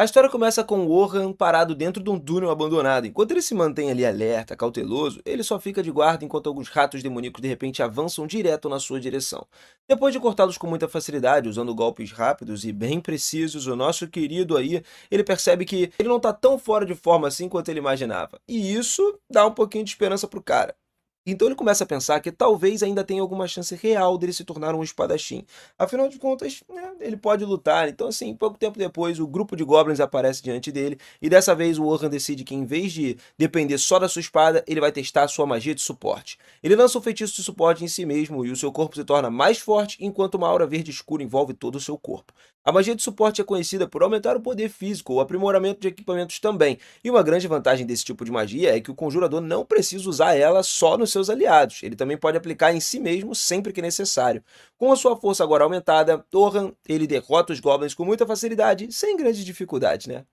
A história começa com o Orhan parado dentro de um túnel abandonado. Enquanto ele se mantém ali alerta, cauteloso, ele só fica de guarda enquanto alguns ratos demoníacos de repente avançam direto na sua direção. Depois de cortá-los com muita facilidade, usando golpes rápidos e bem precisos, o nosso querido aí, ele percebe que ele não está tão fora de forma assim quanto ele imaginava. E isso dá um pouquinho de esperança pro cara. Então ele começa a pensar que talvez ainda tenha alguma chance real dele se tornar um espadachim. Afinal de contas, né, ele pode lutar. Então, assim, pouco tempo depois, o grupo de goblins aparece diante dele. E dessa vez o Orhan decide que, em vez de depender só da sua espada, ele vai testar a sua magia de suporte. Ele lança um feitiço de suporte em si mesmo e o seu corpo se torna mais forte, enquanto uma aura verde escura envolve todo o seu corpo. A magia de suporte é conhecida por aumentar o poder físico ou aprimoramento de equipamentos também. E uma grande vantagem desse tipo de magia é que o conjurador não precisa usar ela só nos seus aliados, ele também pode aplicar em si mesmo sempre que necessário. Com a sua força agora aumentada, Torran, ele derrota os goblins com muita facilidade, sem grandes dificuldades, né?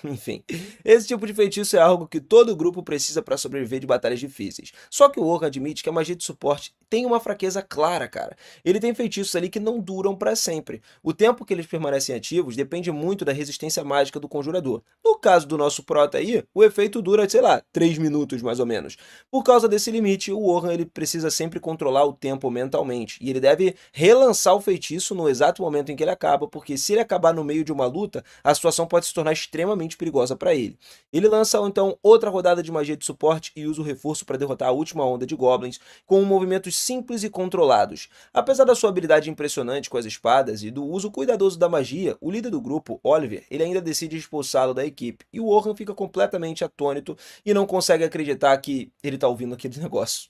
Enfim, esse tipo de feitiço é algo que todo grupo precisa para sobreviver de batalhas difíceis. Só que o Orhan admite que a magia de suporte tem uma fraqueza clara, cara. Ele tem feitiços ali que não duram para sempre. O tempo que eles permanecem ativos depende muito da resistência mágica do conjurador. No caso do nosso prota aí, o efeito dura, sei lá, 3 minutos mais ou menos. Por causa desse limite, o Orhan ele precisa sempre controlar o tempo mentalmente, e ele deve relançar o feitiço no exato momento em que ele acaba, porque se ele acabar no meio de uma luta, a situação pode se tornar extremamente perigosa para ele. Ele lança então outra rodada de magia de suporte e usa o reforço para derrotar a última onda de goblins, com movimentos simples e controlados. Apesar da sua habilidade impressionante com as espadas e do uso cuidadoso da magia, o líder do grupo, Oliver, ele ainda decide expulsá-lo da equipe, e o Orhan fica completamente atônito e não consegue acreditar que ele está ouvindo aquele negócio.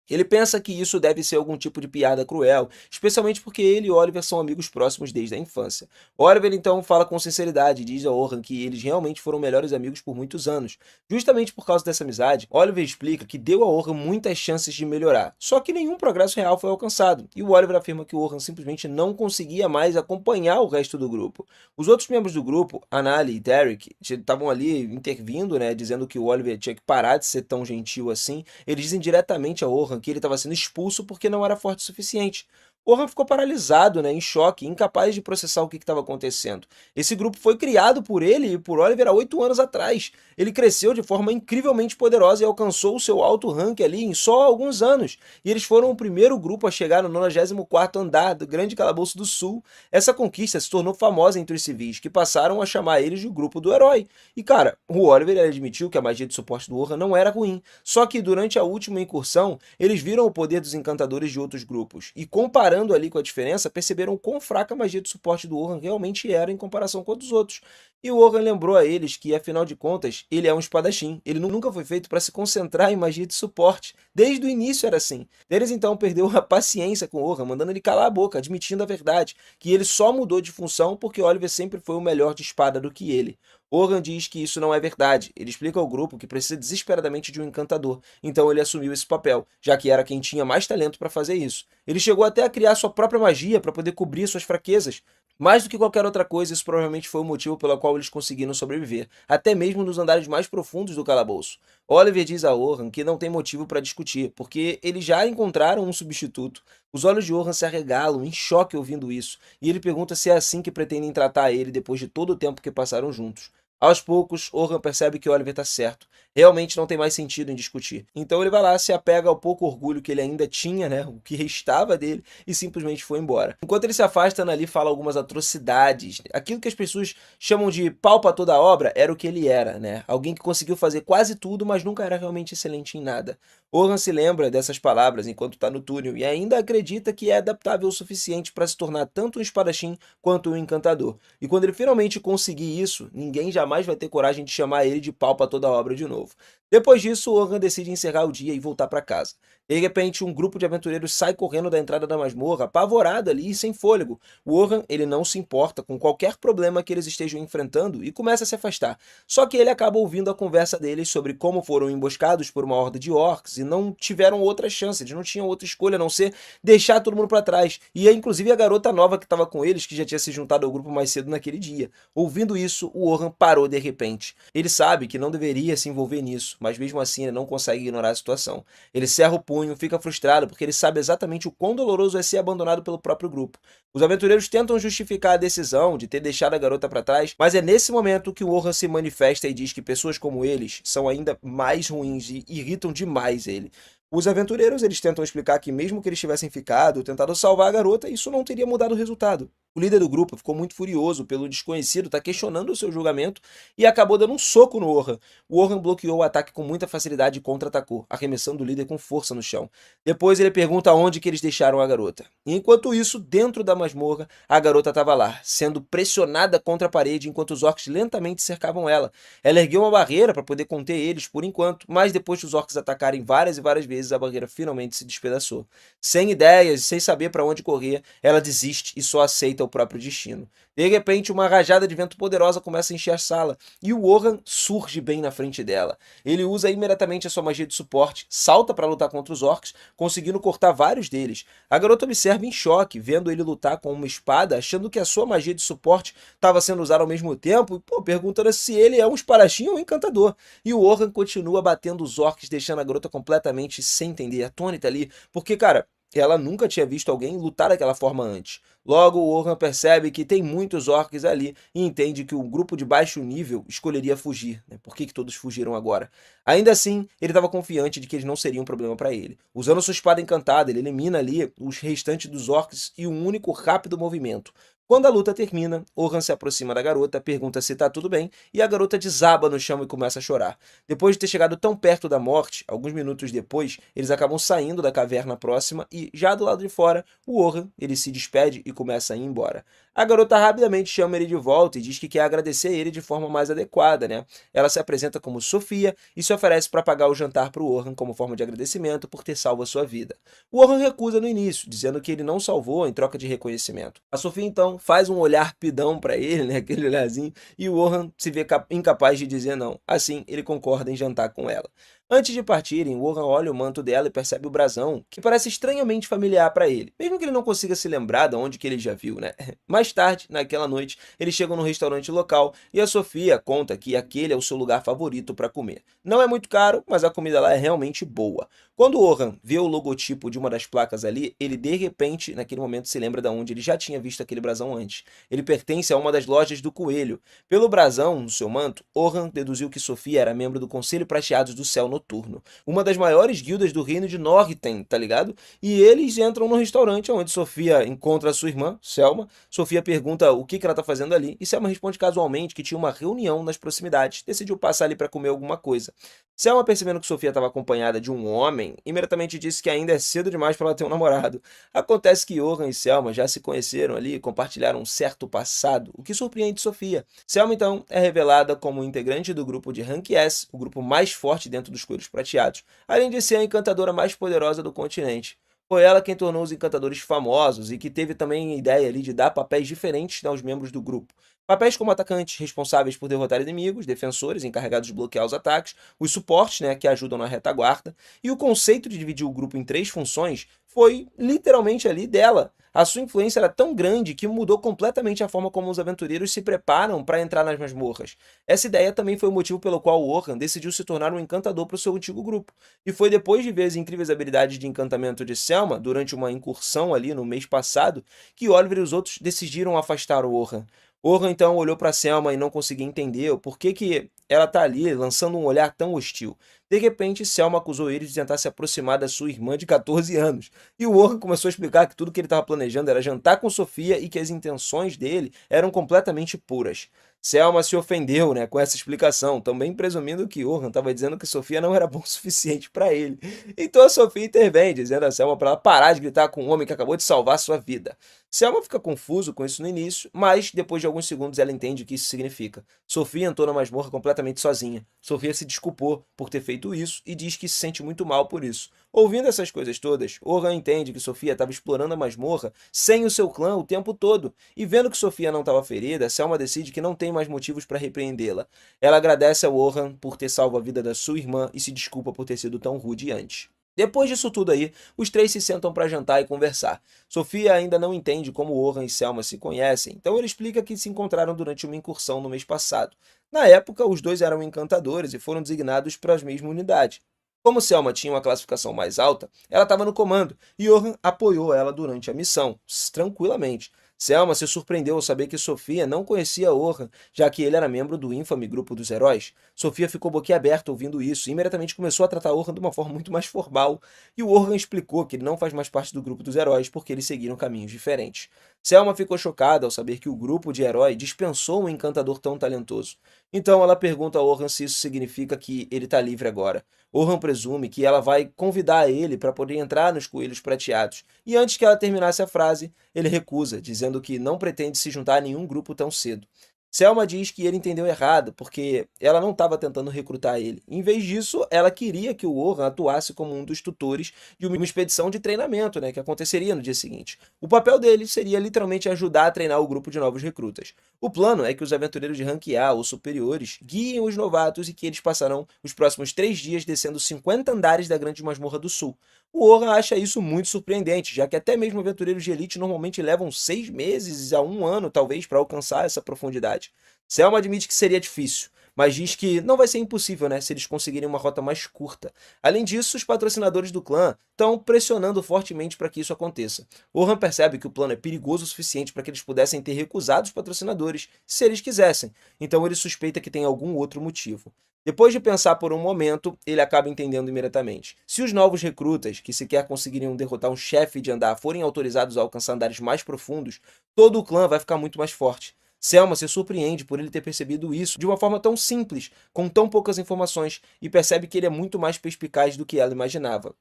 Ele pensa que isso deve ser algum tipo de piada cruel, especialmente porque ele e Oliver são amigos próximos desde a infância. Oliver então fala com sinceridade e diz a Orhan que eles realmente foram melhores amigos por muitos anos. Justamente por causa dessa amizade, Oliver explica que deu a Orhan muitas chances de melhorar, só que nenhum progresso real foi alcançado, e o Oliver afirma que o Orhan simplesmente não conseguia mais acompanhar o resto do grupo. Os outros membros do grupo, Anali e Derek, estavam ali intervindo, né, dizendo que o Oliver tinha que parar de ser tão gentil assim. Eles dizem diretamente a Orhan que ele estava sendo expulso porque não era forte o suficiente. Orhan ficou paralisado, né, em choque, incapaz de processar o que estava acontecendo. Esse grupo foi criado por ele e por Oliver há 8 anos atrás. Ele cresceu de forma incrivelmente poderosa e alcançou o seu alto rank ali em só alguns anos. E eles foram o primeiro grupo a chegar no 94º andar do Grande Calabouço do Sul. Essa conquista se tornou famosa entre os civis, que passaram a chamar eles de grupo do herói. E cara, o Oliver admitiu que a magia de suporte do Orhan não era ruim. Só que durante a última incursão, eles viram o poder dos encantadores de outros grupos. E comparando ali com a diferença, perceberam quão fraca a magia de suporte do Orhan realmente era em comparação com a dos outros. E o Orhan lembrou a eles que, afinal de contas, ele é um espadachim. Ele nunca foi feito para se concentrar em magia de suporte. Desde o início era assim. Deles então perdeu a paciência com o Orhan, mandando ele calar a boca, admitindo a verdade, que ele só mudou de função porque Oliver sempre foi o melhor de espada do que ele. Orhan diz que isso não é verdade. Ele explica ao grupo que precisa desesperadamente de um encantador, então ele assumiu esse papel, já que era quem tinha mais talento para fazer isso. Ele chegou até a criar sua própria magia para poder cobrir suas fraquezas. Mais do que qualquer outra coisa, isso provavelmente foi o motivo pelo qual eles conseguiram sobreviver, até mesmo nos andares mais profundos do calabouço. Oliver diz a Orhan que não tem motivo para discutir, porque eles já encontraram um substituto. Os olhos de Orhan se arregalam, em choque ouvindo isso, e ele pergunta se é assim que pretendem tratar ele depois de todo o tempo que passaram juntos. Aos poucos, Orhan percebe que Oliver está certo. Realmente não tem mais sentido em discutir. Então ele vai lá, se apega ao pouco orgulho que ele ainda tinha, né, o que restava dele, e simplesmente foi embora. Enquanto ele se afasta, Anali fala algumas atrocidades. Aquilo que as pessoas chamam de pau pra toda a obra era o que ele era, né? Alguém que conseguiu fazer quase tudo, mas nunca era realmente excelente em nada. Orhan se lembra dessas palavras enquanto está no túnel e ainda acredita que é adaptável o suficiente para se tornar tanto um espadachim quanto um encantador. E quando ele finalmente conseguir isso, ninguém jamais vai ter coragem de chamar ele de pau pra toda a obra de novo. Depois disso, Orhan decide encerrar o dia e voltar para casa. De repente, um grupo de aventureiros sai correndo da entrada da masmorra, apavorado ali e sem fôlego. O Orhan, ele não se importa com qualquer problema que eles estejam enfrentando e começa a se afastar. Só que ele acaba ouvindo a conversa deles sobre como foram emboscados por uma horda de orcs e não tiveram outra chance, eles não tinham outra escolha a não ser deixar todo mundo para trás. E inclusive a garota nova que estava com eles, que já tinha se juntado ao grupo mais cedo naquele dia. Ouvindo isso, o Orhan parou parou de repente. Ele sabe que não deveria se envolver nisso, mas mesmo assim ele não consegue ignorar a situação. Ele cerra o punho, fica frustrado porque ele sabe exatamente o quão doloroso é ser abandonado pelo próprio grupo. Os aventureiros tentam justificar a decisão de ter deixado a garota para trás, mas é nesse momento que o Orhan se manifesta e diz que pessoas como eles são ainda mais ruins e irritam demais ele. Os aventureiros eles tentam explicar que mesmo que eles tivessem ficado, tentado salvar a garota, isso não teria mudado o resultado. O líder do grupo ficou muito furioso pelo desconhecido estar questionando o seu julgamento e acabou dando um soco no Orhan. O Orhan bloqueou o ataque com muita facilidade e contra-atacou, arremessando o líder com força no chão. Depois ele pergunta onde que eles deixaram a garota. E enquanto isso, dentro da masmorra, a garota estava lá, sendo pressionada contra a parede enquanto os orcs lentamente cercavam ela. Ela ergueu uma barreira para poder conter eles por enquanto, mas depois que os orcs atacarem várias e várias vezes, a barreira finalmente se despedaçou. Sem ideias, sem saber para onde correr, ela desiste e só aceita o próprio destino. De repente, uma rajada de vento poderosa começa a encher a sala, e o Orhan surge bem na frente dela. Ele usa imediatamente a sua magia de suporte, salta para lutar contra os orcs, conseguindo cortar vários deles. A garota observa em choque, vendo ele lutar com uma espada, achando que a sua magia de suporte estava sendo usada ao mesmo tempo, e perguntando se ele é um espadachim ou um encantador. E o Orhan continua batendo os orcs, deixando a garota completamente sem entender, atônita ali, porque, cara, ela nunca tinha visto alguém lutar daquela forma antes. Logo, o Orhan percebe que tem muitos orcs ali e entende que o grupo de baixo nível escolheria fugir. Né? Por que todos fugiram agora? Ainda assim, ele estava confiante de que eles não seriam um problema para ele. Usando sua espada encantada, ele elimina ali os restantes dos orcs e um único rápido movimento. Quando a luta termina, Orhan se aproxima da garota, pergunta se tá tudo bem, e a garota desaba no chão e começa a chorar. Depois de ter chegado tão perto da morte, alguns minutos depois, eles acabam saindo da caverna próxima e, já do lado de fora, o Orhan, ele se despede e começa a ir embora. A garota rapidamente chama ele de volta e diz que quer agradecer ele de forma mais adequada, né? Ela se apresenta como Sofia e se oferece para pagar o jantar para o Orhan como forma de agradecimento por ter salvo a sua vida. O Orhan recusa no início, dizendo que ele não salvou em troca de reconhecimento. A Sofia, então, faz um olhar pidão para ele, né? Aquele olharzinho, e o Orhan se vê incapaz de dizer não. Assim, ele concorda em jantar com ela. Antes de partirem, o Orhan olha o manto dela e percebe o brasão, que parece estranhamente familiar para ele, mesmo que ele não consiga se lembrar de onde que ele já viu, né? Mais tarde, naquela noite, eles chegam no restaurante local e a Sofia conta que aquele é o seu lugar favorito para comer. Não é muito caro, mas a comida lá é realmente boa. Quando o Orhan vê o logotipo de uma das placas ali, ele de repente, naquele momento, se lembra de onde ele já tinha visto aquele brasão antes. Ele pertence a uma das lojas do Coelho. Pelo brasão, no seu manto, Orhan deduziu que Sofia era membro do Conselho Prateados do Céu Noturno, uma das maiores guildas do reino de Northen, tá ligado? E eles entram no restaurante onde Sofia encontra a sua irmã, Selma. Sofia pergunta o que ela tá fazendo ali e Selma responde casualmente que tinha uma reunião nas proximidades, decidiu passar ali para comer alguma coisa. Selma, percebendo que Sofia estava acompanhada de um homem, imediatamente disse que ainda é cedo demais para ela ter um namorado. Acontece que Orhan e Selma já se conheceram ali e compartilharam um certo passado, o que surpreende Sofia. Selma, então, é revelada como integrante do grupo de Rank S, o grupo mais forte dentro dos Coelhos Prateados, além de ser a encantadora mais poderosa do continente. Foi ela quem tornou os encantadores famosos e que teve também a ideia ali de dar papéis diferentes aos membros do grupo. Papéis como atacantes responsáveis por derrotar inimigos, defensores encarregados de bloquear os ataques, os suportes, né, que ajudam na retaguarda, e o conceito de dividir o grupo em 3 funções foi literalmente ali dela. A sua influência era tão grande que mudou completamente a forma como os aventureiros se preparam para entrar nas masmorras. Essa ideia também foi o motivo pelo qual o Orhan decidiu se tornar um encantador para o seu antigo grupo. E foi depois de ver as incríveis habilidades de encantamento de Selma, durante uma incursão ali no mês passado, que Oliver e os outros decidiram afastar o Orhan. Orhan então olhou para Selma e não conseguia entender o porquê que ela tá ali lançando um olhar tão hostil. De repente, Selma acusou ele de tentar se aproximar da sua irmã de 14 anos. E o Orhan começou a explicar que tudo que ele estava planejando era jantar com Sofia e que as intenções dele eram completamente puras. Selma se ofendeu, né, com essa explicação, também presumindo que Orhan estava dizendo que Sofia não era bom o suficiente para ele. Então a Sofia intervém, dizendo a Selma para ela parar de gritar com um homem que acabou de salvar sua vida. Selma fica confuso com isso no início, mas depois de alguns segundos ela entende o que isso significa. Sofia entrou na masmorra completamente sozinha. Sofia se desculpou por ter feito isso e diz que se sente muito mal por isso. Ouvindo essas coisas todas, Orhan entende que Sofia estava explorando a masmorra sem o seu clã o tempo todo, e vendo que Sofia não estava ferida, Selma decide que não tem mais motivos para repreendê-la. Ela agradece ao Orhan por ter salvo a vida da sua irmã e se desculpa por ter sido tão rude antes. Depois disso tudo aí, os 3 se sentam para jantar e conversar. Sofia ainda não entende como Orhan e Selma se conhecem, então ele explica que se encontraram durante uma incursão no mês passado. Na época, os dois eram encantadores e foram designados para a mesma unidade. Como Selma tinha uma classificação mais alta, ela estava no comando e Johan apoiou ela durante a missão, tranquilamente. Selma se surpreendeu ao saber que Sofia não conhecia Johan, já que ele era membro do infame grupo dos heróis. Sofia ficou boquiaberta ouvindo isso e imediatamente começou a tratar Johan de uma forma muito mais formal, e o Johan explicou que ele não faz mais parte do grupo dos heróis porque eles seguiram caminhos diferentes. Selma ficou chocada ao saber que o grupo de herói dispensou um encantador tão talentoso. Então ela pergunta a Orhan se isso significa que ele está livre agora. Orhan presume que ela vai convidar ele para poder entrar nos Coelhos Prateados, e antes que ela terminasse a frase, ele recusa, dizendo que não pretende se juntar a nenhum grupo tão cedo. Selma diz que ele entendeu errado, porque ela não estava tentando recrutar ele. Em vez disso, ela queria que o Orhan atuasse como um dos tutores de uma expedição de treinamento, né, que aconteceria no dia seguinte. O papel dele seria literalmente ajudar a treinar o grupo de novos recrutas. O plano é que os aventureiros de rank A ou superiores guiem os novatos e que eles passarão os próximos 3 dias descendo 50 andares da Grande Masmorra do Sul. O Orhan acha isso muito surpreendente, já que até mesmo aventureiros de elite normalmente levam 6 meses a 1 ano, talvez, para alcançar essa profundidade. Selma admite que seria difícil, mas diz que não vai ser impossível, né, se eles conseguirem uma rota mais curta. Além disso, os patrocinadores do clã estão pressionando fortemente para que isso aconteça. Orhan percebe que o plano é perigoso o suficiente para que eles pudessem ter recusado os patrocinadores se eles quisessem, então ele suspeita que tem algum outro motivo. Depois de pensar por um momento, ele acaba entendendo imediatamente. Se os novos recrutas, que sequer conseguiriam derrotar um chefe de andar, forem autorizados a alcançar andares mais profundos, todo o clã vai ficar muito mais forte. Selma se surpreende por ele ter percebido isso de uma forma tão simples, com tão poucas informações, e percebe que ele é muito mais perspicaz do que ela imaginava.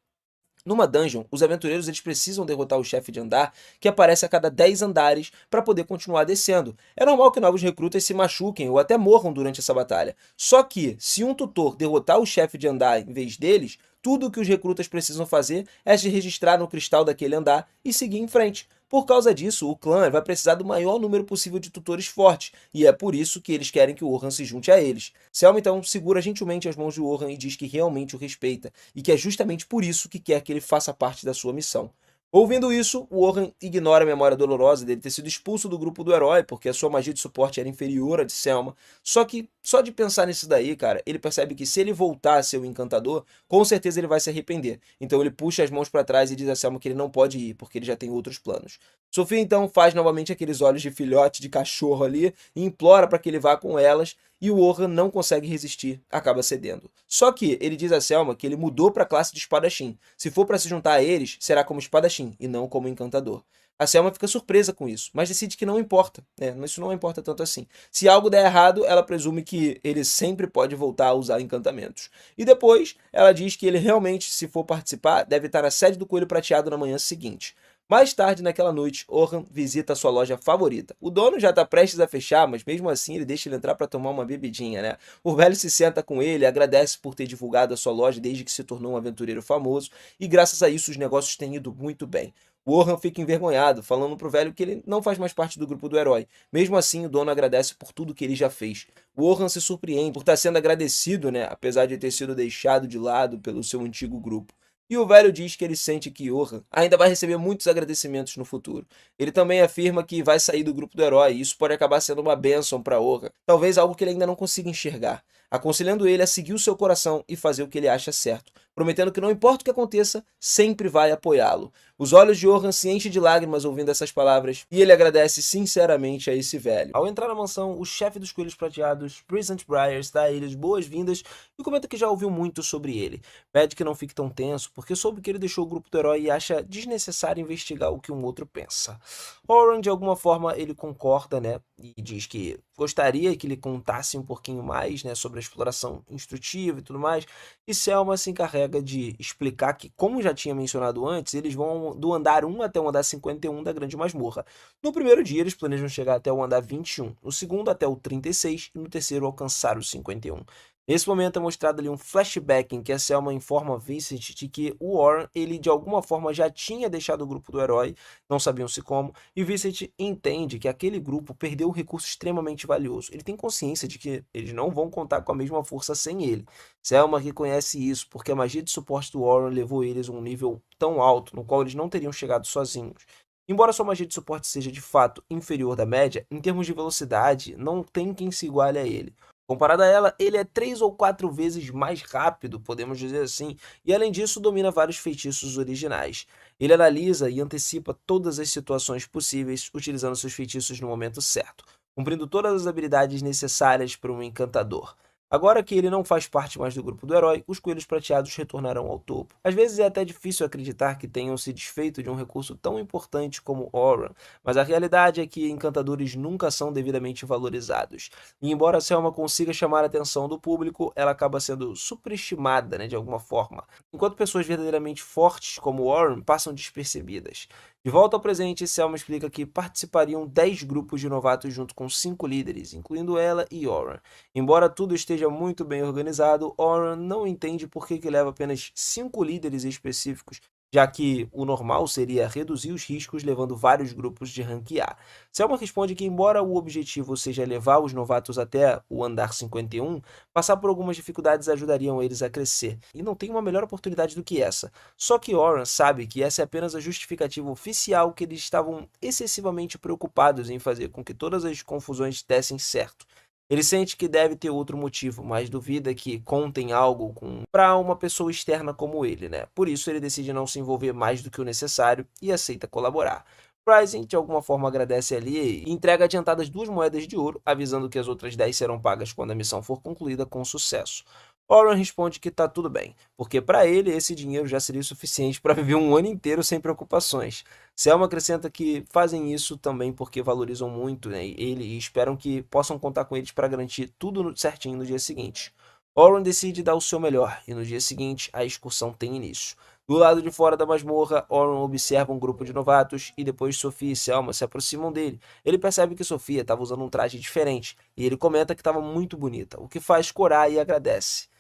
Numa dungeon, os aventureiros eles precisam derrotar o chefe de andar, que aparece a cada 10 andares, para poder continuar descendo. É normal que novos recrutas se machuquem ou até morram durante essa batalha. Só que, se um tutor derrotar o chefe de andar em vez deles, tudo o que os recrutas precisam fazer é se registrar no cristal daquele andar e seguir em frente. Por causa disso, o clã vai precisar do maior número possível de tutores fortes, e é por isso que eles querem que o Orhan se junte a eles. Selma então segura gentilmente as mãos de Orhan e diz que realmente o respeita, e que é justamente por isso que quer que ele faça parte da sua missão. Ouvindo isso, o Orhan ignora a memória dolorosa dele ter sido expulso do grupo do herói, porque a sua magia de suporte era inferior à de Selma. Só que, só de pensar nisso daí, cara, ele percebe que se ele voltar a ser o encantador, com certeza ele vai se arrepender. Então ele puxa as mãos para trás e diz a Selma que ele não pode ir, porque ele já tem outros planos. Sofia então faz novamente aqueles olhos de filhote de cachorro ali e implora para que ele vá com elas, e o Orhan não consegue resistir, acaba cedendo. Só que ele diz a Selma que ele mudou para a classe de espadachim. Se for para se juntar a eles, será como espadachim e não como encantador. A Selma fica surpresa com isso, mas decide que não importa, né? Isso não importa tanto assim. Se algo der errado, ela presume que ele sempre pode voltar a usar encantamentos. E depois, ela diz que ele realmente, se for participar, deve estar na sede do Coelho Prateado na manhã seguinte. Mais tarde naquela noite, Orhan visita a sua loja favorita. O dono já está prestes a fechar, mas mesmo assim ele deixa ele entrar para tomar uma bebidinha, né? O velho se senta com ele, agradece por ter divulgado a sua loja desde que se tornou um aventureiro famoso, e graças a isso os negócios têm ido muito bem. O Orhan fica envergonhado, falando pro velho que ele não faz mais parte do grupo do herói. Mesmo assim, o dono agradece por tudo que ele já fez. O Orhan se surpreende por estar sendo agradecido, né? Apesar de ter sido deixado de lado pelo seu antigo grupo. E o velho diz que ele sente que Johan ainda vai receber muitos agradecimentos no futuro. Ele também afirma que vai sair do grupo do herói, e isso pode acabar sendo uma bênção para Johan, talvez algo que ele ainda não consiga enxergar, aconselhando ele a seguir o seu coração e fazer o que ele acha certo, prometendo que não importa o que aconteça, sempre vai apoiá-lo. Os olhos de Johan se enchem de lágrimas ouvindo essas palavras, e ele agradece sinceramente a esse velho. Ao entrar na mansão, o chefe dos Coelhos Prateados, Present Briars, dá a ele as boas-vindas e comenta que já ouviu muito sobre ele. Pede que não fique tão tenso, porque soube que ele deixou o grupo do herói e acha desnecessário investigar o que um outro pensa. Oran, de alguma forma, ele concorda, né, e diz que gostaria que ele contasse um pouquinho mais, né, sobre a exploração instrutiva e tudo mais, e Selma se encarrega de explicar que, como já tinha mencionado antes, eles vão do andar 1 até o andar 51 da Grande Masmorra. No primeiro dia, eles planejam chegar até o andar 21, no segundo até o 36 e no terceiro alcançar o 51. Nesse momento é mostrado ali um flashback em que a Selma informa Vincent de que o Warren, ele de alguma forma já tinha deixado o grupo do herói, não sabiam-se como, e Vincent entende que aquele grupo perdeu um recurso extremamente valioso. Ele tem consciência de que eles não vão contar com a mesma força sem ele. Selma reconhece isso porque a magia de suporte do Warren levou eles a um nível tão alto, no qual eles não teriam chegado sozinhos. Embora sua magia de suporte seja de fato inferior da média, em termos de velocidade, não tem quem se iguale a ele. Comparado a ela, ele é 3 ou 4 vezes mais rápido, podemos dizer assim, e além disso domina vários feitiços originais. Ele analisa e antecipa todas as situações possíveis, utilizando seus feitiços no momento certo, cumprindo todas as habilidades necessárias para um encantador. Agora que ele não faz parte mais do grupo do herói, os coelhos prateados retornarão ao topo. Às vezes é até difícil acreditar que tenham se desfeito de um recurso tão importante como Auron, mas a realidade é que encantadores nunca são devidamente valorizados. E embora a Selma consiga chamar a atenção do público, ela acaba sendo superestimada, né, de alguma forma, enquanto pessoas verdadeiramente fortes como Warren passam despercebidas. De volta ao presente, Selma explica que participariam 10 grupos de novatos junto com 5 líderes, incluindo ela e Warren. Embora tudo esteja muito bem organizado, Warren não entende por que leva apenas 5 líderes específicos, já que o normal seria reduzir os riscos levando vários grupos de rank A. Selma responde que, embora o objetivo seja levar os novatos até o andar 51, passar por algumas dificuldades ajudariam eles a crescer, e não tem uma melhor oportunidade do que essa. Só que Oran sabe que essa é apenas a justificativa oficial que eles estavam excessivamente preocupados em fazer com que todas as confusões dessem certo. Ele sente que deve ter outro motivo, mas duvida que contem algo para uma pessoa externa como ele, né? Por isso ele decide não se envolver mais do que o necessário e aceita colaborar. Rising de alguma forma agradece ali e entrega adiantadas 2 moedas de ouro, avisando que as outras 10 serão pagas quando a missão for concluída com sucesso. Oran responde que tá tudo bem, porque para ele esse dinheiro já seria suficiente para viver um ano inteiro sem preocupações. Selma acrescenta que fazem isso também porque valorizam muito, né, ele e esperam que possam contar com eles para garantir tudo certinho no dia seguinte. Oran decide dar o seu melhor e no dia seguinte a excursão tem início. Do lado de fora da masmorra, Oran observa um grupo de novatos e depois Sofia e Selma se aproximam dele. Ele percebe que Sofia estava usando um traje diferente e ele comenta que estava muito bonita, o que faz corar e agradece.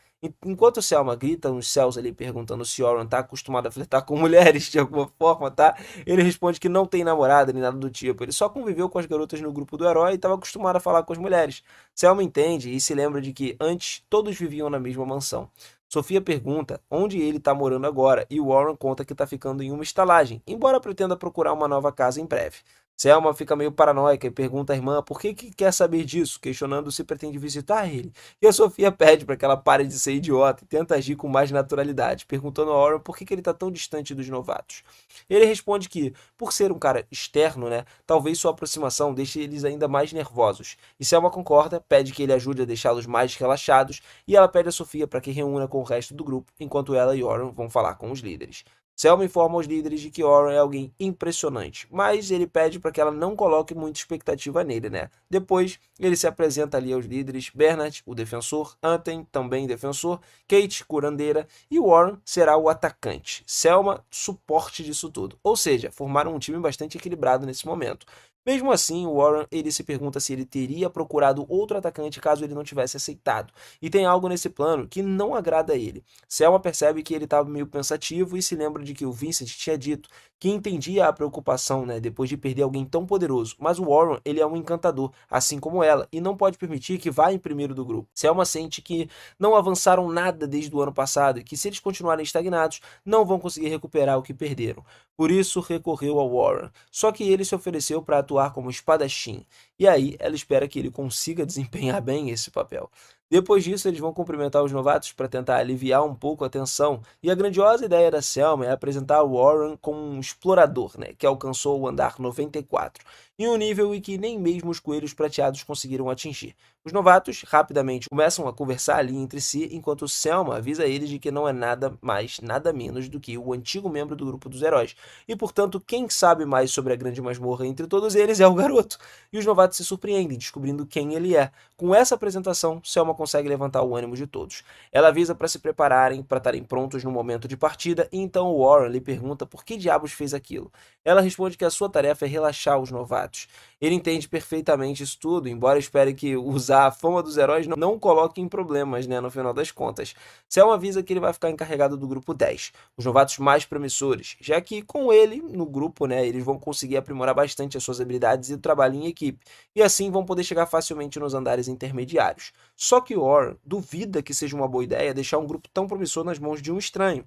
Enquanto Selma grita nos céus ali perguntando se Oran tá acostumado a flertar com mulheres de alguma forma, tá? Ele responde que não tem namorada nem nada do tipo. Ele só conviveu com as garotas no grupo do herói e estava acostumado a falar com as mulheres. Selma entende e se lembra de que antes todos viviam na mesma mansão. Sofia pergunta onde ele está morando agora e Warren conta que está ficando em uma estalagem, embora pretenda procurar uma nova casa em breve. Selma fica meio paranoica e pergunta à irmã por que quer saber disso, questionando se pretende visitar ele. E a Sofia pede para que ela pare de ser idiota e tenta agir com mais naturalidade, perguntando a Warren por que ele está tão distante dos novatos. Ele responde que, por ser um cara externo, né, talvez sua aproximação deixe eles ainda mais nervosos. E Selma concorda, pede que ele ajude a deixá-los mais relaxados e ela pede a Sofia para que reúna com o resto do grupo, enquanto ela e Warren vão falar com os líderes. Selma informa aos líderes de que Warren é alguém impressionante, mas ele pede para que ela não coloque muita expectativa nele, né? Depois, ele se apresenta ali aos líderes, Bernard, o defensor, Anten, também defensor, Kate, curandeira, e Warren será o atacante. Selma, suporte disso tudo. Ou seja, formaram um time bastante equilibrado nesse momento. Mesmo assim, o Warren ele se pergunta se ele teria procurado outro atacante caso ele não tivesse aceitado. E tem algo nesse plano que não agrada a ele. Selma percebe que ele estava meio pensativo e se lembra de que o Vincent tinha dito que entendia a preocupação, né, depois de perder alguém tão poderoso. Mas o Warren, ele é um encantador, assim como ela, e não pode permitir que vá em primeiro do grupo. Selma sente que não avançaram nada desde o ano passado e que se eles continuarem estagnados, não vão conseguir recuperar o que perderam. Por isso, recorreu ao Warren. Só que ele se ofereceu para atuar como espadachim. E aí, ela espera que ele consiga desempenhar bem esse papel. Depois disso, eles vão cumprimentar os novatos para tentar aliviar um pouco a tensão, e a grandiosa ideia da Selma é apresentar Warren como um explorador, né, que alcançou o andar 94, em um nível em que nem mesmo os coelhos prateados conseguiram atingir. Os novatos rapidamente começam a conversar ali entre si, enquanto Selma avisa eles de que não é nada mais, nada menos do que o antigo membro do grupo dos heróis, e portanto quem sabe mais sobre a grande masmorra entre todos eles é o garoto. E os novatos se surpreendem, descobrindo quem ele é. Com essa apresentação, Selma consegue levantar o ânimo de todos. Ela avisa para se prepararem, para estarem prontos no momento de partida, e então Warren lhe pergunta por que diabos fez aquilo. Ela responde que a sua tarefa é relaxar os novatos. Ele entende perfeitamente isso tudo, embora espere que usar a fama dos heróis não coloque em problemas, né, no final das contas. Selma avisa que ele vai ficar encarregado do grupo 10, os novatos mais promissores, já que com ele, no grupo, né, eles vão conseguir aprimorar bastante as suas habilidades e o trabalho em equipe, e assim vão poder chegar facilmente nos andares intermediários. Só que Warren duvida que seja uma boa ideia deixar um grupo tão promissor nas mãos de um estranho.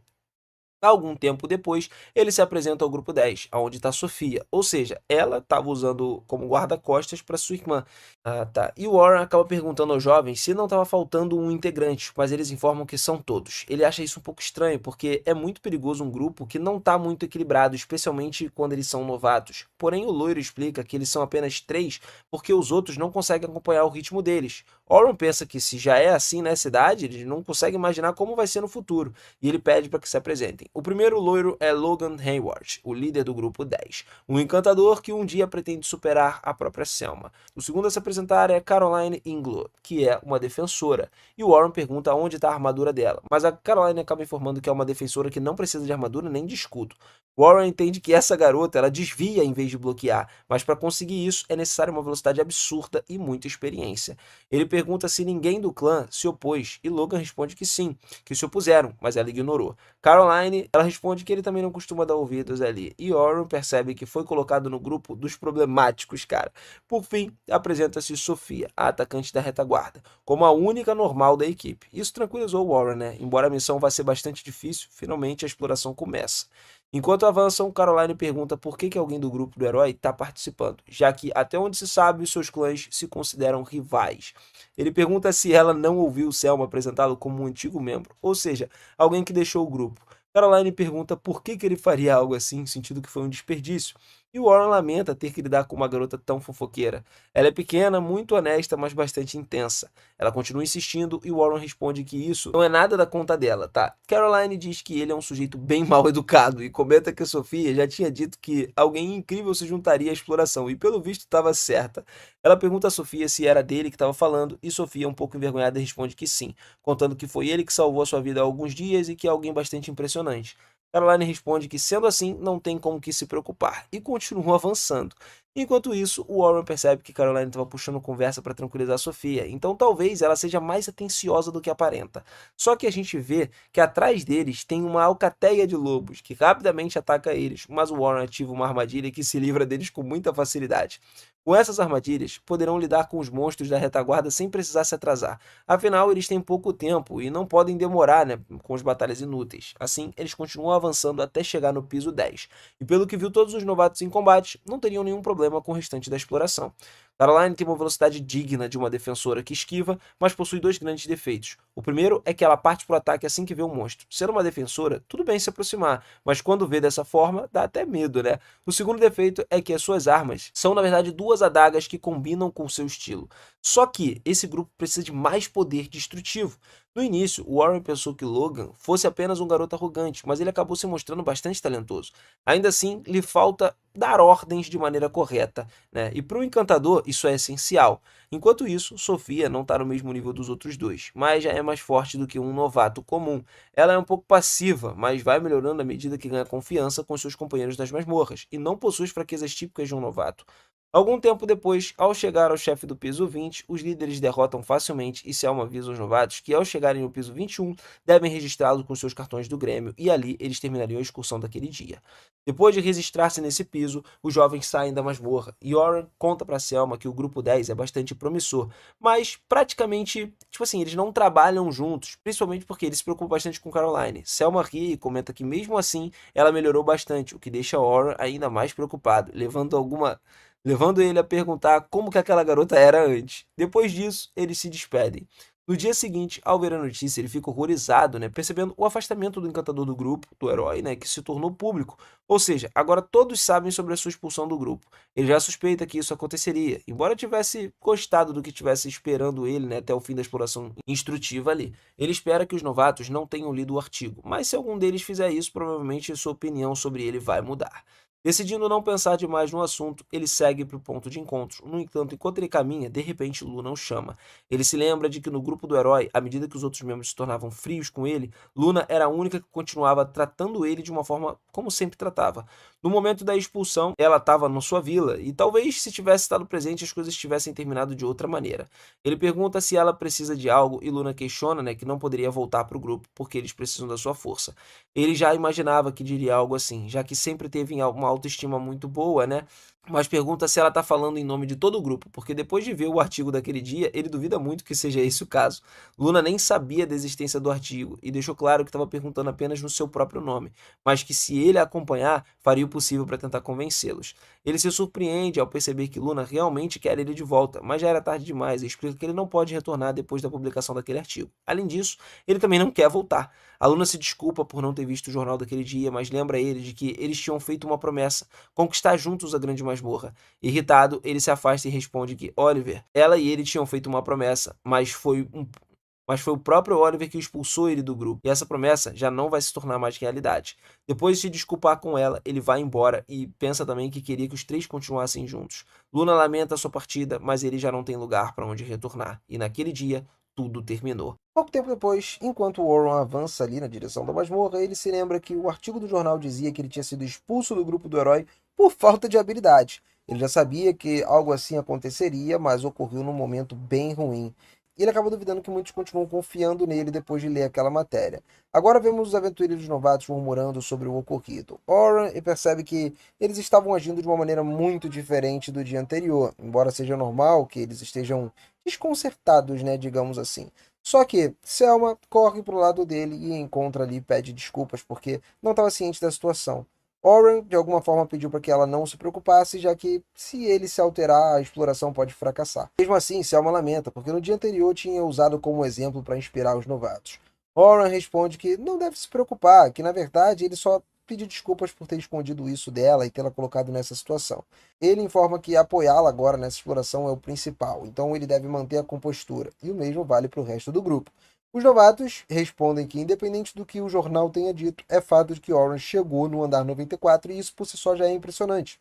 Algum tempo depois, ele se apresenta ao grupo 10, aonde está Sofia, ou seja, ela estava usando como guarda-costas para sua irmã. Ah, tá. E o Warren acaba perguntando aos jovens se não estava faltando um integrante, mas eles informam que são todos. Ele acha isso um pouco estranho, porque é muito perigoso um grupo que não está muito equilibrado, especialmente quando eles são novatos. Porém, o loiro explica que eles são apenas três, porque os outros não conseguem acompanhar o ritmo deles. Warren pensa que se já é assim nessa idade, eles não conseguem imaginar como vai ser no futuro e ele pede para que se apresentem. O primeiro loiro é Logan Hayward, o líder do grupo 10, um encantador que um dia pretende superar a própria Selma. O segundo a se apresentar é Caroline Inglo, que é uma defensora, e o Warren pergunta onde está a armadura dela, mas a Caroline acaba informando que é uma defensora que não precisa de armadura nem de escudo. Warren entende que essa garota ela desvia em vez de bloquear, mas para conseguir isso é necessária uma velocidade absurda e muita experiência. Ele pergunta se ninguém do clã se opôs e Logan responde que sim, que se opuseram, mas ela ignorou. Caroline, ela responde que ele também não costuma dar ouvidos ali. E Warren percebe que foi colocado no grupo dos problemáticos, cara. Por fim, apresenta-se Sofia, a atacante da retaguarda, como a única normal da equipe. Isso tranquilizou Warren, né? Embora a missão vá ser bastante difícil, finalmente a exploração começa. Enquanto avançam, Caroline pergunta por que alguém do grupo do herói está participando, já que, até onde se sabe, os seus clãs se consideram rivais. Ele pergunta se ela não ouviu Selma apresentá-lo como um antigo membro, ou seja, alguém que deixou o grupo. Caroline pergunta por que ele faria algo assim, sentindo que foi um desperdício. E Warren lamenta ter que lidar com uma garota tão fofoqueira. Ela é pequena, muito honesta, mas bastante intensa. Ela continua insistindo e Warren responde que isso não é nada da conta dela, tá? Caroline diz que ele é um sujeito bem mal educado e comenta que a Sofia já tinha dito que alguém incrível se juntaria à exploração e pelo visto estava certa. Ela pergunta a Sofia se era dele que estava falando e Sofia, um pouco envergonhada, responde que sim, contando que foi ele que salvou a sua vida há alguns dias e que é alguém bastante impressionante. Caroline responde que, sendo assim, não tem como que se preocupar, e continua avançando. Enquanto isso, o Warren percebe que Caroline estava puxando conversa para tranquilizar Sofia, então talvez ela seja mais atenciosa do que aparenta. Só que a gente vê que atrás deles tem uma alcateia de lobos, que rapidamente ataca eles, mas o Warren ativa uma armadilha que se livra deles com muita facilidade. Com essas armadilhas, poderão lidar com os monstros da retaguarda sem precisar se atrasar. Afinal, eles têm pouco tempo e não podem demorar, né, com as batalhas inúteis. Assim, eles continuam avançando até chegar no piso 10. E pelo que viu todos os novatos em combate, não teriam nenhum problema com o restante da exploração. Caroline tem uma velocidade digna de uma defensora que esquiva, mas possui dois grandes defeitos. O primeiro é que ela parte para o ataque assim que vê o monstro. Sendo uma defensora, tudo bem se aproximar, mas quando vê dessa forma, dá até medo, né? O segundo defeito é que as suas armas são, na verdade, duas adagas que combinam com o seu estilo. Só que esse grupo precisa de mais poder destrutivo. No início, Warren pensou que Logan fosse apenas um garoto arrogante, mas ele acabou se mostrando bastante talentoso. Ainda assim, lhe falta dar ordens de maneira correta, né? E para o encantador, isso é essencial. Enquanto isso, Sofia não está no mesmo nível dos outros dois, mas já é mais forte do que um novato comum. Ela é um pouco passiva, mas vai melhorando à medida que ganha confiança com seus companheiros das masmorras, e não possui as fraquezas típicas de um novato. Algum tempo depois, ao chegar ao chefe do piso 20, os líderes derrotam facilmente e Selma avisa os novatos que, ao chegarem no piso 21, devem registrá-lo com seus cartões do Grêmio e ali eles terminariam a excursão daquele dia. Depois de registrar-se nesse piso, os jovens saem da masmorra e Oren conta para Selma que o grupo 10 é bastante promissor, mas praticamente, tipo assim, eles não trabalham juntos, principalmente porque ele se preocupa bastante com Caroline. Selma ri e comenta que mesmo assim ela melhorou bastante, o que deixa Oren ainda mais preocupado, levando ele a perguntar como que aquela garota era antes. Depois disso, eles se despedem. No dia seguinte, ao ver a notícia, ele fica horrorizado, né, percebendo o afastamento do encantador do grupo, do herói, né, que se tornou público. Ou seja, agora todos sabem sobre a sua expulsão do grupo. Ele já suspeita que isso aconteceria, embora tivesse gostado do que tivesse esperando ele, né, até o fim da exploração instrutiva ali. Ele espera que os novatos não tenham lido o artigo, mas se algum deles fizer isso, provavelmente sua opinião sobre ele vai mudar. Decidindo não pensar demais no assunto, ele segue para o ponto de encontro. No entanto, enquanto ele caminha, de repente Luna o chama. Ele se lembra de que no grupo do herói, à medida que os outros membros se tornavam frios com ele, Luna era a única que continuava tratando ele de uma forma como sempre tratava. No momento da expulsão, ela estava na sua vila e talvez se tivesse estado presente as coisas tivessem terminado de outra maneira. Ele pergunta se ela precisa de algo e Luna questiona, né, que não poderia voltar para o grupo porque eles precisam da sua força. Ele já imaginava que diria algo assim, já que sempre teve uma autoestima muito boa, né? mas pergunta se ela está falando em nome de todo o grupo, porque depois de ver o artigo daquele dia, ele duvida muito que seja esse o caso. Luna nem sabia da existência do artigo e deixou claro que estava perguntando apenas no seu próprio nome, mas que se ele a acompanhar, faria o possível para tentar convencê-los. Ele se surpreende ao perceber que Luna realmente quer ele de volta, mas já era tarde demais e explica que ele não pode retornar depois da publicação daquele artigo. Além disso, ele também não quer voltar. A Luna se desculpa por não ter visto o jornal daquele dia, mas lembra ele de que eles tinham feito uma promessa: conquistar juntos a grande masmorra. Irritado, ele se afasta e responde que Oliver, ela e ele tinham feito uma promessa, mas foi o próprio Oliver que expulsou ele do grupo, e essa promessa já não vai se tornar mais realidade. Depois de se desculpar com ela, ele vai embora e pensa também que queria que os três continuassem juntos. Luna lamenta sua partida, mas ele já não tem lugar para onde retornar, e naquele dia, tudo terminou. Pouco tempo depois, enquanto Warren avança ali na direção da masmorra, ele se lembra que o artigo do jornal dizia que ele tinha sido expulso do grupo do herói por falta de habilidade. Ele já sabia que algo assim aconteceria, mas ocorreu num momento bem ruim. E ele acaba duvidando que muitos continuam confiando nele depois de ler aquela matéria. Agora vemos os aventureiros novatos murmurando sobre o ocorrido. Warren percebe que eles estavam agindo de uma maneira muito diferente do dia anterior, embora seja normal que eles estejam desconcertados, né, digamos assim. Só que Selma corre pro lado dele e encontra ali e pede desculpas porque não estava ciente da situação. Oren, de alguma forma, pediu para que ela não se preocupasse, já que se ele se alterar, a exploração pode fracassar. Mesmo assim, Selma lamenta, porque no dia anterior tinha usado como exemplo para inspirar os novatos. Oren responde que não deve se preocupar, que na verdade ele só pediu desculpas por ter escondido isso dela e tê-la colocado nessa situação. Ele informa que apoiá-la agora nessa exploração é o principal, então ele deve manter a compostura, e o mesmo vale para o resto do grupo. Os novatos respondem que, independente do que o jornal tenha dito, é fato de que Orange chegou no andar 94 e isso por si só já é impressionante.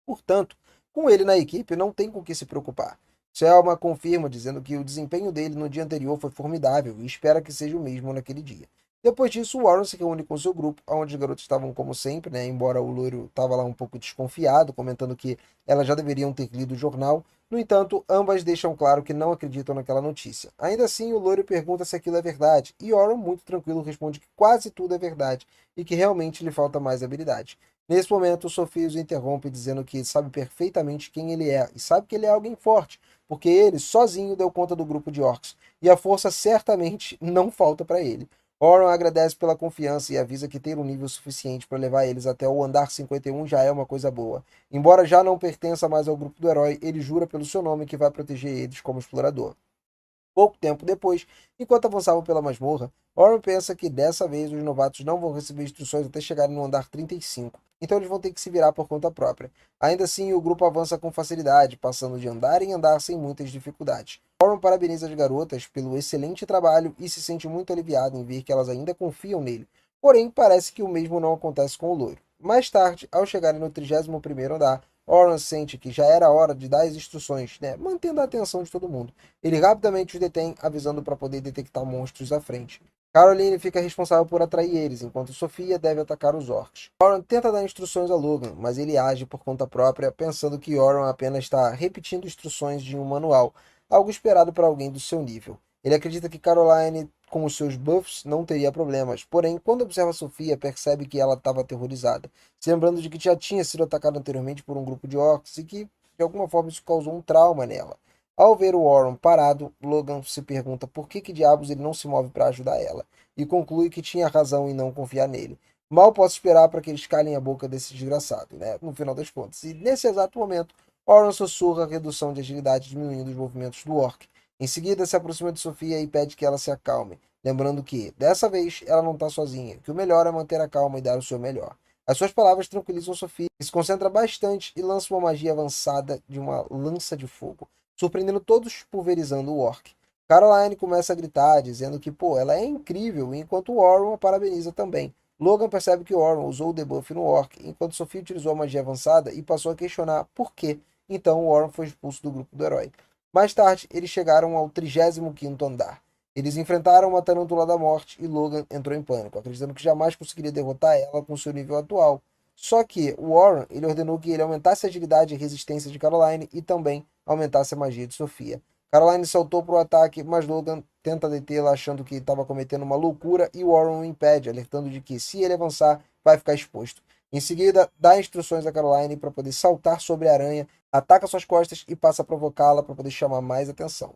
Portanto, com ele na equipe, não tem com que se preocupar. Selma confirma, dizendo que o desempenho dele no dia anterior foi formidável e espera que seja o mesmo naquele dia. Depois disso, Warren se reúne com seu grupo, onde os garotos estavam como sempre, né? Embora o loiro estava lá um pouco desconfiado, comentando que elas já deveriam ter lido o jornal. No entanto, ambas deixam claro que não acreditam naquela notícia. Ainda assim, o loiro pergunta se aquilo é verdade, e Warren, muito tranquilo, responde que quase tudo é verdade e que realmente lhe falta mais habilidade. Nesse momento, Sophie os interrompe, dizendo que sabe perfeitamente quem ele é e sabe que ele é alguém forte, porque ele sozinho deu conta do grupo de orcs, e a força certamente não falta para ele. Oron agradece pela confiança e avisa que ter um nível suficiente para levar eles até o andar 51 já é uma coisa boa. Embora já não pertença mais ao grupo do herói, ele jura pelo seu nome que vai proteger eles como explorador. Pouco tempo depois, enquanto avançavam pela masmorra, Oren pensa que dessa vez os novatos não vão receber instruções até chegarem no andar 35, então eles vão ter que se virar por conta própria. Ainda assim, o grupo avança com facilidade, passando de andar em andar sem muitas dificuldades. Oren parabeniza as garotas pelo excelente trabalho e se sente muito aliviado em ver que elas ainda confiam nele, porém parece que o mesmo não acontece com o loiro. Mais tarde, ao chegarem no 31º andar, Oren sente que já era hora de dar as instruções, né, mantendo a atenção de todo mundo. Ele rapidamente os detém, avisando para poder detectar monstros à frente. Caroline fica responsável por atrair eles, enquanto Sofia deve atacar os orcs. Oren tenta dar instruções a Logan, mas ele age por conta própria, pensando que Oren apenas está repetindo instruções de um manual, algo esperado para alguém do seu nível. Ele acredita que Caroline, com os seus buffs, não teria problemas, porém, quando observa Sofia, percebe que ela estava aterrorizada, se lembrando de que já tinha sido atacada anteriormente por um grupo de orcs e que, de alguma forma, isso causou um trauma nela. Ao ver o Warren parado, Logan se pergunta por que diabos ele não se move para ajudar ela, e conclui que tinha razão em não confiar nele. Mal posso esperar para que eles calem a boca desse desgraçado, né? No final das contas. E nesse exato momento, Warren sussurra a redução de agilidade, diminuindo os movimentos do orc. Em seguida, se aproxima de Sofia e pede que ela se acalme, lembrando que, dessa vez, ela não está sozinha, que o melhor é manter a calma e dar o seu melhor. As suas palavras tranquilizam Sofia, que se concentra bastante e lança uma magia avançada de uma lança de fogo, surpreendendo todos pulverizando o orc. Caroline começa a gritar, dizendo que, pô, ela é incrível, enquanto Warren a parabeniza também. Logan percebe que Warren usou o debuff no orc, enquanto Sophie utilizou a magia avançada e passou a questionar por quê. Então Warren foi expulso do grupo do herói. Mais tarde, eles chegaram ao 35º andar. Eles enfrentaram uma tarântula da morte e Logan entrou em pânico, acreditando que jamais conseguiria derrotar ela com seu nível atual. Só que Warren ele ordenou que ele aumentasse a agilidade e resistência de Caroline e também aumentasse a magia de Sofia. Caroline saltou para o ataque, mas Logan tenta detê-la, achando que estava cometendo uma loucura, e Warren o impede, alertando de que, se ele avançar, vai ficar exposto. Em seguida, dá instruções a Caroline para poder saltar sobre a aranha, ataca suas costas e passa a provocá-la para poder chamar mais atenção.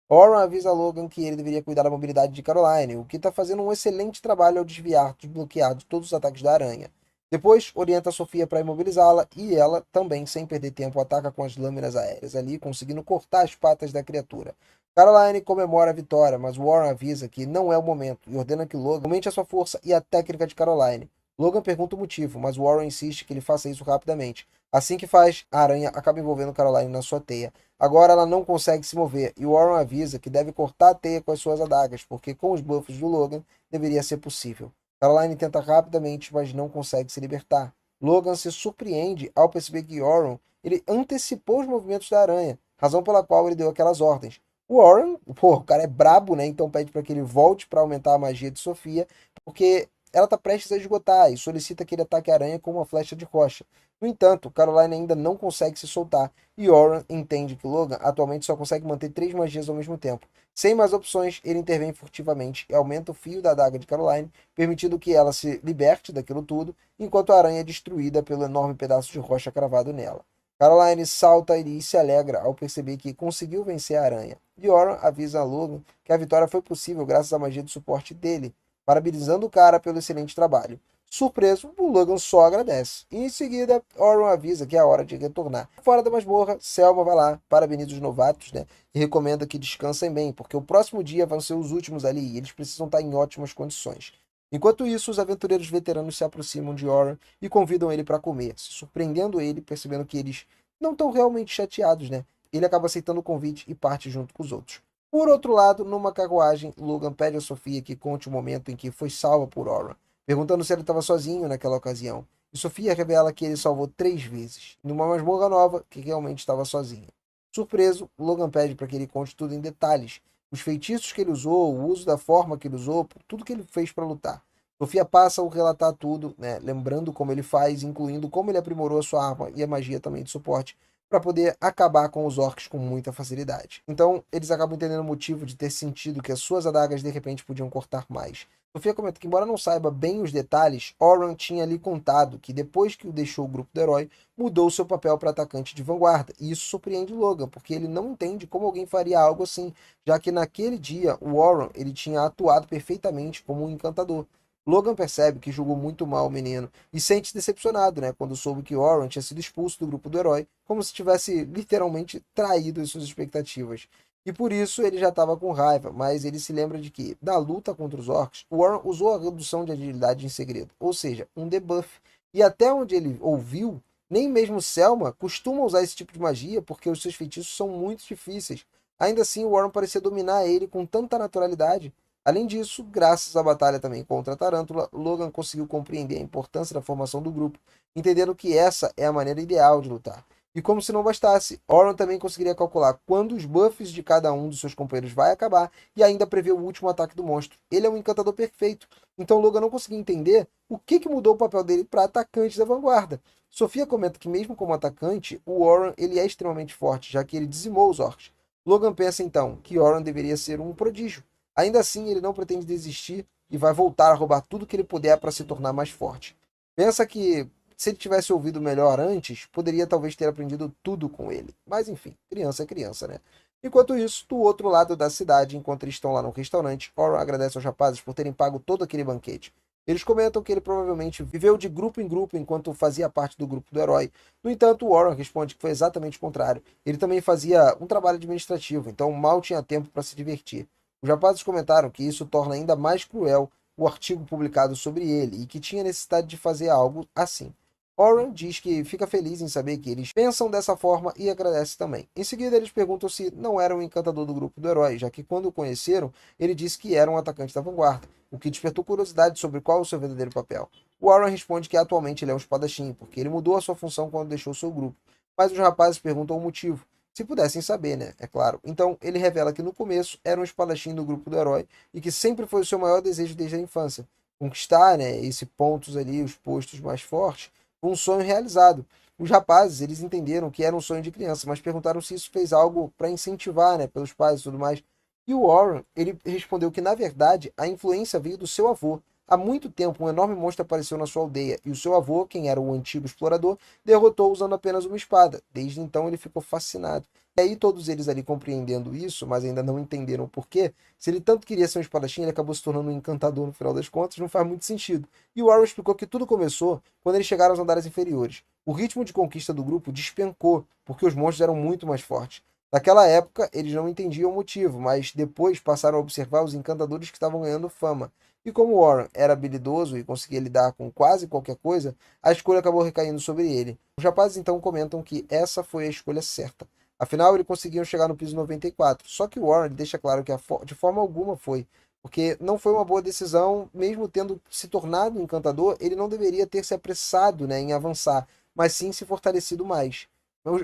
Oran avisa Logan que ele deveria cuidar da mobilidade de Caroline, o que está fazendo um excelente trabalho ao desbloquear de todos os ataques da aranha. Depois, orienta a Sofia para imobilizá-la e ela, também sem perder tempo, ataca com as lâminas aéreas ali, conseguindo cortar as patas da criatura. Caroline comemora a vitória, mas Warren avisa que não é o momento e ordena que Logan aumente a sua força e a técnica de Caroline. Logan pergunta o motivo, mas Warren insiste que ele faça isso rapidamente. Assim que faz, a aranha acaba envolvendo Caroline na sua teia. Agora ela não consegue se mover e Warren avisa que deve cortar a teia com as suas adagas, porque com os buffs do Logan deveria ser possível. Caroline tenta rapidamente, mas não consegue se libertar. Logan se surpreende ao perceber que Warren ele antecipou os movimentos da aranha, razão pela qual ele deu aquelas ordens. O Warren, o cara é brabo, né? Então pede para que ele volte para aumentar a magia de Sofia, porque ela está prestes a esgotar e solicita que ele ataque a aranha com uma flecha de rocha. No entanto, Caroline ainda não consegue se soltar e Warren entende que Logan atualmente só consegue manter 3 magias ao mesmo tempo. Sem mais opções, ele intervém furtivamente e aumenta o fio da adaga de Caroline, permitindo que ela se liberte daquilo tudo, enquanto a aranha é destruída pelo enorme pedaço de rocha cravado nela. Caroline salta e se alegra ao perceber que conseguiu vencer a aranha. E Warren avisa a Logan que a vitória foi possível graças à magia de suporte dele, parabenizando o cara pelo excelente trabalho. Surpreso, o Logan só agradece. E em seguida, Oron avisa que é a hora de retornar. Fora da masmorra, Selma vai lá, parabeniza os novatos, né? E recomenda que descansem bem, porque o próximo dia vão ser os últimos ali e eles precisam estar em ótimas condições. Enquanto isso, os aventureiros veteranos se aproximam de Oron e convidam ele para comer, se surpreendendo ele, percebendo que eles não estão realmente chateados, né? Ele acaba aceitando o convite e parte junto com os outros. Por outro lado, numa carruagem, Logan pede a Sofia que conte o momento em que foi salva por Oron, perguntando se ele estava sozinho naquela ocasião. E Sofia revela que ele salvou 3 vezes, numa masmorra nova que realmente estava sozinho. Surpreso, Logan pede para que ele conte tudo em detalhes, os feitiços que ele usou, o uso da forma que ele usou, tudo que ele fez para lutar. Sofia passa a relatar tudo, né, lembrando como ele faz, incluindo como ele aprimorou a sua arma e a magia também de suporte, para poder acabar com os orcs com muita facilidade. Então, eles acabam entendendo o motivo de ter sentido que as suas adagas de repente podiam cortar mais. Sofia comenta que, embora não saiba bem os detalhes, Oran tinha lhe contado que depois que o deixou o grupo do herói, mudou seu papel para atacante de vanguarda. E isso surpreende Logan, porque ele não entende como alguém faria algo assim, já que naquele dia o Oran ele tinha atuado perfeitamente como um encantador. Logan percebe que julgou muito mal o menino e sente decepcionado, né, quando soube que Oran tinha sido expulso do grupo do herói, como se tivesse literalmente traído as suas expectativas. E por isso ele já estava com raiva, mas ele se lembra de que, da luta contra os orcs, Warren usou a redução de agilidade em segredo, ou seja, um debuff. E até onde ele ouviu, nem mesmo Selma costuma usar esse tipo de magia porque os seus feitiços são muito difíceis. Ainda assim, Warren parecia dominar ele com tanta naturalidade. Além disso, graças à batalha também contra a Tarântula, Logan conseguiu compreender a importância da formação do grupo, entendendo que essa é a maneira ideal de lutar. E como se não bastasse, Oron também conseguiria calcular quando os buffs de cada um dos seus companheiros vai acabar e ainda prever o último ataque do monstro. Ele é um encantador perfeito, então Logan não conseguia entender o que mudou o papel dele para atacante da vanguarda. Sofia comenta que mesmo como atacante, o Oron ele é extremamente forte, já que ele dizimou os orcs. Logan pensa então que Oron deveria ser um prodígio. Ainda assim, ele não pretende desistir e vai voltar a roubar tudo que ele puder para se tornar mais forte. Pensa que se ele tivesse ouvido melhor antes, poderia talvez ter aprendido tudo com ele. Mas enfim, criança é criança, né? Enquanto isso, do outro lado da cidade, enquanto eles estão lá no restaurante, Oron agradece aos rapazes por terem pago todo aquele banquete. Eles comentam que ele provavelmente viveu de grupo em grupo enquanto fazia parte do grupo do herói. No entanto, Warren responde que foi exatamente o contrário. Ele também fazia um trabalho administrativo, então mal tinha tempo para se divertir. Os rapazes comentaram que isso torna ainda mais cruel o artigo publicado sobre ele e que tinha necessidade de fazer algo assim. Oran diz que fica feliz em saber que eles pensam dessa forma e agradece também. Em seguida, eles perguntam se não era um encantador do grupo do herói, já que quando o conheceram, ele disse que era um atacante da vanguarda, o que despertou curiosidade sobre qual é o seu verdadeiro papel. Warren responde que atualmente ele é um espadachim, porque ele mudou a sua função quando deixou seu grupo. Mas os rapazes perguntam o motivo, se pudessem saber, né? É claro. Então, ele revela que no começo era um espadachim do grupo do herói e que sempre foi o seu maior desejo desde a infância. Conquistar, né, esses pontos ali, os postos mais fortes, um sonho realizado. Os rapazes, eles entenderam que era um sonho de criança, mas perguntaram se isso fez algo para incentivar, né, pelos pais e tudo mais. E o Warren, ele respondeu que, na verdade, a influência veio do seu avô, Há muito tempo, um enorme monstro apareceu na sua aldeia, e o seu avô, quem era o antigo explorador, derrotou usando apenas uma espada. Desde então ele ficou fascinado. E aí todos eles ali compreendendo isso, mas ainda não entenderam o porquê, se ele tanto queria ser um espadachim, ele acabou se tornando um encantador no final das contas, não faz muito sentido. E o Warren explicou que tudo começou quando eles chegaram aos andares inferiores. O ritmo de conquista do grupo despencou, porque os monstros eram muito mais fortes. Naquela época, eles não entendiam o motivo, mas depois passaram a observar os encantadores que estavam ganhando fama. E como Warren era habilidoso e conseguia lidar com quase qualquer coisa, a escolha acabou recaindo sobre ele. Os rapazes então comentam que essa foi a escolha certa. Afinal, eles conseguiam chegar no piso 94. Só que o Warren deixa claro que de forma alguma foi, porque não foi uma boa decisão, mesmo tendo se tornado um encantador, ele não deveria ter se apressado, né, em avançar, mas sim se fortalecido mais.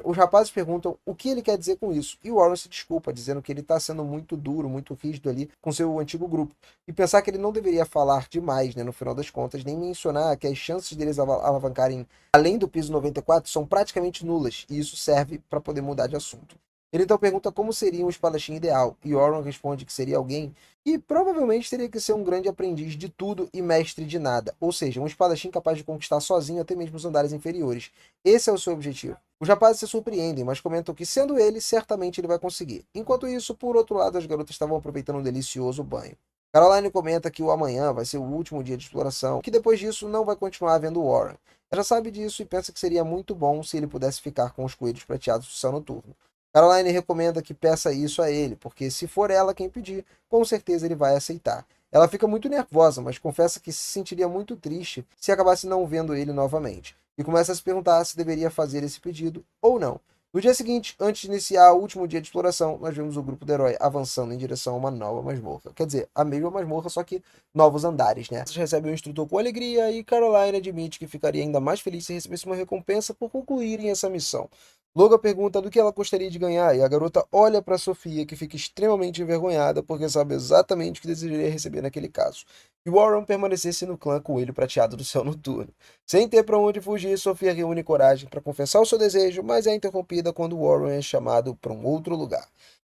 Os rapazes perguntam o que ele quer dizer com isso, e o Warren se desculpa, dizendo que ele está sendo muito duro, muito rígido ali com seu antigo grupo, e pensar que ele não deveria falar demais, né, no final das contas, nem mencionar que as chances deles alavancarem além do piso 94 são praticamente nulas, e isso serve para poder mudar de assunto. Ele então pergunta como seria um espadachim ideal, e Warren responde que seria alguém que provavelmente teria que ser um grande aprendiz de tudo e mestre de nada, ou seja, um espadachim capaz de conquistar sozinho até mesmo os andares inferiores. Esse é o seu objetivo. Os rapazes se surpreendem, mas comentam que, sendo ele, certamente ele vai conseguir. Enquanto isso, por outro lado, as garotas estavam aproveitando um delicioso banho. Caroline comenta que o amanhã vai ser o último dia de exploração, que depois disso não vai continuar vendo Warren. Ela já sabe disso e pensa que seria muito bom se ele pudesse ficar com os coelhos prateados do céu noturno. Caroline recomenda que peça isso a ele, porque se for ela quem pedir, com certeza ele vai aceitar. Ela fica muito nervosa, mas confessa que se sentiria muito triste se acabasse não vendo ele novamente, e começa a se perguntar se deveria fazer esse pedido ou não. No dia seguinte, antes de iniciar o último dia de exploração, nós vemos o grupo do herói avançando em direção a uma nova masmorra. Quer dizer, a mesma masmorra, só que novos andares, né? Eles recebem o instrutor com alegria e Caroline admite que ficaria ainda mais feliz se recebesse uma recompensa por concluírem essa missão. Logan pergunta do que ela gostaria de ganhar e a garota olha para Sofia, que fica extremamente envergonhada porque sabe exatamente o que desejaria receber naquele caso. E Warren permanecesse no clã Coelho Prateado do Céu Noturno. Sem ter para onde fugir, Sofia reúne coragem para confessar o seu desejo, mas é interrompida quando Warren é chamado para um outro lugar.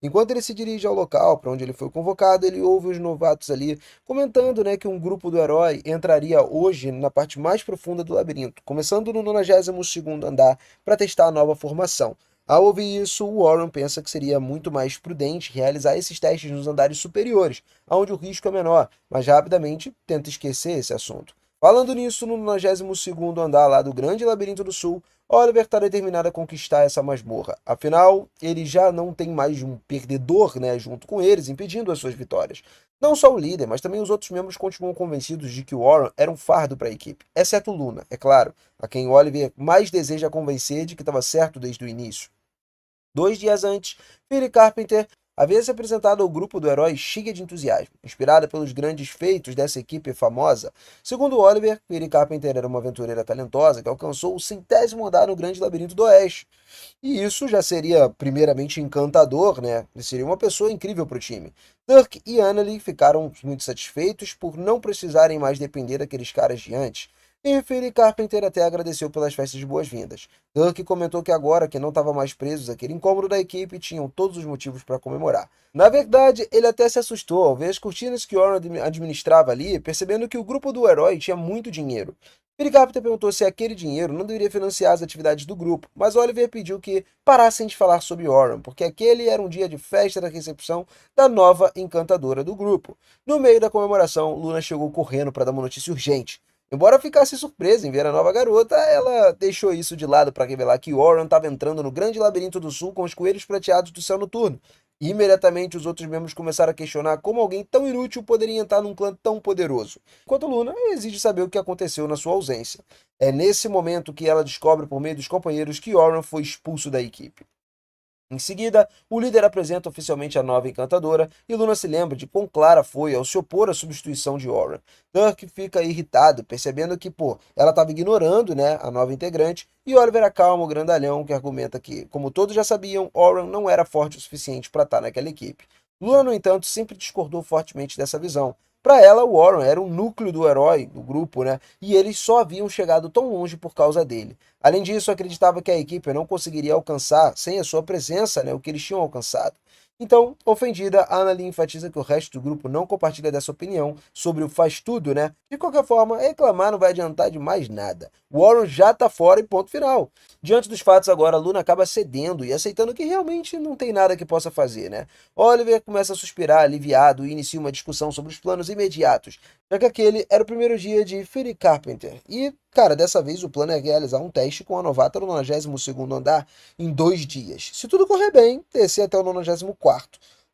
Enquanto ele se dirige ao local para onde ele foi convocado, ele ouve os novatos ali comentando, né, que um grupo do herói entraria hoje na parte mais profunda do labirinto, começando no 92º andar para testar a nova formação. Ao ouvir isso, Warren pensa que seria muito mais prudente realizar esses testes nos andares superiores, onde o risco é menor, mas rapidamente tenta esquecer esse assunto. Falando nisso, no 92º andar lá do Grande Labirinto do Sul, Oliver está determinado a conquistar essa masmorra. Afinal, ele já não tem mais um perdedor, né, junto com eles, impedindo as suas vitórias. Não só o líder, mas também os outros membros continuam convencidos de que Warren era um fardo para a equipe, exceto Luna, é claro, a quem Oliver mais deseja convencer de que estava certo desde o início. 2 dias antes, Philip Carpenter havia se apresentado ao grupo do herói cheia de entusiasmo, inspirada pelos grandes feitos dessa equipe famosa. Segundo Oliver, Philip Carpenter era uma aventureira talentosa que alcançou o 100º andar no Grande Labirinto do Oeste. E isso já seria primeiramente encantador, né? Ele seria uma pessoa incrível para o time. Dirk e Annalie ficaram muito satisfeitos por não precisarem mais depender daqueles caras de antes. E Philip Carpenter até agradeceu pelas festas de boas-vindas. Dirk comentou que agora que não estava mais presos àquele incômodo da equipe, tinham todos os motivos para comemorar. Na verdade, ele até se assustou ao ver as cortinas que Warren administrava ali, percebendo que o grupo do herói tinha muito dinheiro. Philip Carpenter perguntou se aquele dinheiro não deveria financiar as atividades do grupo, mas Oliver pediu que parassem de falar sobre Warren, porque aquele era um dia de festa da recepção da nova encantadora do grupo. No meio da comemoração, Luna chegou correndo para dar uma notícia urgente. Embora ficasse surpresa em ver a nova garota, ela deixou isso de lado para revelar que Warren estava entrando no Grande Labirinto do Sul com os coelhos prateados do Céu Noturno. E imediatamente os outros membros começaram a questionar como alguém tão inútil poderia entrar num clã tão poderoso. Enquanto Luna exige saber o que aconteceu na sua ausência. É nesse momento que ela descobre por meio dos companheiros que Warren foi expulso da equipe. Em seguida, o líder apresenta oficialmente a nova encantadora e Luna se lembra de quão clara foi ao se opor à substituição de Warren. Dirk fica irritado, percebendo que, ela estava ignorando, né, a nova integrante, e Oliver acalma o grandalhão, que argumenta que, como todos já sabiam, Warren não era forte o suficiente para estar naquela equipe. Luna, no entanto, sempre discordou fortemente dessa visão. Para ela, Warren era o núcleo do herói do grupo, né? E eles só haviam chegado tão longe por causa dele. Além disso, acreditava que a equipe não conseguiria alcançar, sem a sua presença, né, o que eles tinham alcançado. Então, ofendida, a Annalie enfatiza que o resto do grupo não compartilha dessa opinião sobre o faz tudo, né? De qualquer forma, reclamar não vai adiantar de mais nada. Warren já tá fora e ponto final. Diante dos fatos agora, Luna acaba cedendo e aceitando que realmente não tem nada que possa fazer, né? Oliver começa a suspirar aliviado e inicia uma discussão sobre os planos imediatos, já que aquele era o primeiro dia de Philly Carpenter. E, cara, dessa vez o plano é realizar um teste com a novata no 92º andar em 2 dias. Se tudo correr bem, descer até o 94º.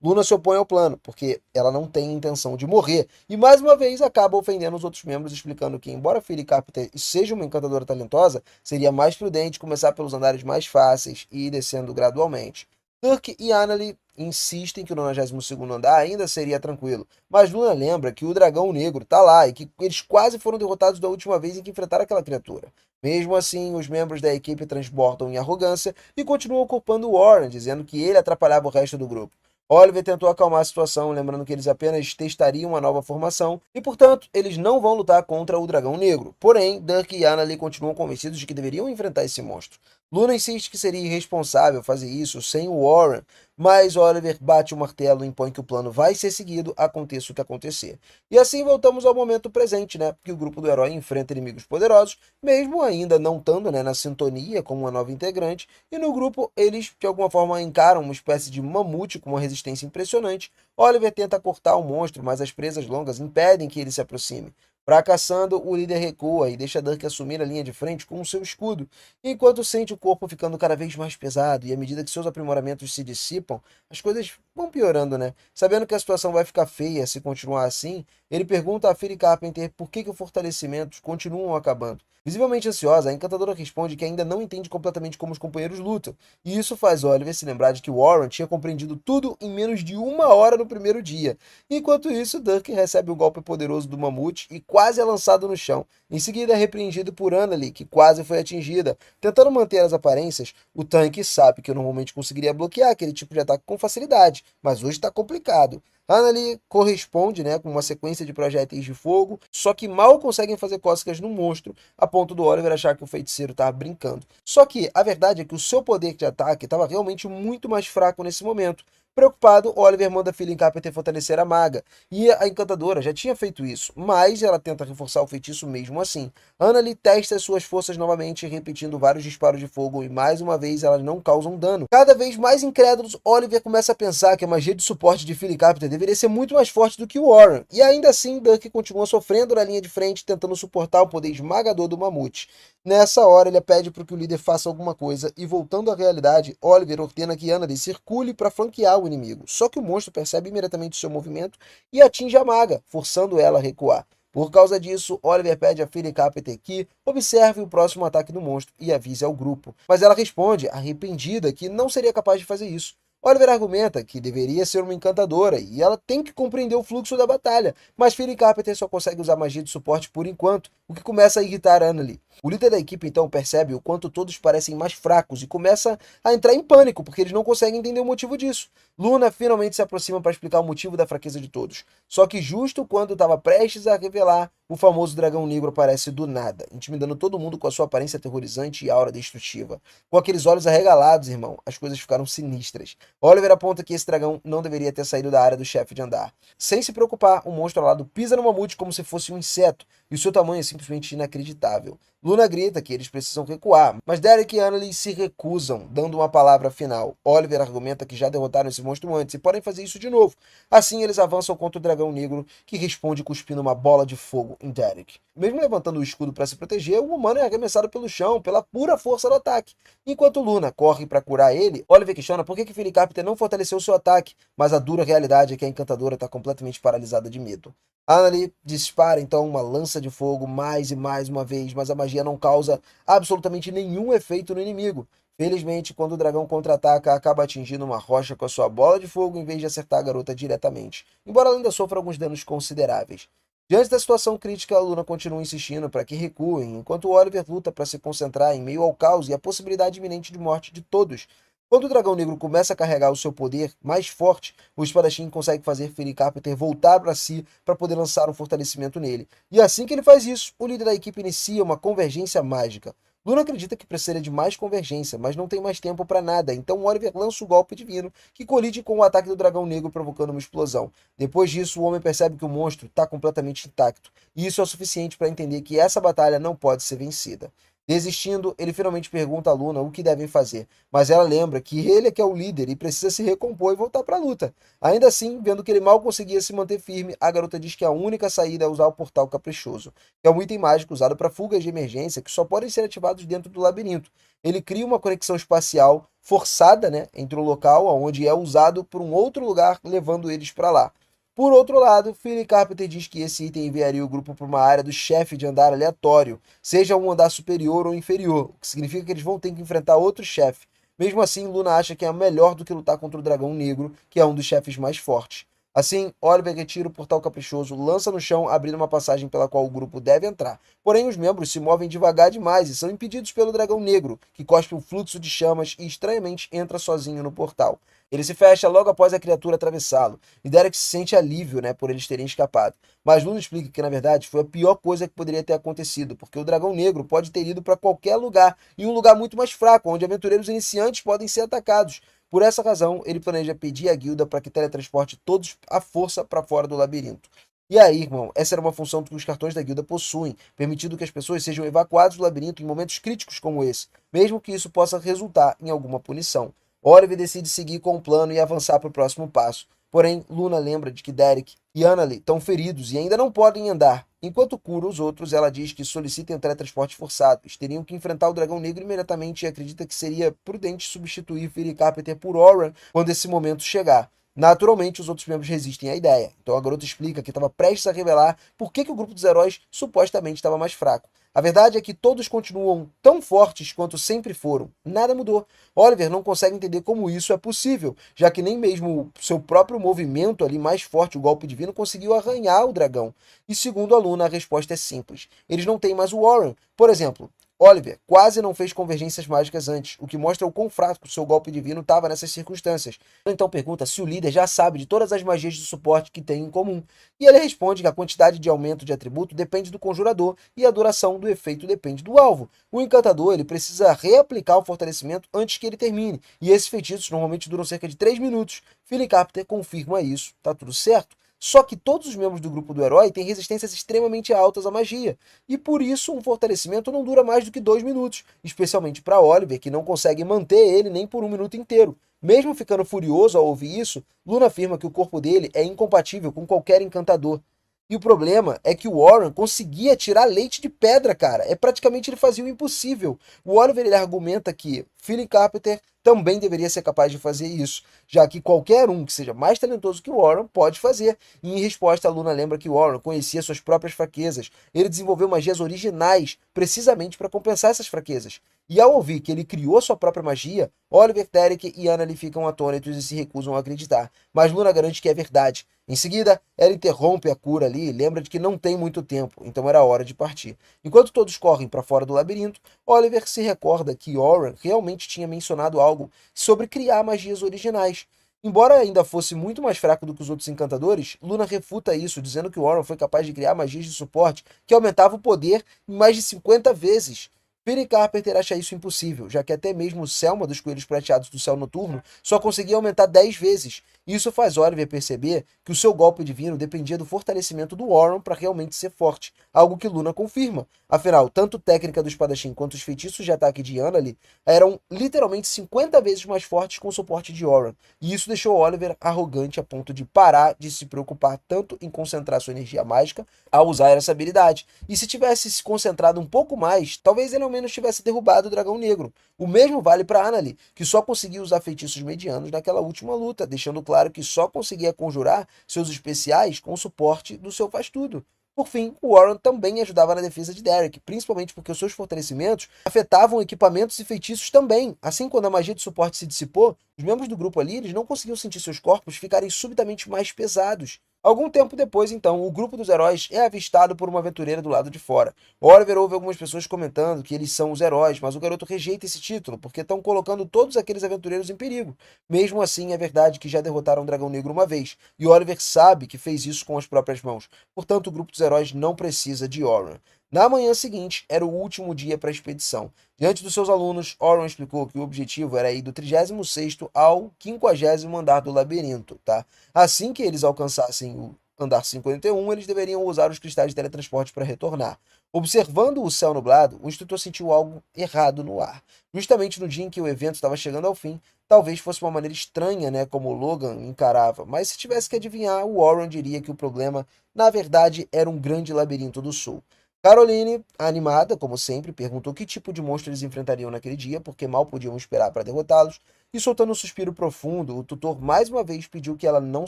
Luna se opõe ao plano, porque ela não tem intenção de morrer, e mais uma vez acaba ofendendo os outros membros, explicando que, embora Philly Carpenter seja uma encantadora talentosa, seria mais prudente começar pelos andares mais fáceis e ir descendo gradualmente. Turk e Annalie insistem que o 92º andar ainda seria tranquilo, mas Luna lembra que o dragão negro tá lá e que eles quase foram derrotados da última vez em que enfrentaram aquela criatura. Mesmo assim, os membros da equipe transbordam em arrogância e continuam culpando Warren, dizendo que ele atrapalhava o resto do grupo. Oliver tentou acalmar a situação, lembrando que eles apenas testariam uma nova formação e, portanto, eles não vão lutar contra o Dragão Negro. Porém, Dirk e Annalie continuam convencidos de que deveriam enfrentar esse monstro. Luna insiste que seria irresponsável fazer isso sem o Warren, mas Oliver bate o martelo e impõe que o plano vai ser seguido, aconteça o que acontecer. E assim voltamos ao momento presente, né? Que o grupo do herói enfrenta inimigos poderosos, mesmo ainda não estando, né, na sintonia como uma nova integrante, e no grupo eles de alguma forma encaram uma espécie de mamute com uma resistência impressionante. Oliver tenta cortar o monstro, mas as presas longas impedem que ele se aproxime. Fracassando, o líder recua e deixa Dirk assumir a linha de frente com o seu escudo, enquanto sente o corpo ficando cada vez mais pesado, e à medida que seus aprimoramentos se dissipam, as coisas vão piorando, né? Sabendo que a situação vai ficar feia se continuar assim, ele pergunta a Philly Carpenter por que os fortalecimentos continuam acabando. Visivelmente ansiosa, a encantadora responde que ainda não entende completamente como os companheiros lutam, e isso faz Oliver se lembrar de que Warren tinha compreendido tudo em menos de 1 hora no primeiro dia. Enquanto isso, Dirk recebe um golpe poderoso do mamute e quase é lançado no chão. Em seguida é repreendido por Annalie, que quase foi atingida. Tentando manter as aparências, o tanque sabe que eu normalmente conseguiria bloquear aquele tipo de ataque com facilidade, mas hoje está complicado. Annalie corresponde, né, com uma sequência de projéteis de fogo, só que mal conseguem fazer cócegas no monstro, a ponto do Oliver achar que o feiticeiro estava brincando. Só que a verdade é que o seu poder de ataque estava realmente muito mais fraco nesse momento. Preocupado, Oliver manda Philly Carpenter fortalecer a maga, e a encantadora já tinha feito isso, mas ela tenta reforçar o feitiço mesmo assim. Annalie testa suas forças novamente, repetindo vários disparos de fogo, e mais uma vez elas não causam dano. Cada vez mais incrédulos, Oliver começa a pensar que a magia de suporte de Philly Carpenter deveria ser muito mais forte do que o Warren, e ainda assim Dirk continua sofrendo na linha de frente, tentando suportar o poder esmagador do mamute. Nessa hora, ele pede para que o líder faça alguma coisa, e voltando à realidade, Oliver ordena que Annalie circule para flanquear o inimigo. Só que o monstro percebe imediatamente o seu movimento e atinge a maga, forçando ela a recuar. Por causa disso, Oliver pede a Philly Carpenter que observe o próximo ataque do monstro e avise ao grupo. Mas ela responde, arrependida, que não seria capaz de fazer isso. Oliver argumenta que deveria ser uma encantadora e ela tem que compreender o fluxo da batalha, mas Philly Carpenter só consegue usar magia de suporte por enquanto, o que começa a irritar Annalie. O líder da equipe então percebe o quanto todos parecem mais fracos e começa a entrar em pânico, porque eles não conseguem entender o motivo disso. Luna finalmente se aproxima para explicar o motivo da fraqueza de todos. Só que justo quando estava prestes a revelar, o famoso dragão negro aparece do nada, intimidando todo mundo com a sua aparência aterrorizante e aura destrutiva. Com aqueles olhos arregalados, irmão, as coisas ficaram sinistras. Oliver aponta que esse dragão não deveria ter saído da área do chefe de andar. Sem se preocupar, o monstro alado pisa no mamute como se fosse um inseto, e o seu tamanho é simplesmente inacreditável. Luna grita que eles precisam recuar, mas Derek e Annalie se recusam, dando uma palavra final. Oliver argumenta que já derrotaram esse monstro antes e podem fazer isso de novo. Assim, eles avançam contra o dragão negro, que responde cuspindo uma bola de fogo em Derek. Mesmo levantando o escudo para se proteger, o humano é arremessado pelo chão, pela pura força do ataque. Enquanto Luna corre para curar ele, Oliver questiona por que Philly Carpenter não fortaleceu seu ataque, mas a dura realidade é que a encantadora está completamente paralisada de medo. Annalie dispara então uma lança de fogo mais e mais uma vez, mas a magia não causa absolutamente nenhum efeito no inimigo. Felizmente, quando o dragão contra-ataca, acaba atingindo uma rocha com a sua bola de fogo em vez de acertar a garota diretamente, embora ela ainda sofra alguns danos consideráveis. Diante da situação crítica, a Luna continua insistindo para que recuem, enquanto Oliver luta para se concentrar em meio ao caos e à possibilidade iminente de morte de todos. Quando o dragão negro começa a carregar o seu poder mais forte, o espadachim consegue fazer Philly Carpenter voltar para si para poder lançar um fortalecimento nele. E assim que ele faz isso, o líder da equipe inicia uma convergência mágica. Luna acredita que precisaria de mais convergência, mas não tem mais tempo para nada, então Oliver lança o golpe divino, que colide com o ataque do dragão negro, provocando uma explosão. Depois disso, o homem percebe que o monstro está completamente intacto, e isso é o suficiente para entender que essa batalha não pode ser vencida. Desistindo, ele finalmente pergunta a Luna o que devem fazer, mas ela lembra que ele é que é o líder e precisa se recompor e voltar para a luta. Ainda assim, vendo que ele mal conseguia se manter firme, a garota diz que a única saída é usar o Portal Caprichoso, que é um item mágico usado para fugas de emergência que só podem ser ativados dentro do labirinto. Ele cria uma conexão espacial forçada, né, entre o local onde é usado por um outro lugar, levando eles para lá. Por outro lado, Philip Carpenter diz que esse item enviaria o grupo para uma área do chefe de andar aleatório, seja um andar superior ou inferior, o que significa que eles vão ter que enfrentar outro chefe. Mesmo assim, Luna acha que é melhor do que lutar contra o Dragão Negro, que é um dos chefes mais fortes. Assim, Oliver retira o Portal Caprichoso, lança no chão, abrindo uma passagem pela qual o grupo deve entrar. Porém, os membros se movem devagar demais e são impedidos pelo Dragão Negro, que cospe um fluxo de chamas e estranhamente entra sozinho no portal. Ele se fecha logo após a criatura atravessá-lo, e Derek se sente alívio, né, por eles terem escapado. Mas Luna explica que, na verdade, foi a pior coisa que poderia ter acontecido, porque o Dragão Negro pode ter ido para qualquer lugar, e um lugar muito mais fraco, onde aventureiros iniciantes podem ser atacados. Por essa razão, ele planeja pedir à guilda para que teletransporte todos à força para fora do labirinto. E aí, irmão, essa era uma função que os cartões da guilda possuem, permitindo que as pessoas sejam evacuadas do labirinto em momentos críticos como esse, mesmo que isso possa resultar em alguma punição. Oliver decide seguir com o plano e avançar para o próximo passo. Porém, Luna lembra de que Derek e Annalie estão feridos e ainda não podem andar. Enquanto cura os outros, ela diz que solicitem o teletransporte forçado. Eles teriam que enfrentar o Dragão Negro imediatamente e acredita que seria prudente substituir Philip Carpenter por Oran quando esse momento chegar. Naturalmente, os outros membros resistem à ideia. Então a garota explica que estava prestes a revelar por que o grupo dos heróis supostamente estava mais fraco. A verdade é que todos continuam tão fortes quanto sempre foram. Nada mudou. Oliver não consegue entender como isso é possível, já que nem mesmo o seu próprio movimento ali mais forte, o golpe divino, conseguiu arranhar o dragão. E segundo a Luna, a resposta é simples. Eles não têm mais o Warren. Por exemplo, Oliver quase não fez convergências mágicas antes, o que mostra o quão fraco seu golpe divino estava nessas circunstâncias. Então pergunta se o líder já sabe de todas as magias de suporte que tem em comum. E ele responde que a quantidade de aumento de atributo depende do conjurador e a duração do efeito depende do alvo. O encantador ele precisa reaplicar o fortalecimento antes que ele termine, e esses feitiços normalmente duram cerca de 3 minutos. Philip Carpenter confirma isso, tá tudo certo? Só que todos os membros do grupo do herói têm resistências extremamente altas à magia, e por isso um fortalecimento não dura mais do que 2 minutos, especialmente para Oliver, que não consegue manter ele nem por 1 minuto inteiro. Mesmo ficando furioso ao ouvir isso, Luna afirma que o corpo dele é incompatível com qualquer encantador. E o problema é que o Warren conseguia tirar leite de pedra, cara. É praticamente ele fazia o impossível. O Oliver ele argumenta que Philip Carpenter também deveria ser capaz de fazer isso, já que qualquer um que seja mais talentoso que o Warren pode fazer. E em resposta, a Luna lembra que o Warren conhecia suas próprias fraquezas. Ele desenvolveu magias originais precisamente para compensar essas fraquezas. E ao ouvir que ele criou sua própria magia, Oliver, Derek e Annalie ficam atônitos e se recusam a acreditar. Mas Luna garante que é verdade. Em seguida, ela interrompe a cura ali e lembra de que não tem muito tempo, então era hora de partir. Enquanto todos correm para fora do labirinto, Oliver se recorda que Oran realmente tinha mencionado algo sobre criar magias originais. Embora ainda fosse muito mais fraco do que os outros encantadores, Luna refuta isso, dizendo que Oran foi capaz de criar magias de suporte que aumentavam o poder em mais de 50 vezes. Philip Carpenter acha isso impossível, já que até mesmo o Selma dos Coelhos Prateados do Céu Noturno só conseguia aumentar 10 vezes. Isso faz Oliver perceber que o seu golpe divino dependia do fortalecimento do Warren para realmente ser forte, algo que Luna confirma. Afinal, tanto a técnica do espadachim quanto os feitiços de ataque de Annalie eram literalmente 50 vezes mais fortes com o suporte de Warren, e isso deixou Oliver arrogante a ponto de parar de se preocupar tanto em concentrar sua energia mágica ao usar essa habilidade. E se tivesse se concentrado um pouco mais, talvez ele ao menos tivesse derrubado o Dragão Negro. O mesmo vale para Annalie, que só conseguiu usar feitiços medianos naquela última luta, deixando claro que só conseguia conjurar seus especiais com o suporte do seu faz-tudo. Por fim, o Warren também ajudava na defesa de Derek, principalmente porque os seus fortalecimentos afetavam equipamentos e feitiços também. Assim, quando a magia de suporte se dissipou, os membros do grupo ali eles não conseguiam sentir seus corpos ficarem subitamente mais pesados. Algum tempo depois, então, o grupo dos heróis é avistado por uma aventureira do lado de fora. Oliver ouve algumas pessoas comentando que eles são os heróis, mas o garoto rejeita esse título, porque estão colocando todos aqueles aventureiros em perigo. Mesmo assim, é verdade que já derrotaram o Dragão Negro uma vez, e Oliver sabe que fez isso com as próprias mãos. Portanto, o grupo dos heróis não precisa de Oran. Na manhã seguinte, era o último dia para a expedição. Diante dos seus alunos, Oron explicou que o objetivo era ir do 36º ao 50º andar do labirinto, tá? Assim que eles alcançassem o andar 51, eles deveriam usar os cristais de teletransporte para retornar. Observando o céu nublado, o instrutor sentiu algo errado no ar. Justamente no dia em que o evento estava chegando ao fim, talvez fosse uma maneira estranha, né, como o Logan encarava, mas se tivesse que adivinhar, o Warren diria que o problema, na verdade, era um grande labirinto do sul. Caroline, animada, como sempre, perguntou que tipo de monstro eles enfrentariam naquele dia, porque mal podiam esperar para derrotá-los, e soltando um suspiro profundo, o tutor mais uma vez pediu que ela não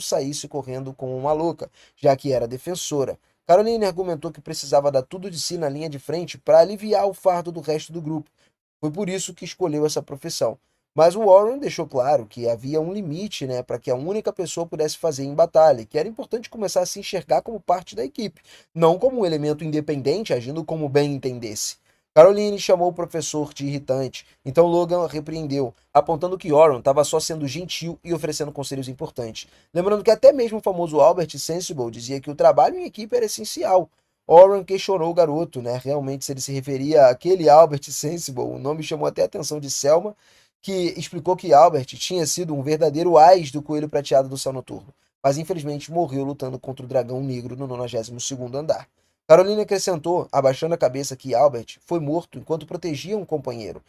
saísse correndo como uma louca, já que era defensora. Caroline argumentou que precisava dar tudo de si na linha de frente para aliviar o fardo do resto do grupo. Foi por isso que escolheu essa profissão. Mas o Warren deixou claro que havia um limite, né, para que a única pessoa pudesse fazer em batalha, e que era importante começar a se enxergar como parte da equipe, não como um elemento independente agindo como bem entendesse. Caroline chamou o professor de irritante, então Logan a repreendeu, apontando que Warren estava só sendo gentil e oferecendo conselhos importantes. Lembrando que até mesmo o famoso Albert Sensible dizia que o trabalho em equipe era essencial. Warren questionou o garoto, né, realmente se ele se referia àquele Albert Sensible. O nome chamou até a atenção de Selma, que explicou que Albert tinha sido um verdadeiro ás do Coelho Prateado do Céu Noturno, mas infelizmente morreu lutando contra o Dragão Negro no 92º andar. Carolina acrescentou, abaixando a cabeça, que Albert foi morto enquanto protegia um companheiro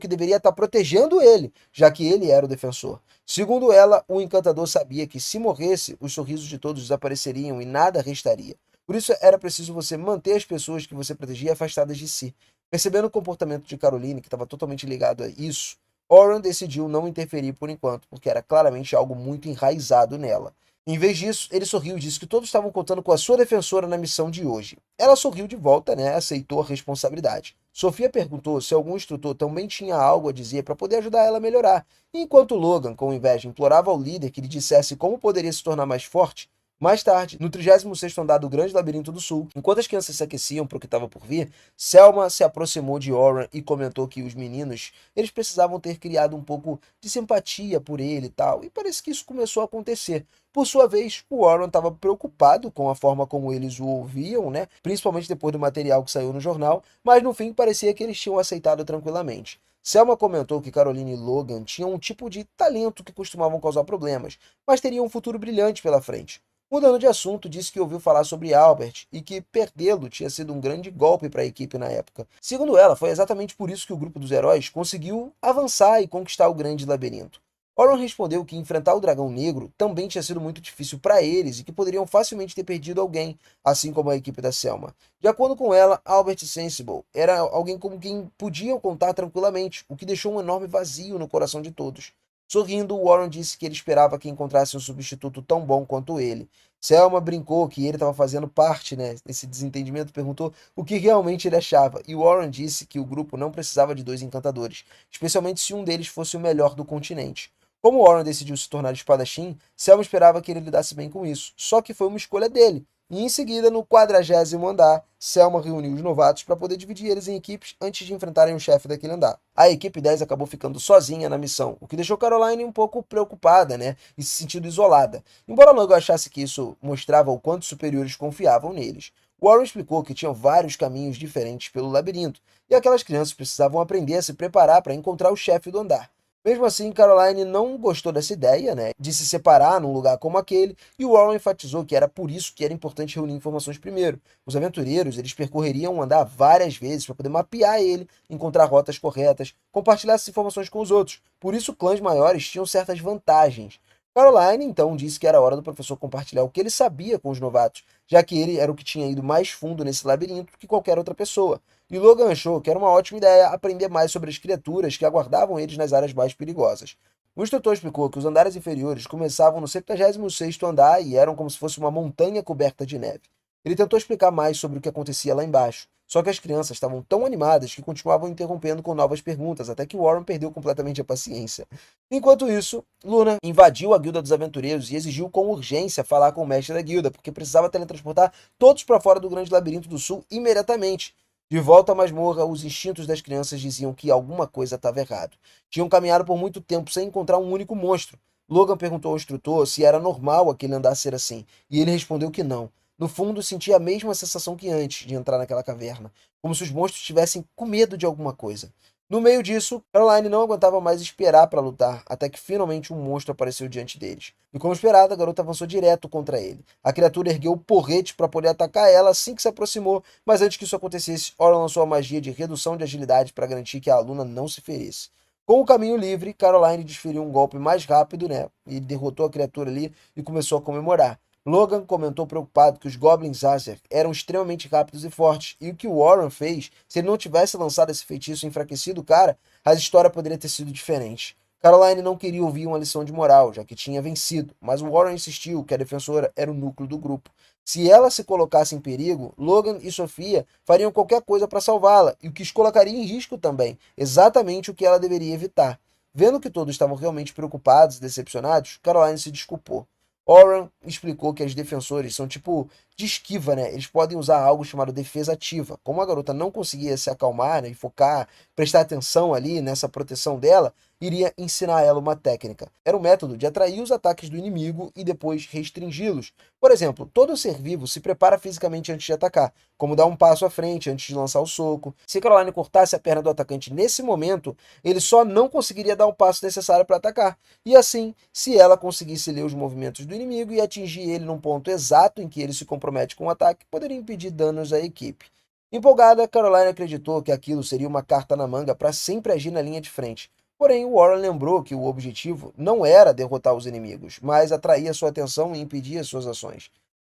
que deveria estar protegendo ele, já que ele era o defensor. Segundo ela, o encantador sabia que se morresse, os sorrisos de todos desapareceriam e nada restaria. Por isso era preciso você manter as pessoas que você protegia afastadas de si. Percebendo o comportamento de Caroline, que estava totalmente ligado a isso, Oren decidiu não interferir por enquanto, porque era claramente algo muito enraizado nela. Em vez disso, ele sorriu e disse que todos estavam contando com a sua defensora na missão de hoje. Ela sorriu de volta, né? Aceitou a responsabilidade. Sofia perguntou se algum instrutor também tinha algo a dizer para poder ajudar ela a melhorar. E enquanto Logan, com inveja, implorava ao líder que lhe dissesse como poderia se tornar mais forte, mais tarde, no 36º andar do Grande Labirinto do Sul, enquanto as crianças se aqueciam para o que estava por vir, Selma se aproximou de Oren e comentou que os meninos, eles precisavam ter criado um pouco de simpatia por ele e tal, e parece que isso começou a acontecer. Por sua vez, o Warren estava preocupado com a forma como eles o ouviam, né? Principalmente depois do material que saiu no jornal, mas no fim parecia que eles tinham aceitado tranquilamente. Selma comentou que Caroline e Logan tinham um tipo de talento que costumavam causar problemas, mas teriam um futuro brilhante pela frente. Mudando de assunto, disse que ouviu falar sobre Albert e que perdê-lo tinha sido um grande golpe para a equipe na época. Segundo ela, foi exatamente por isso que o grupo dos heróis conseguiu avançar e conquistar o Grande Labirinto. Oron respondeu que enfrentar o Dragão Negro também tinha sido muito difícil para eles e que poderiam facilmente ter perdido alguém, assim como a equipe da Selma. De acordo com ela, Albert Sensible era alguém com quem podiam contar tranquilamente, o que deixou um enorme vazio no coração de todos. Sorrindo, Warren disse que ele esperava que encontrasse um substituto tão bom quanto ele. Selma brincou que ele estava fazendo parte, né, desse desentendimento, perguntou o que realmente ele achava, e Warren disse que o grupo não precisava de dois encantadores, especialmente se um deles fosse o melhor do continente. Como Warren decidiu se tornar espadachim, Selma esperava que ele lidasse bem com isso, só que foi uma escolha dele. E em seguida, no 40º andar, Selma reuniu os novatos para poder dividir eles em equipes antes de enfrentarem o chefe daquele andar. A equipe 10 acabou ficando sozinha na missão, o que deixou Caroline um pouco preocupada, né, e se sentindo isolada. Embora logo achasse que isso mostrava o quanto os superiores confiavam neles. Warren explicou que tinham vários caminhos diferentes pelo labirinto, e aquelas crianças precisavam aprender a se preparar para encontrar o chefe do andar. Mesmo assim, Caroline não gostou dessa ideia, né, de se separar num lugar como aquele, e Warren enfatizou que era por isso que era importante reunir informações primeiro. Os aventureiros, eles percorreriam o andar várias vezes para poder mapear ele, encontrar rotas corretas, compartilhar essas informações com os outros. Por isso, clãs maiores tinham certas vantagens. Caroline, então, disse que era hora do professor compartilhar o que ele sabia com os novatos, já que ele era o que tinha ido mais fundo nesse labirinto que qualquer outra pessoa. E Logan achou que era uma ótima ideia aprender mais sobre as criaturas que aguardavam eles nas áreas mais perigosas. O instrutor explicou que os andares inferiores começavam no 76º andar e eram como se fosse uma montanha coberta de neve. Ele tentou explicar mais sobre o que acontecia lá embaixo, só que as crianças estavam tão animadas que continuavam interrompendo com novas perguntas, até que Warren perdeu completamente a paciência. Enquanto isso, Luna invadiu a Guilda dos Aventureiros e exigiu com urgência falar com o mestre da guilda, porque precisava teletransportar todos para fora do Grande Labirinto do Sul imediatamente. De volta à masmorra, os instintos das crianças diziam que alguma coisa estava errado. Tinham caminhado por muito tempo sem encontrar um único monstro. Logan perguntou ao instrutor se era normal aquele andar ser assim, e ele respondeu que não. No fundo, sentia a mesma sensação que antes de entrar naquela caverna, como se os monstros estivessem com medo de alguma coisa. No meio disso, Caroline não aguentava mais esperar para lutar, até que finalmente um monstro apareceu diante deles. E como esperado, a garota avançou direto contra ele. A criatura ergueu o porrete para poder atacar ela assim que se aproximou, mas antes que isso acontecesse, Orion lançou a magia de redução de agilidade para garantir que a aluna não se ferisse. Com o caminho livre, Caroline desferiu um golpe mais rápido, né? E derrotou a criatura ali e começou a comemorar. Logan comentou preocupado que os Goblins Acer eram extremamente rápidos e fortes, e o que o Warren fez, se ele não tivesse lançado esse feitiço enfraquecido, cara, a história poderia ter sido diferente. Caroline não queria ouvir uma lição de moral, já que tinha vencido, mas o Warren insistiu que a defensora era o núcleo do grupo. Se ela se colocasse em perigo, Logan e Sofia fariam qualquer coisa para salvá-la, e o que os colocaria em risco também, exatamente o que ela deveria evitar. Vendo que todos estavam realmente preocupados e decepcionados, Caroline se desculpou. Oran explicou que as defensores são tipo de esquiva, né? Eles podem usar algo chamado defesa ativa. Como a garota não conseguia se acalmar, né, e focar, prestar atenção ali nessa proteção dela, iria ensinar ela uma técnica. Era um método de atrair os ataques do inimigo e depois restringi-los. Por exemplo, todo ser vivo se prepara fisicamente antes de atacar, como dar um passo à frente antes de lançar o soco. Se Caroline cortasse a perna do atacante nesse momento, ele só não conseguiria dar o passo necessário para atacar. E assim, se ela conseguisse ler os movimentos do inimigo e atingir ele num ponto exato em que ele se compromete com o ataque, poderia impedir danos à equipe. Empolgada, Caroline acreditou que aquilo seria uma carta na manga para sempre agir na linha de frente. Porém, Warren lembrou que o objetivo não era derrotar os inimigos, mas atrair a sua atenção e impedir as suas ações.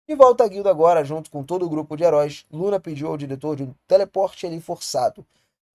De volta à guilda agora, junto com todo o grupo de heróis, Luna pediu ao diretor de um teleporte ali forçado.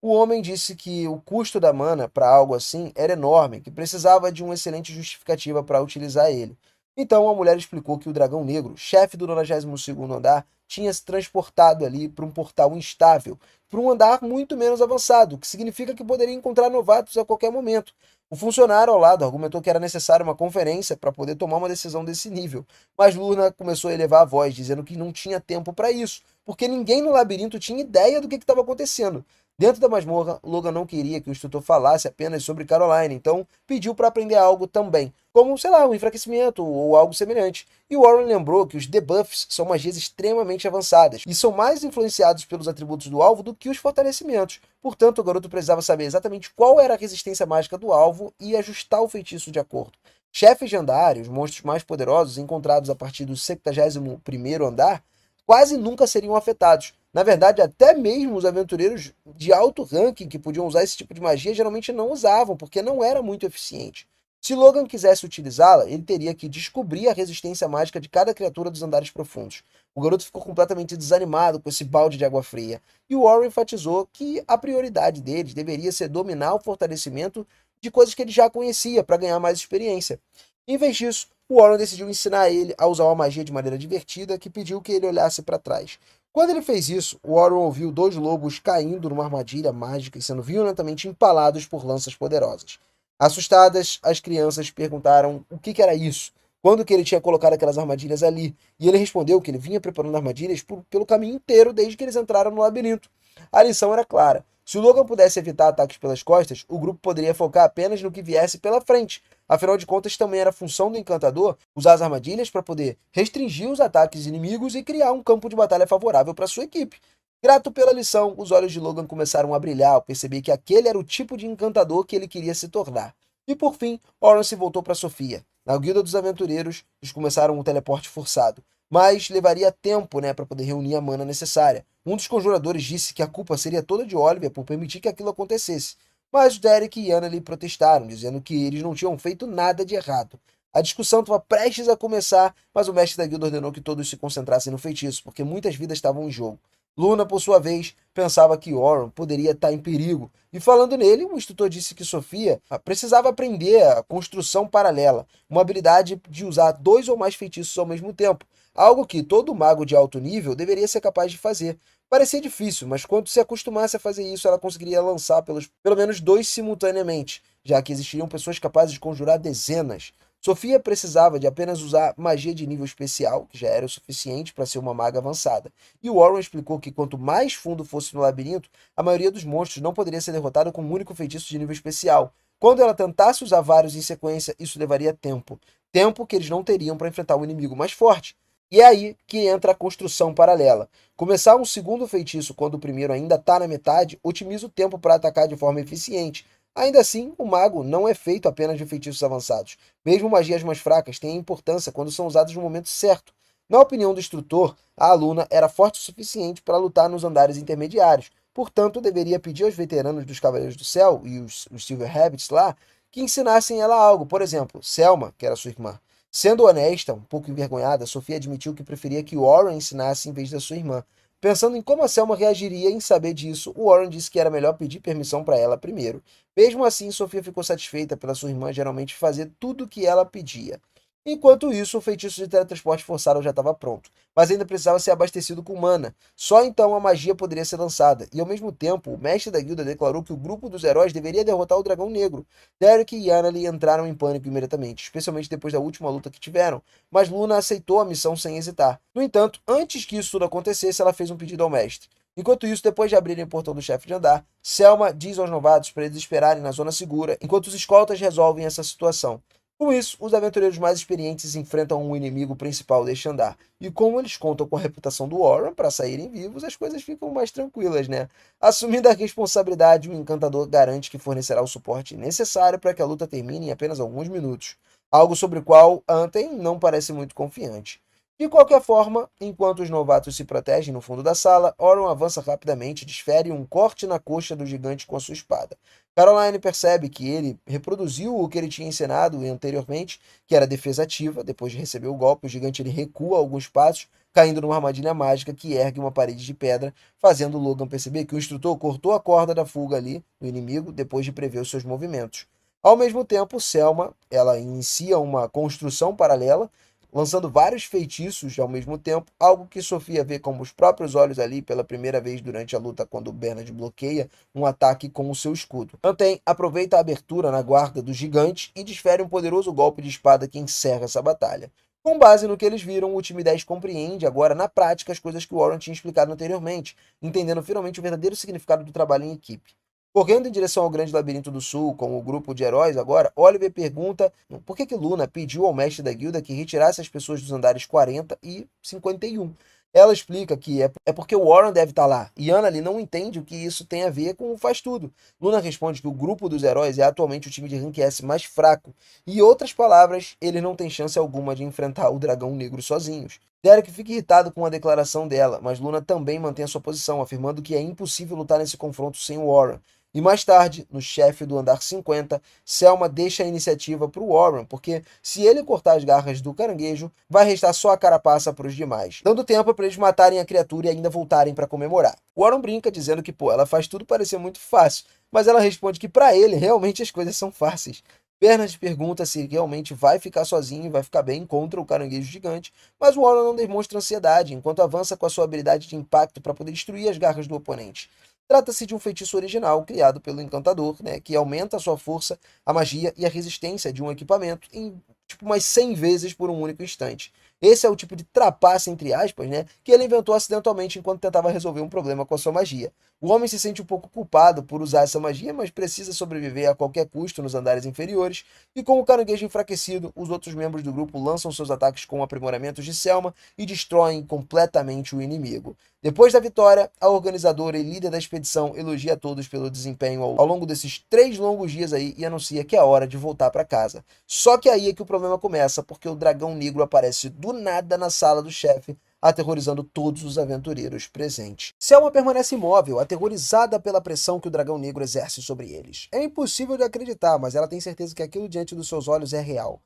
O homem disse que o custo da mana para algo assim era enorme, que precisava de uma excelente justificativa para utilizar ele. Então a mulher explicou que o dragão negro, chefe do 92º andar, tinha se transportado ali para um portal instável, para um andar muito menos avançado, o que significa que poderia encontrar novatos a qualquer momento. O funcionário ao lado argumentou que era necessária uma conferência para poder tomar uma decisão desse nível, mas Luna começou a elevar a voz, dizendo que não tinha tempo para isso, porque ninguém no labirinto tinha ideia do que estava acontecendo. Dentro da masmorra, Logan não queria que o instrutor falasse apenas sobre Caroline, então pediu para aprender algo também, como, sei lá, um enfraquecimento ou algo semelhante. E Warren lembrou que os debuffs são magias extremamente avançadas e são mais influenciados pelos atributos do alvo do que os fortalecimentos. Portanto, o garoto precisava saber exatamente qual era a resistência mágica do alvo e ajustar o feitiço de acordo. Chefes de andar, os monstros mais poderosos encontrados a partir do 71º andar, quase nunca seriam afetados. Na verdade, até mesmo os aventureiros de alto ranking que podiam usar esse tipo de magia geralmente não usavam, porque não era muito eficiente. Se Logan quisesse utilizá-la, ele teria que descobrir a resistência mágica de cada criatura dos andares profundos. O garoto ficou completamente desanimado com esse balde de água fria, e Warren enfatizou que a prioridade deles deveria ser dominar o fortalecimento de coisas que ele já conhecia para ganhar mais experiência. Em vez disso, Warren decidiu ensinar ele a usar uma magia de maneira divertida, que pediu que ele olhasse para trás. Quando ele fez isso, Warren ouviu dois lobos caindo numa armadilha mágica e sendo violentamente empalados por lanças poderosas. Assustadas, as crianças perguntaram o que era isso, quando que ele tinha colocado aquelas armadilhas ali, e ele respondeu que ele vinha preparando armadilhas pelo caminho inteiro desde que eles entraram no labirinto. A lição era clara. Se o Logan pudesse evitar ataques pelas costas, o grupo poderia focar apenas no que viesse pela frente. Afinal de contas, também era função do encantador usar as armadilhas para poder restringir os ataques inimigos e criar um campo de batalha favorável para sua equipe. Grato pela lição, os olhos de Logan começaram a brilhar ao perceber que aquele era o tipo de encantador que ele queria se tornar. E por fim, Oran se voltou para Sofia. Na guilda dos aventureiros, eles começaram um teleporte forçado, mas levaria tempo, né, para poder reunir a mana necessária. Um dos conjuradores disse que a culpa seria toda de Oliver por permitir que aquilo acontecesse, mas Derek e Yana lhe protestaram, dizendo que eles não tinham feito nada de errado. A discussão estava prestes a começar, mas o mestre da guilda ordenou que todos se concentrassem no feitiço, porque muitas vidas estavam em jogo. Luna, por sua vez, pensava que Oran poderia estar em perigo, e falando nele, o instrutor disse que Sofia precisava aprender a construção paralela, uma habilidade de usar 2 ou mais feitiços ao mesmo tempo, algo que todo mago de alto nível deveria ser capaz de fazer. Parecia difícil, mas quando se acostumasse a fazer isso, ela conseguiria lançar pelo menos 2 simultaneamente, já que existiriam pessoas capazes de conjurar dezenas. Sofia precisava de apenas usar magia de nível especial, que já era o suficiente para ser uma maga avançada. E Warren explicou que quanto mais fundo fosse no labirinto, a maioria dos monstros não poderia ser derrotada com um único feitiço de nível especial. Quando ela tentasse usar vários em sequência, isso levaria tempo. Tempo que eles não teriam para enfrentar o inimigo mais forte. E é aí que entra a construção paralela. Começar um segundo feitiço quando o primeiro ainda está na metade otimiza o tempo para atacar de forma eficiente. Ainda assim, o mago não é feito apenas de feitiços avançados. Mesmo magias mais fracas têm importância quando são usadas no momento certo. Na opinião do instrutor, a aluna era forte o suficiente para lutar nos andares intermediários. Portanto, deveria pedir aos veteranos dos Cavaleiros do Céu e os Silver Rabbits lá que ensinassem ela algo. Por exemplo, Selma, que era sua irmã. Sendo honesta, um pouco envergonhada, Sofia admitiu que preferia que Warren ensinasse em vez da sua irmã. Pensando em como a Selma reagiria em saber disso, Warren disse que era melhor pedir permissão para ela primeiro. Mesmo assim, Sofia ficou satisfeita pela sua irmã geralmente fazer tudo o que ela pedia. Enquanto isso, o feitiço de teletransporte forçado já estava pronto, mas ainda precisava ser abastecido com mana. Só então a magia poderia ser lançada, e ao mesmo tempo, o mestre da guilda declarou que o grupo dos heróis deveria derrotar o dragão negro. Derek e Yanali entraram em pânico imediatamente, especialmente depois da última luta que tiveram, mas Luna aceitou a missão sem hesitar. No entanto, antes que isso tudo acontecesse, ela fez um pedido ao mestre. Enquanto isso, depois de abrirem o portão do chefe de andar, Selma diz aos novatos para eles esperarem na zona segura, enquanto os escoltas resolvem essa situação. Com isso, os aventureiros mais experientes enfrentam o inimigo principal deste andar. E como eles contam com a reputação do Warren para saírem vivos, as coisas ficam mais tranquilas, né? Assumindo a responsabilidade, o encantador garante que fornecerá o suporte necessário para que a luta termine em apenas alguns minutos. Algo sobre o qual Anten não parece muito confiante. De qualquer forma, enquanto os novatos se protegem no fundo da sala, Oron avança rapidamente e desfere um corte na coxa do gigante com a sua espada. Caroline percebe que ele reproduziu o que ele tinha ensinado anteriormente, que era defesa ativa. Depois de receber o golpe, o gigante ele recua alguns passos, caindo numa armadilha mágica que ergue uma parede de pedra, fazendo Logan perceber que o instrutor cortou a corda da fuga ali do inimigo depois de prever os seus movimentos. Ao mesmo tempo, Selma, ela inicia uma construção paralela, lançando vários feitiços ao mesmo tempo, algo que Sofia vê com os próprios olhos ali pela primeira vez durante a luta quando Bernard bloqueia um ataque com o seu escudo. Anten aproveita a abertura na guarda do gigante e desfere um poderoso golpe de espada que encerra essa batalha. Com base no que eles viram, o time 10 compreende agora na prática as coisas que o Warren tinha explicado anteriormente, entendendo finalmente o verdadeiro significado do trabalho em equipe. Correndo em direção ao Grande Labirinto do Sul, com o grupo de heróis agora, Oliver pergunta por que Luna pediu ao mestre da guilda que retirasse as pessoas dos andares 40 e 51. Ela explica que é porque o Warren deve estar lá, e Annalie não entende o que isso tem a ver com o Faz Tudo. Luna responde que o grupo dos heróis é atualmente o time de Rank S mais fraco, e em outras palavras, eles não têm chance alguma de enfrentar o Dragão Negro sozinhos. Derek fica irritado com a declaração dela, mas Luna também mantém a sua posição, afirmando que é impossível lutar nesse confronto sem o Warren. E mais tarde, no chefe do andar 50, Selma deixa a iniciativa para o Warren, porque se ele cortar as garras do caranguejo, vai restar só a carapaça para os demais, dando tempo para eles matarem a criatura e ainda voltarem para comemorar. O Warren brinca dizendo que, ela faz tudo parecer muito fácil, mas ela responde que para ele, realmente as coisas são fáceis. Bernard pergunta se realmente vai ficar sozinho e vai ficar bem contra o caranguejo gigante, mas o Warren não demonstra ansiedade, enquanto avança com a sua habilidade de impacto para poder destruir as garras do oponente. Trata-se de um feitiço original criado pelo encantador, né, que aumenta a sua força, a magia e a resistência de um equipamento em umas 100 vezes por um único instante. Esse é o tipo de trapaça, entre aspas, né, que ele inventou acidentalmente enquanto tentava resolver um problema com a sua magia. O homem se sente um pouco culpado por usar essa magia, mas precisa sobreviver a qualquer custo nos andares inferiores, e com o caranguejo enfraquecido, os outros membros do grupo lançam seus ataques com aprimoramentos de Selma e destroem completamente o inimigo. Depois da vitória, a organizadora e líder da expedição elogia a todos pelo desempenho ao longo desses 3 longos dias aí e anuncia que é hora de voltar para casa. Só que aí é que o problema começa, porque o dragão negro aparece do nada na sala do chefe, aterrorizando todos os aventureiros presentes. Selma permanece imóvel, aterrorizada pela pressão que o dragão negro exerce sobre eles. É impossível de acreditar, mas ela tem certeza que aquilo diante dos seus olhos é real.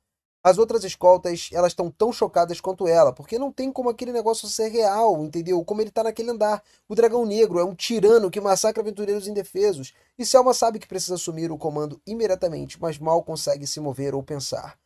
As outras escoltas, elas estão tão chocadas quanto ela, porque não tem como aquele negócio ser real, entendeu? Como ele tá naquele andar. O dragão negro é um tirano que massacra aventureiros indefesos, e Selma sabe que precisa assumir o comando imediatamente, mas mal consegue se mover ou pensar.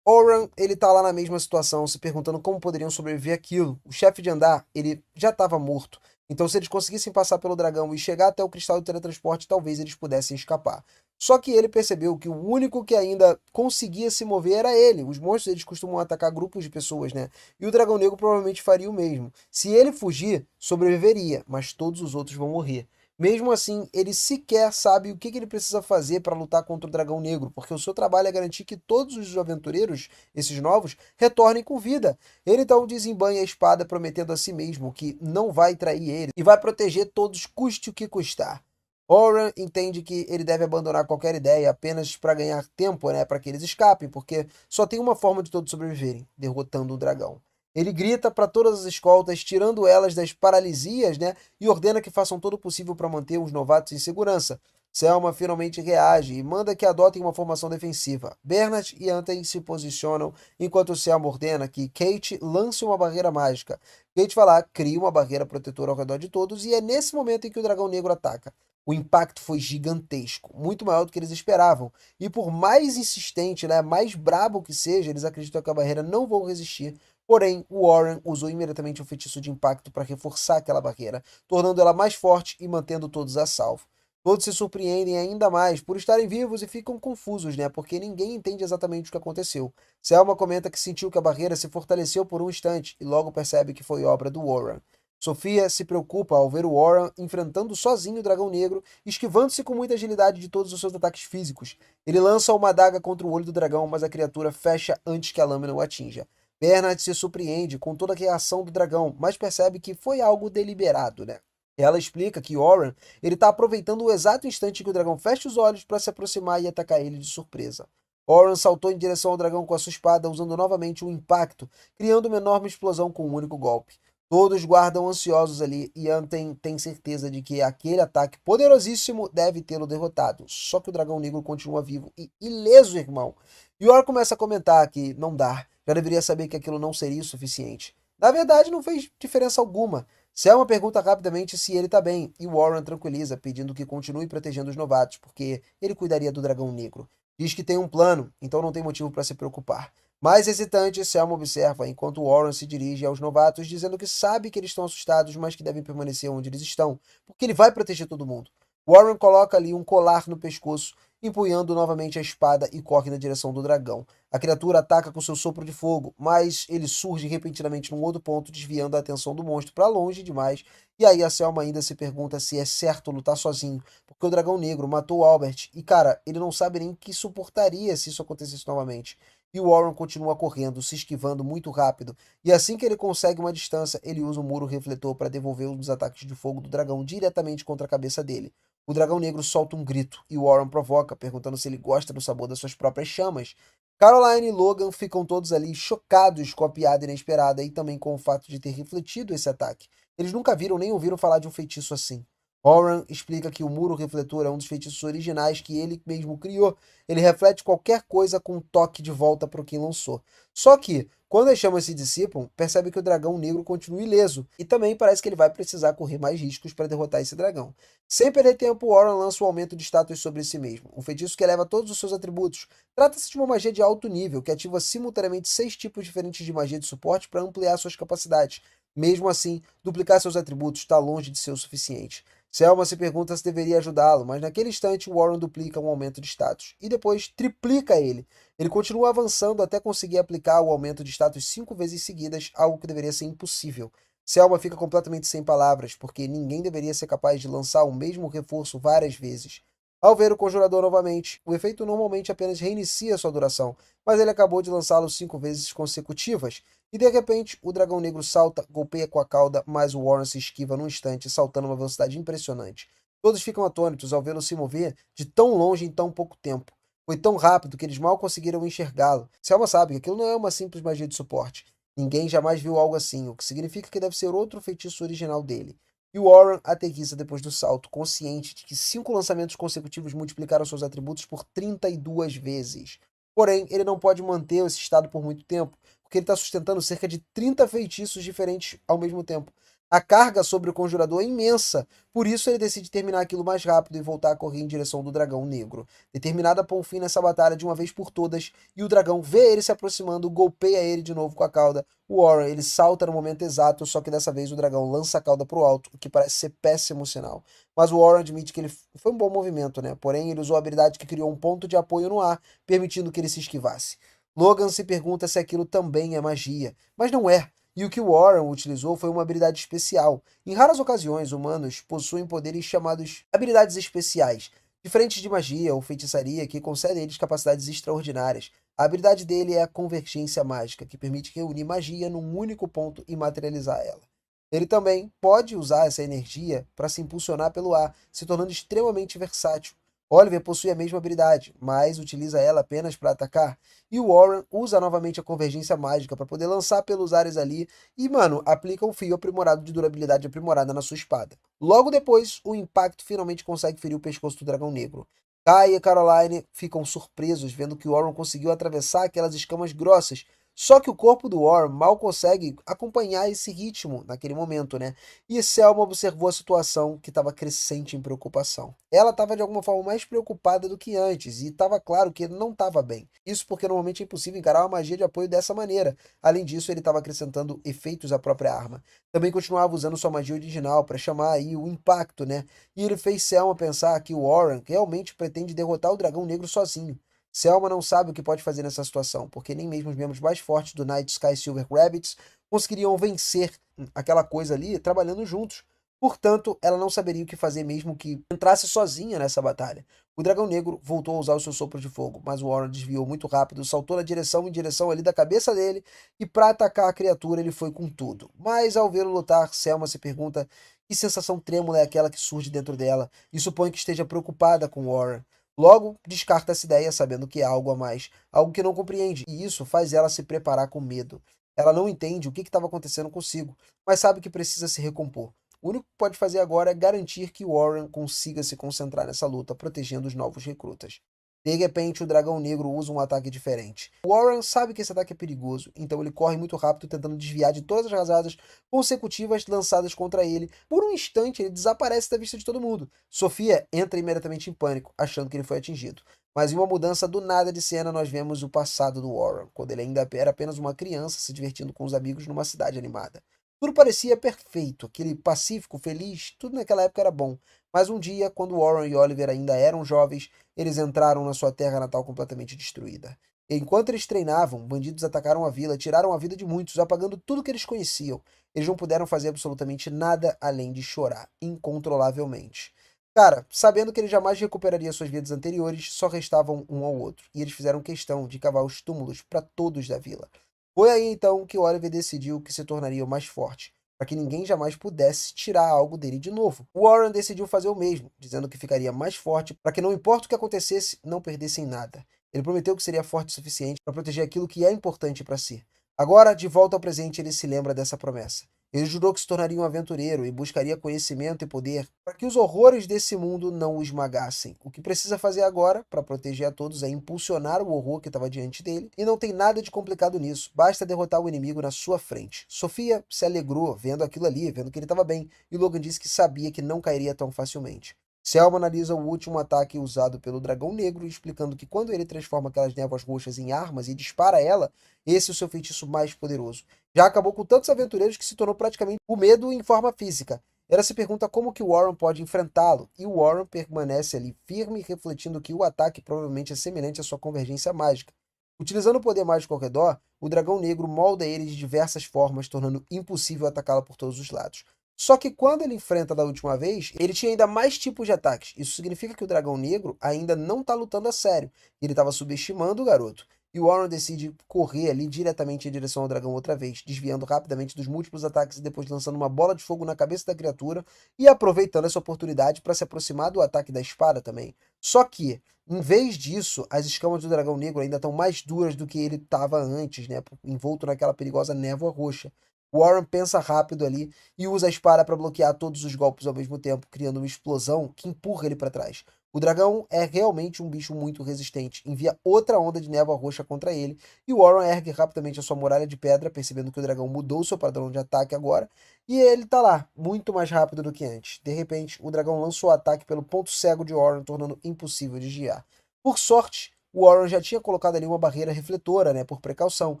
Oran, ele tá lá na mesma situação, se perguntando como poderiam sobreviver àquilo. O chefe de andar, ele já estava morto. Então, se eles conseguissem passar pelo dragão e chegar até o cristal de teletransporte, talvez eles pudessem escapar. Só que ele percebeu que o único que ainda conseguia se mover era ele. Os monstros, eles costumam atacar grupos de pessoas, né? E o dragão negro provavelmente faria o mesmo. Se ele fugir, sobreviveria, mas todos os outros vão morrer. Mesmo assim, ele sequer sabe o que ele precisa fazer para lutar contra o Dragão Negro, porque o seu trabalho é garantir que todos os aventureiros, esses novos, retornem com vida. Ele então desembanha a espada, prometendo a si mesmo que não vai trair ele e vai proteger todos, custe o que custar. Oran entende que ele deve abandonar qualquer ideia apenas para ganhar tempo, né, para que eles escapem, porque só tem uma forma de todos sobreviverem, derrotando o dragão. Ele grita para todas as escoltas, tirando elas das paralisias, né, e ordena que façam todo o possível para manter os novatos em segurança. Selma finalmente reage e manda que adotem uma formação defensiva. Bernard e Anten se posicionam, enquanto Selma ordena que Kate lance uma barreira mágica. Kate vai lá, cria uma barreira protetora ao redor de todos, e é nesse momento em que o dragão negro ataca. O impacto foi gigantesco, muito maior do que eles esperavam. E por mais insistente, né, mais brabo que seja, eles acreditam que a barreira não vão resistir. Porém, o Warren usou imediatamente o feitiço de impacto para reforçar aquela barreira, tornando ela mais forte e mantendo todos a salvo. Todos se surpreendem ainda mais por estarem vivos e ficam confusos, né? Porque ninguém entende exatamente o que aconteceu. Selma comenta que sentiu que a barreira se fortaleceu por um instante e logo percebe que foi obra do Warren. Sofia se preocupa ao ver o Warren enfrentando sozinho o Dragão Negro, esquivando-se com muita agilidade de todos os seus ataques físicos. Ele lança uma adaga contra o olho do dragão, mas a criatura fecha antes que a lâmina o atinja. Bernard se surpreende com toda a reação do dragão, mas percebe que foi algo deliberado, né? Ela explica que Warren ele está aproveitando o exato instante que o dragão fecha os olhos para se aproximar e atacar ele de surpresa. Warren saltou em direção ao dragão com a sua espada, usando novamente o impacto, criando uma enorme explosão com um único golpe. Todos guardam ansiosos ali e Anten tem certeza de que aquele ataque poderosíssimo deve tê-lo derrotado. Só que o dragão negro continua vivo e ileso, irmão. Yor começa a comentar que não dá, já deveria saber que aquilo não seria o suficiente. Na verdade, não fez diferença alguma. Selma pergunta rapidamente se ele tá bem, e Warren tranquiliza, pedindo que continue protegendo os novatos, porque ele cuidaria do dragão negro. Diz que tem um plano, então não tem motivo para se preocupar. Mais hesitante, Selma observa enquanto Warren se dirige aos novatos, dizendo que sabe que eles estão assustados, mas que devem permanecer onde eles estão, porque ele vai proteger todo mundo. Warren coloca ali um colar no pescoço, empunhando novamente a espada e corre na direção do dragão. A criatura ataca com seu sopro de fogo, mas ele surge repentinamente num outro ponto, desviando a atenção do monstro para longe demais. E aí a Selma ainda se pergunta se é certo lutar sozinho, porque o dragão negro matou Albert e, cara, ele não sabe nem que suportaria se isso acontecesse novamente. E o Warren continua correndo, se esquivando muito rápido, e assim que ele consegue uma distância, ele usa um muro refletor para devolver os ataques de fogo do dragão diretamente contra a cabeça dele. O dragão negro solta um grito e Warren provoca, perguntando se ele gosta do sabor das suas próprias chamas. Caroline e Logan ficam todos ali chocados com a piada inesperada e também com o fato de ter refletido esse ataque. Eles nunca viram nem ouviram falar de um feitiço assim. Warren explica que o muro refletor é um dos feitiços originais que ele mesmo criou. Ele reflete qualquer coisa com um toque de volta para quem lançou. Só que, quando as chamas se dissipam, percebe que o dragão negro continua ileso, e também parece que ele vai precisar correr mais riscos para derrotar esse dragão. Sem perder tempo, Warren lança o aumento de status sobre si mesmo, um feitiço que eleva todos os seus atributos. Trata-se de uma magia de alto nível, que ativa simultaneamente 6 tipos diferentes de magia de suporte para ampliar suas capacidades. Mesmo assim, duplicar seus atributos está longe de ser o suficiente. Selma se pergunta se deveria ajudá-lo, mas naquele instante Warren duplica um aumento de status, e depois triplica ele. Ele continua avançando até conseguir aplicar o aumento de status 5 vezes seguidas, algo que deveria ser impossível. Selma fica completamente sem palavras, porque ninguém deveria ser capaz de lançar o mesmo reforço várias vezes. Ao ver o conjurador novamente, o efeito normalmente apenas reinicia sua duração, mas ele acabou de lançá-lo 5 vezes consecutivas, e de repente o dragão negro salta, golpeia com a cauda, mas o Warren se esquiva num instante, saltando uma velocidade impressionante. Todos ficam atônitos ao vê-lo se mover de tão longe em tão pouco tempo. Foi tão rápido que eles mal conseguiram enxergá-lo. Selma sabe que aquilo não é uma simples magia de suporte. Ninguém jamais viu algo assim, o que significa que deve ser outro feitiço original dele. E Warren aterrissa depois do salto, consciente de que 5 lançamentos consecutivos multiplicaram seus atributos por 32 vezes. Porém, ele não pode manter esse estado por muito tempo, porque ele está sustentando cerca de 30 feitiços diferentes ao mesmo tempo. A carga sobre o conjurador é imensa, por isso ele decide terminar aquilo mais rápido e voltar a correr em direção do dragão negro. Determinado a pôr um fim nessa batalha de uma vez por todas, e o dragão vê ele se aproximando, golpeia ele de novo com a cauda. O Warren ele salta no momento exato, só que dessa vez o dragão lança a cauda para o alto, o que parece ser péssimo sinal. Mas o Warren admite que ele foi um bom movimento, né? Porém, ele usou a habilidade que criou um ponto de apoio no ar, permitindo que ele se esquivasse. Logan se pergunta se aquilo também é magia, mas não é. E o que o Warren utilizou foi uma habilidade especial. Em raras ocasiões, humanos possuem poderes chamados habilidades especiais, diferentes de magia ou feitiçaria, que concedem a eles capacidades extraordinárias. A habilidade dele é a Convergência Mágica, que permite reunir magia num único ponto e materializar ela. Ele também pode usar essa energia para se impulsionar pelo ar, se tornando extremamente versátil. Oliver possui a mesma habilidade, mas utiliza ela apenas para atacar. E o Warren usa novamente a Convergência Mágica para poder lançar pelos ares ali e, mano, aplica um fio aprimorado de durabilidade aprimorada na sua espada. Logo depois, o impacto finalmente consegue ferir o pescoço do Dragão Negro. Kai e Caroline ficam surpresos vendo que o Warren conseguiu atravessar aquelas escamas grossas. Só que o corpo do Warren mal consegue acompanhar esse ritmo naquele momento, né? E Selma observou a situação, que estava crescente em preocupação. Ela estava de alguma forma mais preocupada do que antes, e estava claro que ele não estava bem. Isso porque normalmente é impossível encarar uma magia de apoio dessa maneira. Além disso, ele estava acrescentando efeitos à própria arma. Também continuava usando sua magia original para chamar aí o impacto, né? E ele fez Selma pensar que o Warren realmente pretende derrotar o Dragão Negro sozinho. Selma não sabe o que pode fazer nessa situação, porque nem mesmo os membros mais fortes do Night Sky Silver Rabbits conseguiriam vencer aquela coisa ali trabalhando juntos. Portanto, ela não saberia o que fazer mesmo que entrasse sozinha nessa batalha. O Dragão Negro voltou a usar o seu sopro de fogo, mas o Warren desviou muito rápido, saltou em direção ali da cabeça dele, e para atacar a criatura ele foi com tudo. Mas ao vê-lo lutar, Selma se pergunta que sensação trêmula é aquela que surge dentro dela, e supõe que esteja preocupada com Warren. Logo, descarta essa ideia sabendo que há algo a mais, algo que não compreende, e isso faz ela se preparar com medo. Ela não entende o que estava acontecendo consigo, mas sabe que precisa se recompor. O único que pode fazer agora é garantir que Warren consiga se concentrar nessa luta, protegendo os novos recrutas. De repente, o Dragão Negro usa um ataque diferente. Warren sabe que esse ataque é perigoso, então ele corre muito rápido tentando desviar de todas as rajadas consecutivas lançadas contra ele. Por um instante, ele desaparece da vista de todo mundo. Sofia entra imediatamente em pânico, achando que ele foi atingido. Mas em uma mudança do nada de cena, nós vemos o passado do Warren, quando ele ainda era apenas uma criança se divertindo com os amigos numa cidade animada. Tudo parecia perfeito, aquele pacífico, feliz, tudo naquela época era bom. Mas um dia, quando Warren e Oliver ainda eram jovens, eles entraram na sua terra natal completamente destruída. Enquanto eles treinavam, bandidos atacaram a vila, tiraram a vida de muitos, apagando tudo que eles conheciam. Eles não puderam fazer absolutamente nada além de chorar, incontrolavelmente. Cara, sabendo que ele jamais recuperaria suas vidas anteriores, só restavam um ao outro, e eles fizeram questão de cavar os túmulos para todos da vila. Foi aí então que Oliver decidiu que se tornaria o mais forte, para que ninguém jamais pudesse tirar algo dele de novo. Warren decidiu fazer o mesmo, dizendo que ficaria mais forte para que não importa o que acontecesse, não perdessem nada. Ele prometeu que seria forte o suficiente para proteger aquilo que é importante para si. Agora, de volta ao presente, ele se lembra dessa promessa. Ele jurou que se tornaria um aventureiro e buscaria conhecimento e poder para que os horrores desse mundo não o esmagassem. O que precisa fazer agora, para proteger a todos, é impulsionar o horror que estava diante dele, e não tem nada de complicado nisso, basta derrotar o inimigo na sua frente. Sofia se alegrou vendo aquilo ali, vendo que ele estava bem, e Logan disse que sabia que não cairia tão facilmente. Selma analisa o último ataque usado pelo Dragão Negro, explicando que quando ele transforma aquelas névoas roxas em armas e dispara ela, esse é o seu feitiço mais poderoso. Já acabou com tantos aventureiros que se tornou praticamente o medo em forma física. Ela se pergunta como que o Warren pode enfrentá-lo, e o Warren permanece ali firme, refletindo que o ataque provavelmente é semelhante à sua convergência mágica. Utilizando o poder mágico ao redor, o Dragão Negro molda ele de diversas formas, tornando impossível atacá-lo por todos os lados. Só que quando ele enfrenta da última vez, ele tinha ainda mais tipos de ataques. Isso significa que o Dragão Negro ainda não está lutando a sério. Ele estava subestimando o garoto. E o Warren decide correr ali diretamente em direção ao dragão outra vez, desviando rapidamente dos múltiplos ataques e depois lançando uma bola de fogo na cabeça da criatura e aproveitando essa oportunidade para se aproximar do ataque da espada também. Só que, em vez disso, as escamas do Dragão Negro ainda estão mais duras do que ele estava antes, né? Envolto naquela perigosa névoa roxa. Warren pensa rápido ali e usa a espada para bloquear todos os golpes ao mesmo tempo, criando uma explosão que empurra ele para trás. O dragão é realmente um bicho muito resistente, envia outra onda de névoa roxa contra ele, e Warren ergue rapidamente a sua muralha de pedra, percebendo que o dragão mudou seu padrão de ataque agora, e ele tá lá, muito mais rápido do que antes. De repente, o dragão lança o ataque pelo ponto cego de Warren, tornando impossível desviar. Por sorte, o Warren já tinha colocado ali uma barreira refletora, né, por precaução,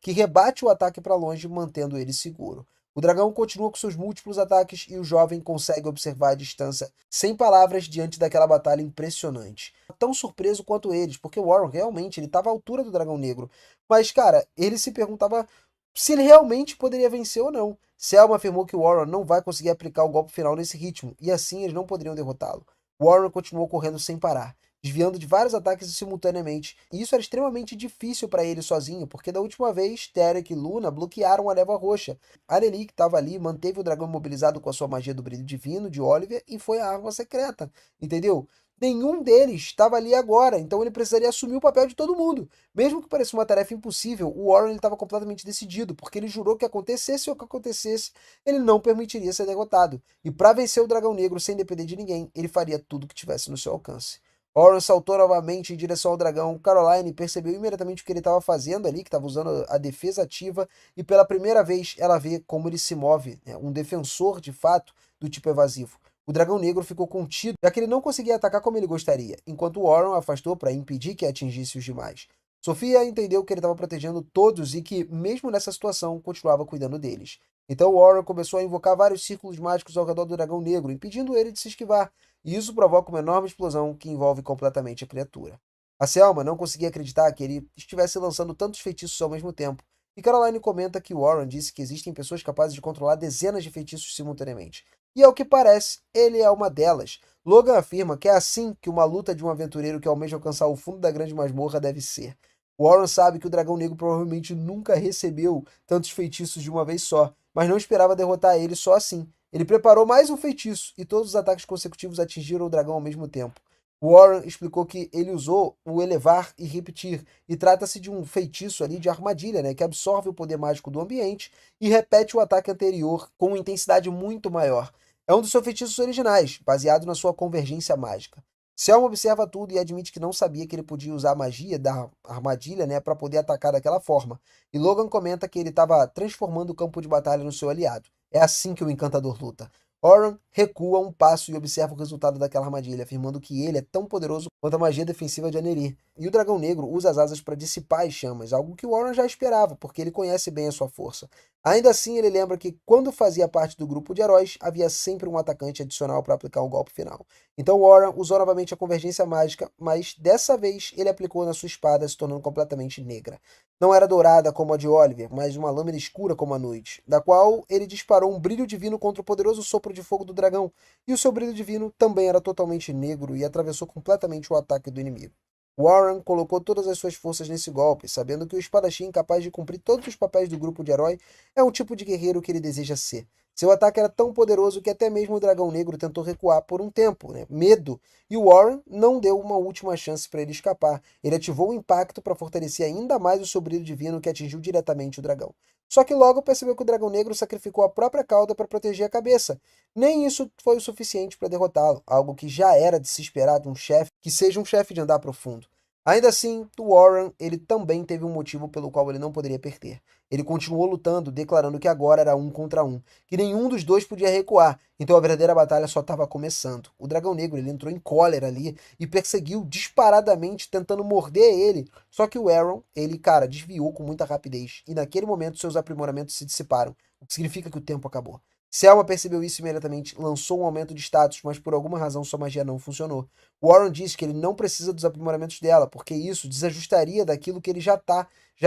que rebate o ataque para longe, mantendo ele seguro. O dragão continua com seus múltiplos ataques e o jovem consegue observar a distância sem palavras diante daquela batalha impressionante. Tão surpreso quanto eles, porque o Warren realmente ele estava à altura do dragão negro. Mas, cara, ele se perguntava se ele realmente poderia vencer ou não. Selma afirmou que Warren não vai conseguir aplicar o golpe final nesse ritmo, e assim eles não poderiam derrotá-lo. Warren continuou correndo sem parar, desviando de vários ataques simultaneamente, e isso era extremamente difícil para ele sozinho, porque da última vez, Tarek e Luna bloquearam a névoa roxa. Arelie, que estava ali, manteve o dragão imobilizado com a sua magia do brilho divino de Oliver e foi a arma secreta, entendeu? Nenhum deles estava ali agora, então ele precisaria assumir o papel de todo mundo. Mesmo que pareça uma tarefa impossível, o Warren estava completamente decidido, porque ele jurou que acontecesse o que acontecesse, ele não permitiria ser derrotado. E para vencer o Dragão Negro sem depender de ninguém, ele faria tudo o que tivesse no seu alcance. Warren saltou novamente em direção ao dragão. Caroline percebeu imediatamente o que ele estava fazendo ali, que estava usando a defesa ativa, e pela primeira vez ela vê como ele se move, né? Um defensor de fato do tipo evasivo. O dragão negro ficou contido, já que ele não conseguia atacar como ele gostaria, enquanto Warren o afastou para impedir que atingisse os demais. Sofia entendeu que ele estava protegendo todos e que, mesmo nessa situação, continuava cuidando deles. Então Warren começou a invocar vários círculos mágicos ao redor do dragão negro, impedindo ele de se esquivar, e isso provoca uma enorme explosão que envolve completamente a criatura. A Selma não conseguia acreditar que ele estivesse lançando tantos feitiços ao mesmo tempo, e Caroline comenta que Warren disse que existem pessoas capazes de controlar dezenas de feitiços simultaneamente. E ao que parece, ele é uma delas. Logan afirma que é assim que uma luta de um aventureiro que almeja alcançar o fundo da grande masmorra deve ser. Warren sabe que o dragão negro provavelmente nunca recebeu tantos feitiços de uma vez só, mas não esperava derrotar ele só assim. Ele preparou mais um feitiço e todos os ataques consecutivos atingiram o dragão ao mesmo tempo. Warren explicou que ele usou o elevar e repetir, e trata-se de um feitiço ali de armadilha, né, que absorve o poder mágico do ambiente e repete o ataque anterior com uma intensidade muito maior. É um dos seus feitiços originais, baseado na sua convergência mágica. Selma observa tudo e admite que não sabia que ele podia usar a magia da armadilha, né, para poder atacar daquela forma. E Logan comenta que ele estava transformando o campo de batalha no seu aliado. É assim que o encantador luta. Oran recua um passo e observa o resultado daquela armadilha, afirmando que ele é tão poderoso quanto a magia defensiva de Aneri. E o dragão negro usa as asas para dissipar as chamas, algo que Warren já esperava, porque ele conhece bem a sua força. Ainda assim, ele lembra que quando fazia parte do grupo de heróis, havia sempre um atacante adicional para aplicar o golpe final. Então Warren usou novamente a convergência mágica, mas dessa vez ele aplicou na sua espada, se tornando completamente negra. Não era dourada como a de Oliver, mas uma lâmina escura como a noite, da qual ele disparou um brilho divino contra o poderoso sopro de fogo do dragão, e o seu brilho divino também era totalmente negro e atravessou completamente o ataque do inimigo. Warren colocou todas as suas forças nesse golpe, sabendo que o espadachim capaz de cumprir todos os papéis do grupo de herói é um tipo de guerreiro que ele deseja ser. Seu ataque era tão poderoso que até mesmo o dragão negro tentou recuar por um tempo, né? Medo, e Warren não deu uma última chance para ele escapar. Ele ativou o impacto para fortalecer ainda mais o seu brilho divino que atingiu diretamente o dragão. Só que logo percebeu que o dragão negro sacrificou a própria cauda para proteger a cabeça. Nem isso foi o suficiente para derrotá-lo, algo que já era de se esperar de um chefe que seja um chefe de andar profundo. Ainda assim, Warren, ele também teve um motivo pelo qual ele não poderia perder. Ele continuou lutando, declarando que agora era um contra um, que nenhum dos dois podia recuar, então a verdadeira batalha só estava começando. O dragão negro, ele entrou em cólera ali e perseguiu disparadamente, tentando morder ele, só que o Aaron, ele, cara, desviou com muita rapidez, e naquele momento seus aprimoramentos se dissiparam, o que significa que o tempo acabou. Selma percebeu isso imediatamente, lançou um aumento de status, mas por alguma razão sua magia não funcionou. Warren diz que ele não precisa dos aprimoramentos dela, porque isso desajustaria daquilo que ele já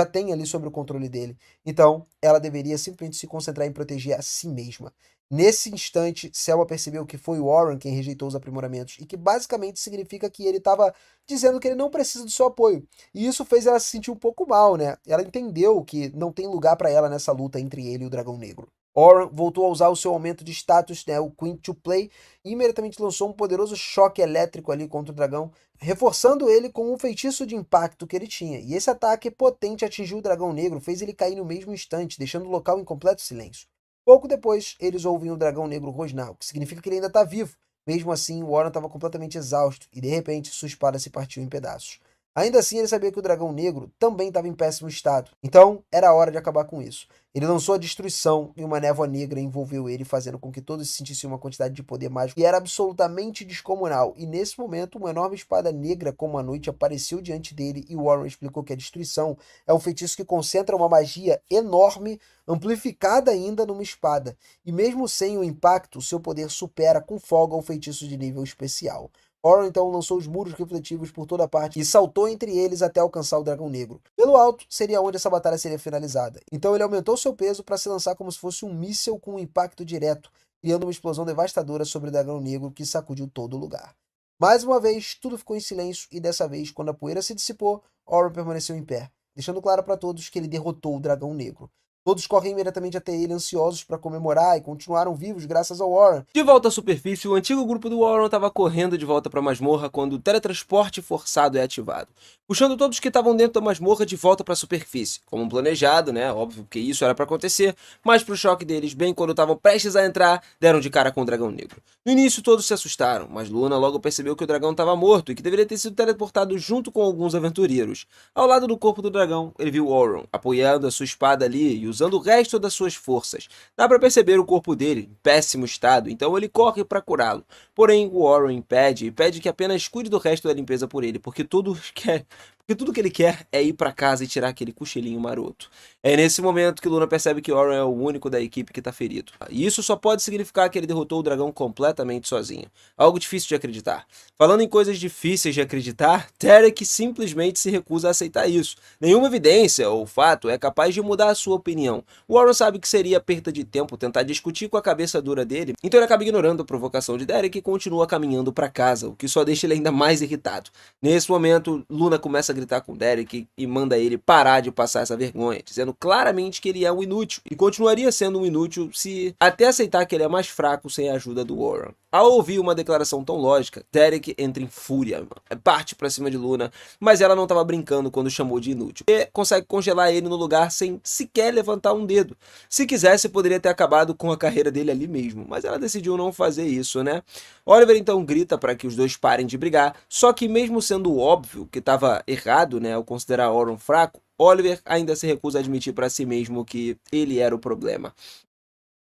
tem ali sobre o controle dele. Então, ela deveria simplesmente se concentrar em proteger a si mesma. Nesse instante, Selma percebeu que foi Warren quem rejeitou os aprimoramentos, e que basicamente significa que ele estava dizendo que ele não precisa do seu apoio. E isso fez ela se sentir um pouco mal, né? Ela entendeu que não tem lugar para ela nessa luta entre ele e o Dragão Negro. Oran voltou a usar o seu aumento de status, né, o Queen to Play, e imediatamente lançou um poderoso choque elétrico ali contra o dragão, reforçando ele com um feitiço de impacto que ele tinha. E esse ataque potente atingiu o dragão negro, fez ele cair no mesmo instante, deixando o local em completo silêncio. Pouco depois, eles ouvem o dragão negro rosnar, o que significa que ele ainda está vivo. Mesmo assim, Warren estava completamente exausto, e de repente sua espada se partiu em pedaços. Ainda assim, ele sabia que o dragão negro também estava em péssimo estado, então era hora de acabar com isso. Ele lançou a destruição e uma névoa negra envolveu ele, fazendo com que todos sentissem uma quantidade de poder mágico que era absolutamente descomunal. E nesse momento, uma enorme espada negra como a noite apareceu diante dele e Warren explicou que a destruição é um feitiço que concentra uma magia enorme, amplificada ainda numa espada. E mesmo sem o impacto, seu poder supera com folga o feitiço de nível especial. Oron então lançou os muros refletivos por toda parte e saltou entre eles até alcançar o Dragão Negro. Pelo alto seria onde essa batalha seria finalizada. Então ele aumentou seu peso para se lançar como se fosse um míssil com um impacto direto, criando uma explosão devastadora sobre o Dragão Negro que sacudiu todo o lugar. Mais uma vez, tudo ficou em silêncio e dessa vez, quando a poeira se dissipou, Oron permaneceu em pé, deixando claro para todos que ele derrotou o Dragão Negro. Todos correm imediatamente até ele, ansiosos para comemorar, e continuaram vivos graças ao Warren. De volta à superfície, o antigo grupo do Warren estava correndo de volta para a masmorra quando o teletransporte forçado é ativado, puxando todos que estavam dentro da masmorra de volta para a superfície, como planejado, né? Óbvio que isso era para acontecer, mas pro choque deles, bem quando estavam prestes a entrar, deram de cara com o Dragão Negro. No início todos se assustaram, mas Luna logo percebeu que o dragão estava morto e que deveria ter sido teleportado junto com alguns aventureiros. Ao lado do corpo do dragão, ele viu Warren apoiando a sua espada ali e usando o resto das suas forças. Dá para perceber o corpo dele em péssimo estado, então ele corre para curá-lo. Porém, Warren pede que apenas cuide do resto da limpeza por ele, porque tudo que ele quer é ir para casa e tirar aquele cochilinho maroto. É nesse momento que Luna percebe que Warren é o único da equipe que tá ferido. E isso só pode significar que ele derrotou o dragão completamente sozinho. Algo difícil de acreditar. Falando em coisas difíceis de acreditar, Derek simplesmente se recusa a aceitar isso. Nenhuma evidência ou fato é capaz de mudar a sua opinião. Warren sabe que seria perda de tempo tentar discutir com a cabeça dura dele, então ele acaba ignorando a provocação de Derek e continua caminhando para casa, o que só deixa ele ainda mais irritado. Nesse momento, Luna começa a gritar com Derek e manda ele parar de passar essa vergonha, dizendo claramente que ele é um inútil e continuaria sendo um inútil se até aceitar que ele é mais fraco sem a ajuda do Warren. Ao ouvir uma declaração tão lógica, Derek entra em fúria, parte pra cima de Luna, mas ela não estava brincando quando chamou de inútil. E consegue congelar ele no lugar sem sequer levantar um dedo. Se quisesse, poderia ter acabado com a carreira dele ali mesmo, mas ela decidiu não fazer isso, né? Oliver então grita para que os dois parem de brigar, só que mesmo sendo óbvio que estava errado, né, ao considerar Warren fraco, Oliver ainda se recusa a admitir para si mesmo que ele era o problema.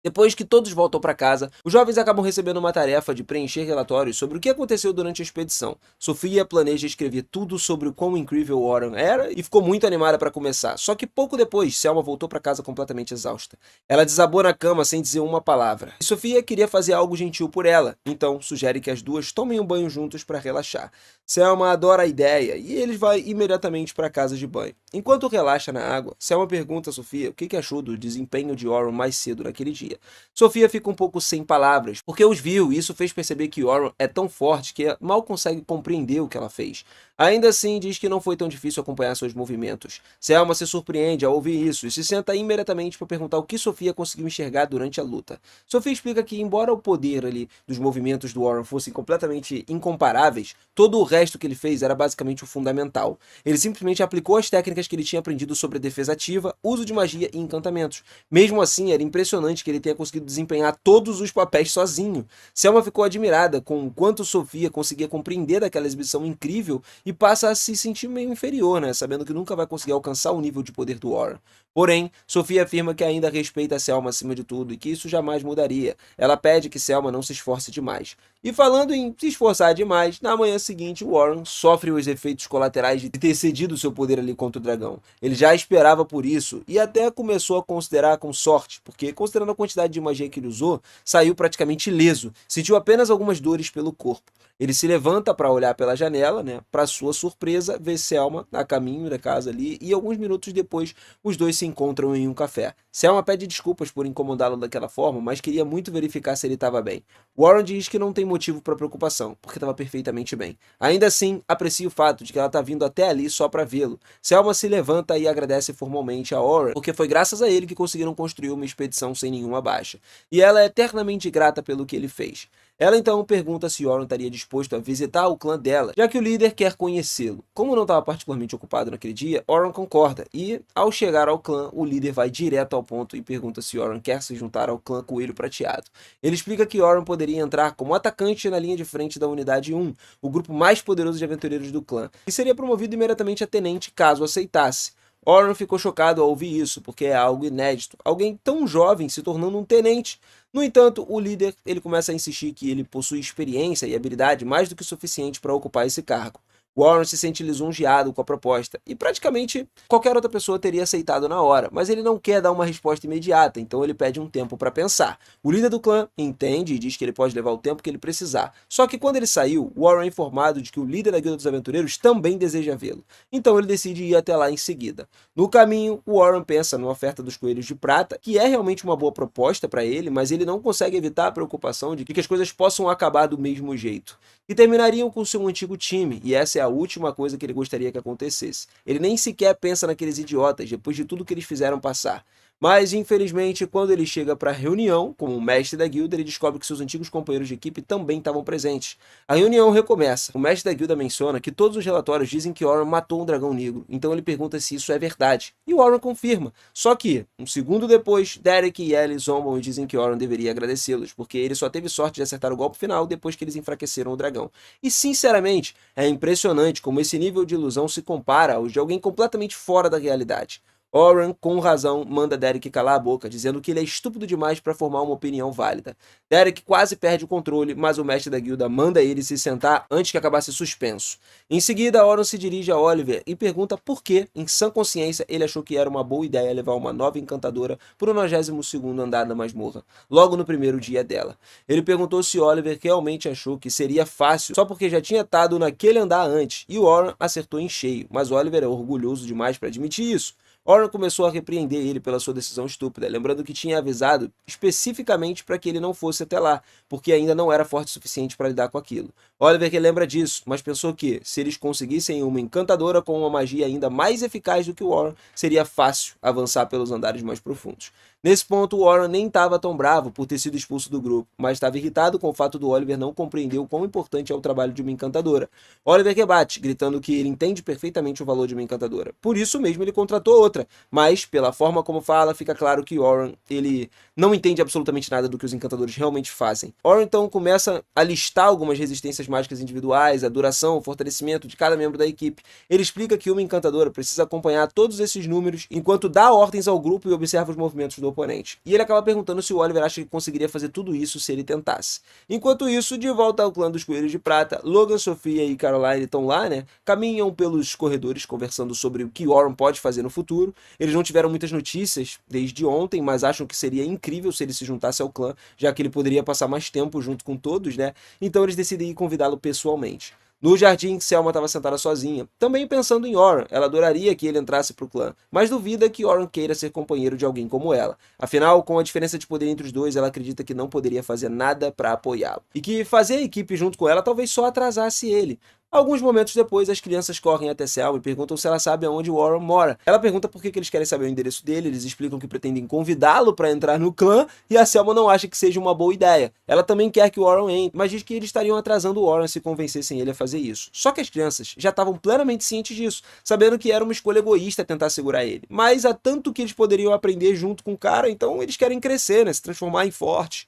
Depois que todos voltam para casa, os jovens acabam recebendo uma tarefa de preencher relatórios sobre o que aconteceu durante a expedição. Sofia planeja escrever tudo sobre o quão incrível Warren era e ficou muito animada para começar, só que pouco depois, Selma voltou para casa completamente exausta. Ela desabou na cama sem dizer uma palavra. E Sofia queria fazer algo gentil por ela, então sugere que as duas tomem um banho juntos para relaxar. Selma adora a ideia e eles vão imediatamente para a casa de banho. Enquanto relaxa na água, Selma pergunta a Sofia o que achou do desempenho de Warren mais cedo naquele dia. Sofia fica um pouco sem palavras, porque os viu e isso fez perceber que Warren é tão forte que mal consegue compreender o que ela fez. Ainda assim, diz que não foi tão difícil acompanhar seus movimentos. Selma se surpreende ao ouvir isso e se senta imediatamente para perguntar o que Sofia conseguiu enxergar durante a luta. Sofia explica que, embora o poder ali dos movimentos do Warren fossem completamente incomparáveis, todo o resto que ele fez era basicamente o fundamental. Ele simplesmente aplicou as técnicas que ele tinha aprendido sobre a defesa ativa, uso de magia e encantamentos. Mesmo assim, era impressionante que ele tenha conseguido desempenhar todos os papéis sozinho. Selma ficou admirada com o quanto Sofia conseguia compreender daquela exibição incrível e passa a se sentir meio inferior, né, sabendo que nunca vai conseguir alcançar o nível de poder do Warren. Porém, Sofia afirma que ainda respeita Selma acima de tudo e que isso jamais mudaria. Ela pede que Selma não se esforce demais. E falando em se esforçar demais, na manhã seguinte Warren sofre os efeitos colaterais de ter cedido seu poder ali contra o dragão. Ele já esperava por isso e até começou a considerar com sorte, porque considerando a quantidade de magia que ele usou, saiu praticamente ileso, sentiu apenas algumas dores pelo corpo. Ele se levanta para olhar pela janela, né? Para sua surpresa, vê Selma a caminho da casa ali e alguns minutos depois os dois se encontram em um café. Selma pede desculpas por incomodá-lo daquela forma, mas queria muito verificar se ele estava bem. Warren diz que não tem motivo para preocupação, porque estava perfeitamente bem. Ainda assim, aprecia o fato de que ela está vindo até ali só para vê-lo. Selma se levanta e agradece formalmente a Warren, porque foi graças a ele que conseguiram construir uma expedição sem nenhuma baixa. E ela é eternamente grata pelo que ele fez. Ela então pergunta se Warren estaria disposto a visitar o clã dela, já que o líder quer conhecê-lo. Como não estava particularmente ocupado naquele dia, Warren concorda e, ao chegar ao clã, o líder vai direto ao ponto e pergunta se Warren quer se juntar ao clã Coelho Prateado. Ele explica que Warren poderia entrar como atacante na linha de frente da Unidade 1, o grupo mais poderoso de aventureiros do clã, e seria promovido imediatamente a tenente caso aceitasse. Warren ficou chocado ao ouvir isso, porque é algo inédito, alguém tão jovem se tornando um tenente. No entanto, o líder ele começa a insistir que ele possui experiência e habilidade mais do que suficiente para ocupar esse cargo. Warren se sente lisonjeado com a proposta, e praticamente qualquer outra pessoa teria aceitado na hora, mas ele não quer dar uma resposta imediata, então ele pede um tempo para pensar. O líder do clã entende e diz que ele pode levar o tempo que ele precisar, só que quando ele saiu, Warren é informado de que o líder da Guilda dos Aventureiros também deseja vê-lo, então ele decide ir até lá em seguida. No caminho, Warren pensa na oferta dos Coelhos de Prata, que é realmente uma boa proposta para ele, mas ele não consegue evitar a preocupação de que as coisas possam acabar do mesmo jeito, e terminariam com seu antigo time, e essa é a última coisa que ele gostaria que acontecesse. Ele nem sequer pensa naqueles idiotas, depois de tudo que eles fizeram passar. Mas, infelizmente, quando ele chega para a reunião, como mestre da guilda, ele descobre que seus antigos companheiros de equipe também estavam presentes. A reunião recomeça. O mestre da guilda menciona que todos os relatórios dizem que Warren matou um dragão negro, então ele pergunta se isso é verdade. E Warren confirma. Só que, um segundo depois, Derek e Ellie zombam e dizem que Warren deveria agradecê-los, porque ele só teve sorte de acertar o golpe final depois que eles enfraqueceram o dragão. E, sinceramente, é impressionante como esse nível de ilusão se compara aos de alguém completamente fora da realidade. Warren, com razão, manda Derek calar a boca, dizendo que ele é estúpido demais para formar uma opinião válida. Derek quase perde o controle, mas o mestre da guilda manda ele se sentar antes que acabasse suspenso. Em seguida, Warren se dirige a Oliver e pergunta por que, em sã consciência, ele achou que era uma boa ideia levar uma nova encantadora para o 92º andar da masmorra, logo no primeiro dia dela. Ele perguntou se Oliver realmente achou que seria fácil só porque já tinha estado naquele andar antes, e Warren acertou em cheio, mas Oliver é orgulhoso demais para admitir isso. Warren começou a repreender ele pela sua decisão estúpida, lembrando que tinha avisado especificamente para que ele não fosse até lá, porque ainda não era forte o suficiente para lidar com aquilo. Oliver relembra disso, mas pensou que, se eles conseguissem uma encantadora com uma magia ainda mais eficaz do que Warren, seria fácil avançar pelos andares mais profundos. Nesse ponto, Warren nem estava tão bravo por ter sido expulso do grupo, mas estava irritado com o fato do Oliver não compreender o quão importante é o trabalho de uma encantadora. Oliver rebate, gritando que ele entende perfeitamente o valor de uma encantadora. Por isso mesmo ele contratou outra, mas, pela forma como fala, fica claro que Warren, ele não entende absolutamente nada do que os encantadores realmente fazem. Warren então começa a listar algumas resistências mágicas individuais, a duração, o fortalecimento de cada membro da equipe. Ele explica que uma encantadora precisa acompanhar todos esses números enquanto dá ordens ao grupo e observa os movimentos do oponente. E ele acaba perguntando se o Oliver acha que conseguiria fazer tudo isso se ele tentasse. Enquanto isso, de volta ao clã dos Coelhos de Prata, Logan, Sophia e Caroline estão lá, caminham pelos corredores conversando sobre o que Warren pode fazer no futuro. Eles não tiveram muitas notícias desde ontem, mas acham que seria incrível se ele se juntasse ao clã, já que ele poderia passar mais tempo junto com todos, Então eles decidem ir convidá-lo pessoalmente. No jardim, Selma estava sentada sozinha, também pensando em Warren. Ela adoraria que ele entrasse para o clã, mas duvida que Warren queira ser companheiro de alguém como ela. Afinal, com a diferença de poder entre os dois, ela acredita que não poderia fazer nada para apoiá-lo. E que fazer a equipe junto com ela talvez só atrasasse ele. Alguns momentos depois, as crianças correm até Selma e perguntam se ela sabe aonde Warren mora. Ela pergunta por que eles querem saber o endereço dele, eles explicam que pretendem convidá-lo para entrar no clã, e a Selma não acha que seja uma boa ideia. Ela também quer que o Warren entre, mas diz que eles estariam atrasando o Warren se convencessem ele a fazer isso. Só que as crianças já estavam plenamente cientes disso, sabendo que era uma escolha egoísta tentar segurar ele. Mas há tanto que eles poderiam aprender junto com o cara, então eles querem crescer, se transformar em forte.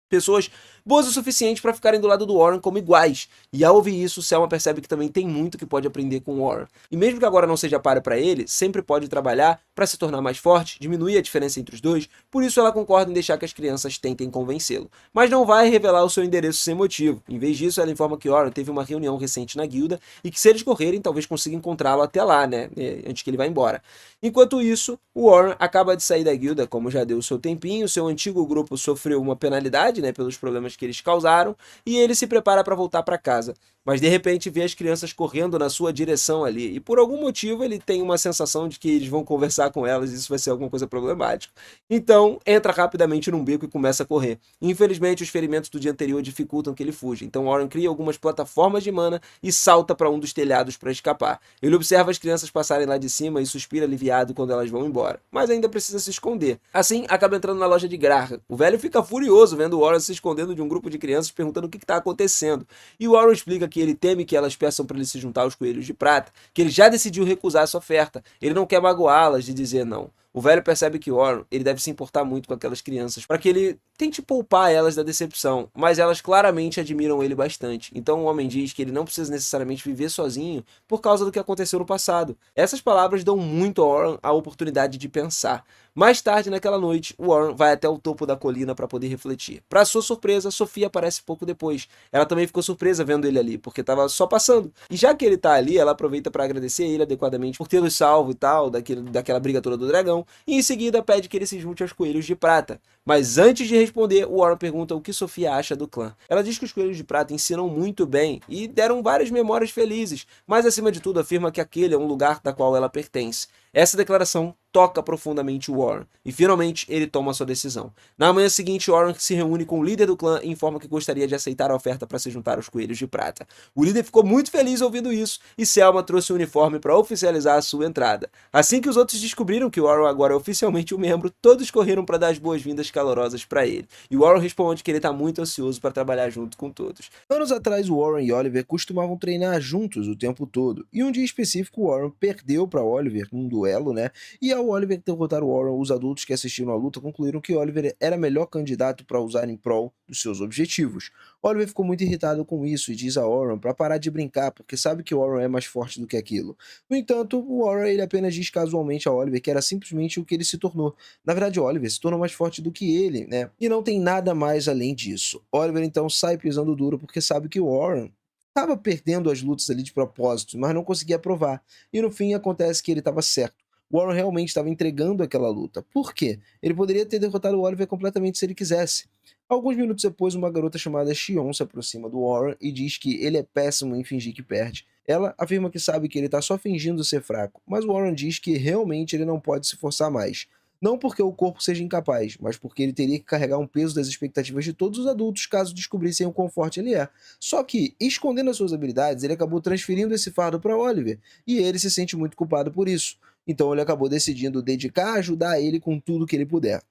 Pessoas boas o suficiente para ficarem do lado do Warren como iguais. E ao ouvir isso, Selma percebe que também tem muito que pode aprender com Warren. E mesmo que agora não seja páreo para ele, sempre pode trabalhar para se tornar mais forte, diminuir a diferença entre os dois, por isso ela concorda em deixar que as crianças tentem convencê-lo. Mas não vai revelar o seu endereço sem motivo. Em vez disso, ela informa que Warren teve uma reunião recente na guilda e que se eles correrem, talvez consiga encontrá-lo até lá, antes que ele vá embora. Enquanto isso, o Warren acaba de sair da guilda, como já deu o seu tempinho, seu antigo grupo sofreu uma penalidade, pelos problemas que eles causaram, e ele se prepara para voltar para casa. Mas de repente vê as crianças correndo na sua direção ali, e por algum motivo ele tem uma sensação de que eles vão conversar com elas e isso vai ser alguma coisa problemática. Então entra rapidamente num beco e começa a correr. Infelizmente os ferimentos do dia anterior dificultam que ele fuja, então Warren cria algumas plataformas de mana e salta para um dos telhados para escapar. Ele observa as crianças passarem lá de cima e suspira aliviado quando elas vão embora, mas ainda precisa se esconder. Assim, acaba entrando na loja de Graham. O velho fica furioso vendo Warren se escondendo de um grupo de crianças perguntando o que está acontecendo. E o Warren explica que ele teme que elas peçam para ele se juntar aos Coelhos de Prata, que ele já decidiu recusar essa oferta. Ele não quer magoá-las de dizer não. O velho percebe que Warren ele deve se importar muito com aquelas crianças para que ele tente poupar elas da decepção, mas elas claramente admiram ele bastante. Então o homem diz que ele não precisa necessariamente viver sozinho por causa do que aconteceu no passado. Essas palavras dão muito a Warren a oportunidade de pensar. Mais tarde naquela noite, Warren vai até o topo da colina para poder refletir. Para sua surpresa, Sophia aparece pouco depois. Ela também ficou surpresa vendo ele ali, porque estava só passando. E já que ele tá ali, ela aproveita para agradecer ele adequadamente por tê-lo salvo e tal, daquela briga toda do dragão, e em seguida pede que ele se junte aos Coelhos de Prata. Mas antes de responder, Warren pergunta o que Sophia acha do clã. Ela diz que os Coelhos de Prata ensinam muito bem e deram várias memórias felizes, mas acima de tudo afirma que aquele é um lugar da qual ela pertence. Essa declaração toca profundamente Warren, e finalmente ele toma sua decisão. Na manhã seguinte, Warren se reúne com o líder do clã e informa que gostaria de aceitar a oferta para se juntar aos Coelhos de Prata. O líder ficou muito feliz ouvindo isso, e Selma trouxe o uniforme para oficializar a sua entrada. Assim que os outros descobriram que Warren agora é oficialmente um membro, todos correram para dar as boas-vindas calorosas para ele, e Warren responde que ele está muito ansioso para trabalhar junto com todos. Anos atrás, Warren e Oliver costumavam treinar juntos o tempo todo, e um dia específico, Warren perdeu para Oliver num duelo, né? E ao Oliver derrotar Warren, os adultos que assistiram à luta concluíram que Oliver era melhor candidato para usar em prol dos seus objetivos. Oliver ficou muito irritado com isso e diz a Warren para parar de brincar, porque sabe que Warren é mais forte do que aquilo. No entanto, Warren ele apenas diz casualmente a Oliver que era simplesmente o que ele se tornou. Na verdade, Oliver se tornou mais forte do que ele, né? E não tem nada mais além disso. Oliver então sai pisando duro porque sabe que Warren estava perdendo as lutas ali de propósito, mas não conseguia provar. E no fim acontece que ele estava certo. Warren realmente estava entregando aquela luta. Por quê? Ele poderia ter derrotado o Oliver completamente se ele quisesse. Alguns minutos depois, uma garota chamada Xion se aproxima do Warren e diz que ele é péssimo em fingir que perde. Ela afirma que sabe que ele está só fingindo ser fraco, mas Warren diz que realmente ele não pode se forçar mais. Não porque o corpo seja incapaz, mas porque ele teria que carregar um peso das expectativas de todos os adultos caso descobrissem o quão forte ele é. Só que, escondendo as suas habilidades, ele acabou transferindo esse fardo para Oliver, e ele se sente muito culpado por isso. Então ele acabou decidindo dedicar a ajudar ele com tudo que ele puder.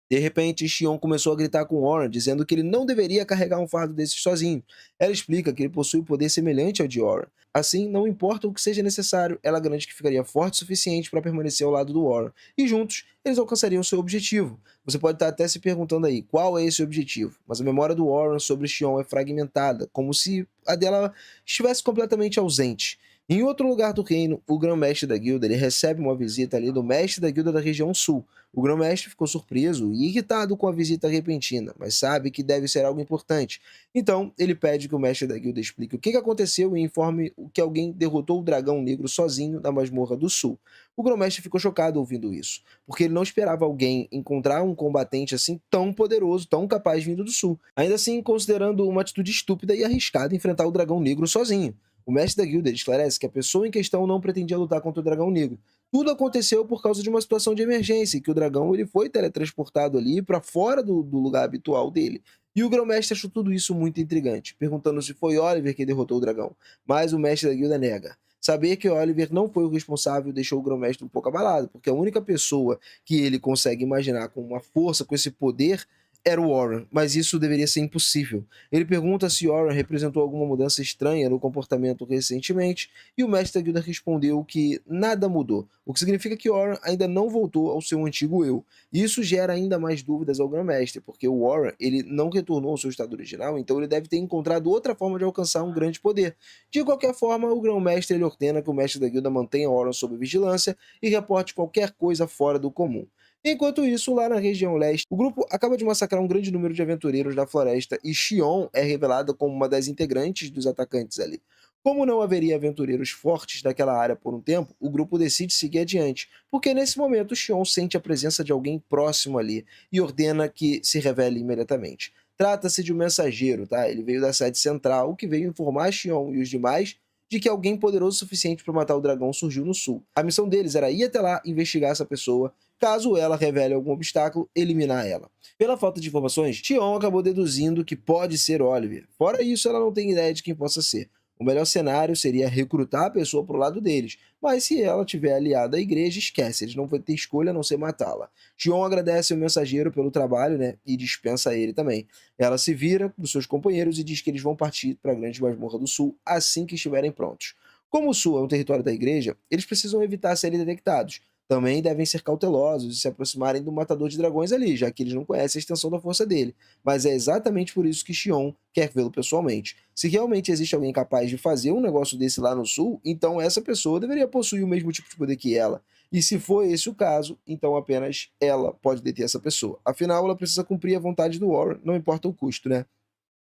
De repente, Xion começou a gritar com Warren, dizendo que ele não deveria carregar um fardo desses sozinho. Ela explica que ele possui poder semelhante ao de Warren. Assim, não importa o que seja necessário, ela garante que ficaria forte o suficiente para permanecer ao lado do Warren. E juntos, eles alcançariam seu objetivo. Você pode estar até se perguntando aí, qual é esse objetivo? Mas a memória do Warren sobre Xion é fragmentada, como se a dela estivesse completamente ausente. Em outro lugar do reino, o grão-mestre da guilda ele recebe uma visita ali do mestre da guilda da região sul. O grão-mestre ficou surpreso e irritado com a visita repentina, mas sabe que deve ser algo importante. Então, ele pede que o mestre da guilda explique o que aconteceu e informe que alguém derrotou o dragão negro sozinho na masmorra do sul. O grão-mestre ficou chocado ouvindo isso, porque ele não esperava alguém encontrar um combatente assim tão poderoso, tão capaz vindo do sul. Ainda assim, considerando uma atitude estúpida e arriscada enfrentar o dragão negro sozinho. O mestre da guilda esclarece que a pessoa em questão não pretendia lutar contra o dragão negro. Tudo aconteceu por causa de uma situação de emergência, que o dragão ele foi teletransportado ali para fora do lugar habitual dele. E o grão-mestre achou tudo isso muito intrigante, perguntando se foi Oliver que derrotou o dragão. Mas o mestre da guilda nega. Saber que Oliver não foi o responsável deixou o grão-mestre um pouco abalado, porque a única pessoa que ele consegue imaginar com uma força, com esse poder, era o Warren, mas isso deveria ser impossível. Ele pergunta se Warren representou alguma mudança estranha no comportamento recentemente, e o mestre da guilda respondeu que nada mudou, o que significa que Warren ainda não voltou ao seu antigo eu. Isso gera ainda mais dúvidas ao grão-mestre, porque o Warren ele não retornou ao seu estado original, então ele deve ter encontrado outra forma de alcançar um grande poder. De qualquer forma, o grão-mestre ele ordena que o mestre da guilda mantenha Warren sob vigilância e reporte qualquer coisa fora do comum. Enquanto isso, lá na região leste, o grupo acaba de massacrar um grande número de aventureiros da floresta e Xion é revelada como uma das integrantes dos atacantes ali. Como não haveria aventureiros fortes daquela área por um tempo, o grupo decide seguir adiante, porque nesse momento Xion sente a presença de alguém próximo ali e ordena que se revele imediatamente. Trata-se de um mensageiro, tá? Ele veio da sede central, que veio informar Xion e os demais de que alguém poderoso o suficiente para matar o dragão surgiu no sul. A missão deles era ir até lá, investigar essa pessoa, caso ela revele algum obstáculo, eliminar ela. Pela falta de informações, Xion acabou deduzindo que pode ser Oliver. Fora isso, ela não tem ideia de quem possa ser. O melhor cenário seria recrutar a pessoa para o lado deles, mas se ela tiver aliada à igreja, esquece, eles não vão ter escolha a não ser matá-la. Xion agradece ao mensageiro pelo trabalho, né, e dispensa ele também. Ela se vira para os seus companheiros e diz que eles vão partir para a Grande Masmorra do Sul assim que estiverem prontos. Como o Sul é um território da igreja, eles precisam evitar serem detectados, também devem ser cautelosos e se aproximarem do matador de dragões ali, já que eles não conhecem a extensão da força dele. Mas é exatamente por isso que Xion quer vê-lo pessoalmente. Se realmente existe alguém capaz de fazer um negócio desse lá no sul, então essa pessoa deveria possuir o mesmo tipo de poder que ela. E se for esse o caso, então apenas ela pode deter essa pessoa. Afinal, ela precisa cumprir a vontade do Warren, não importa o custo, né?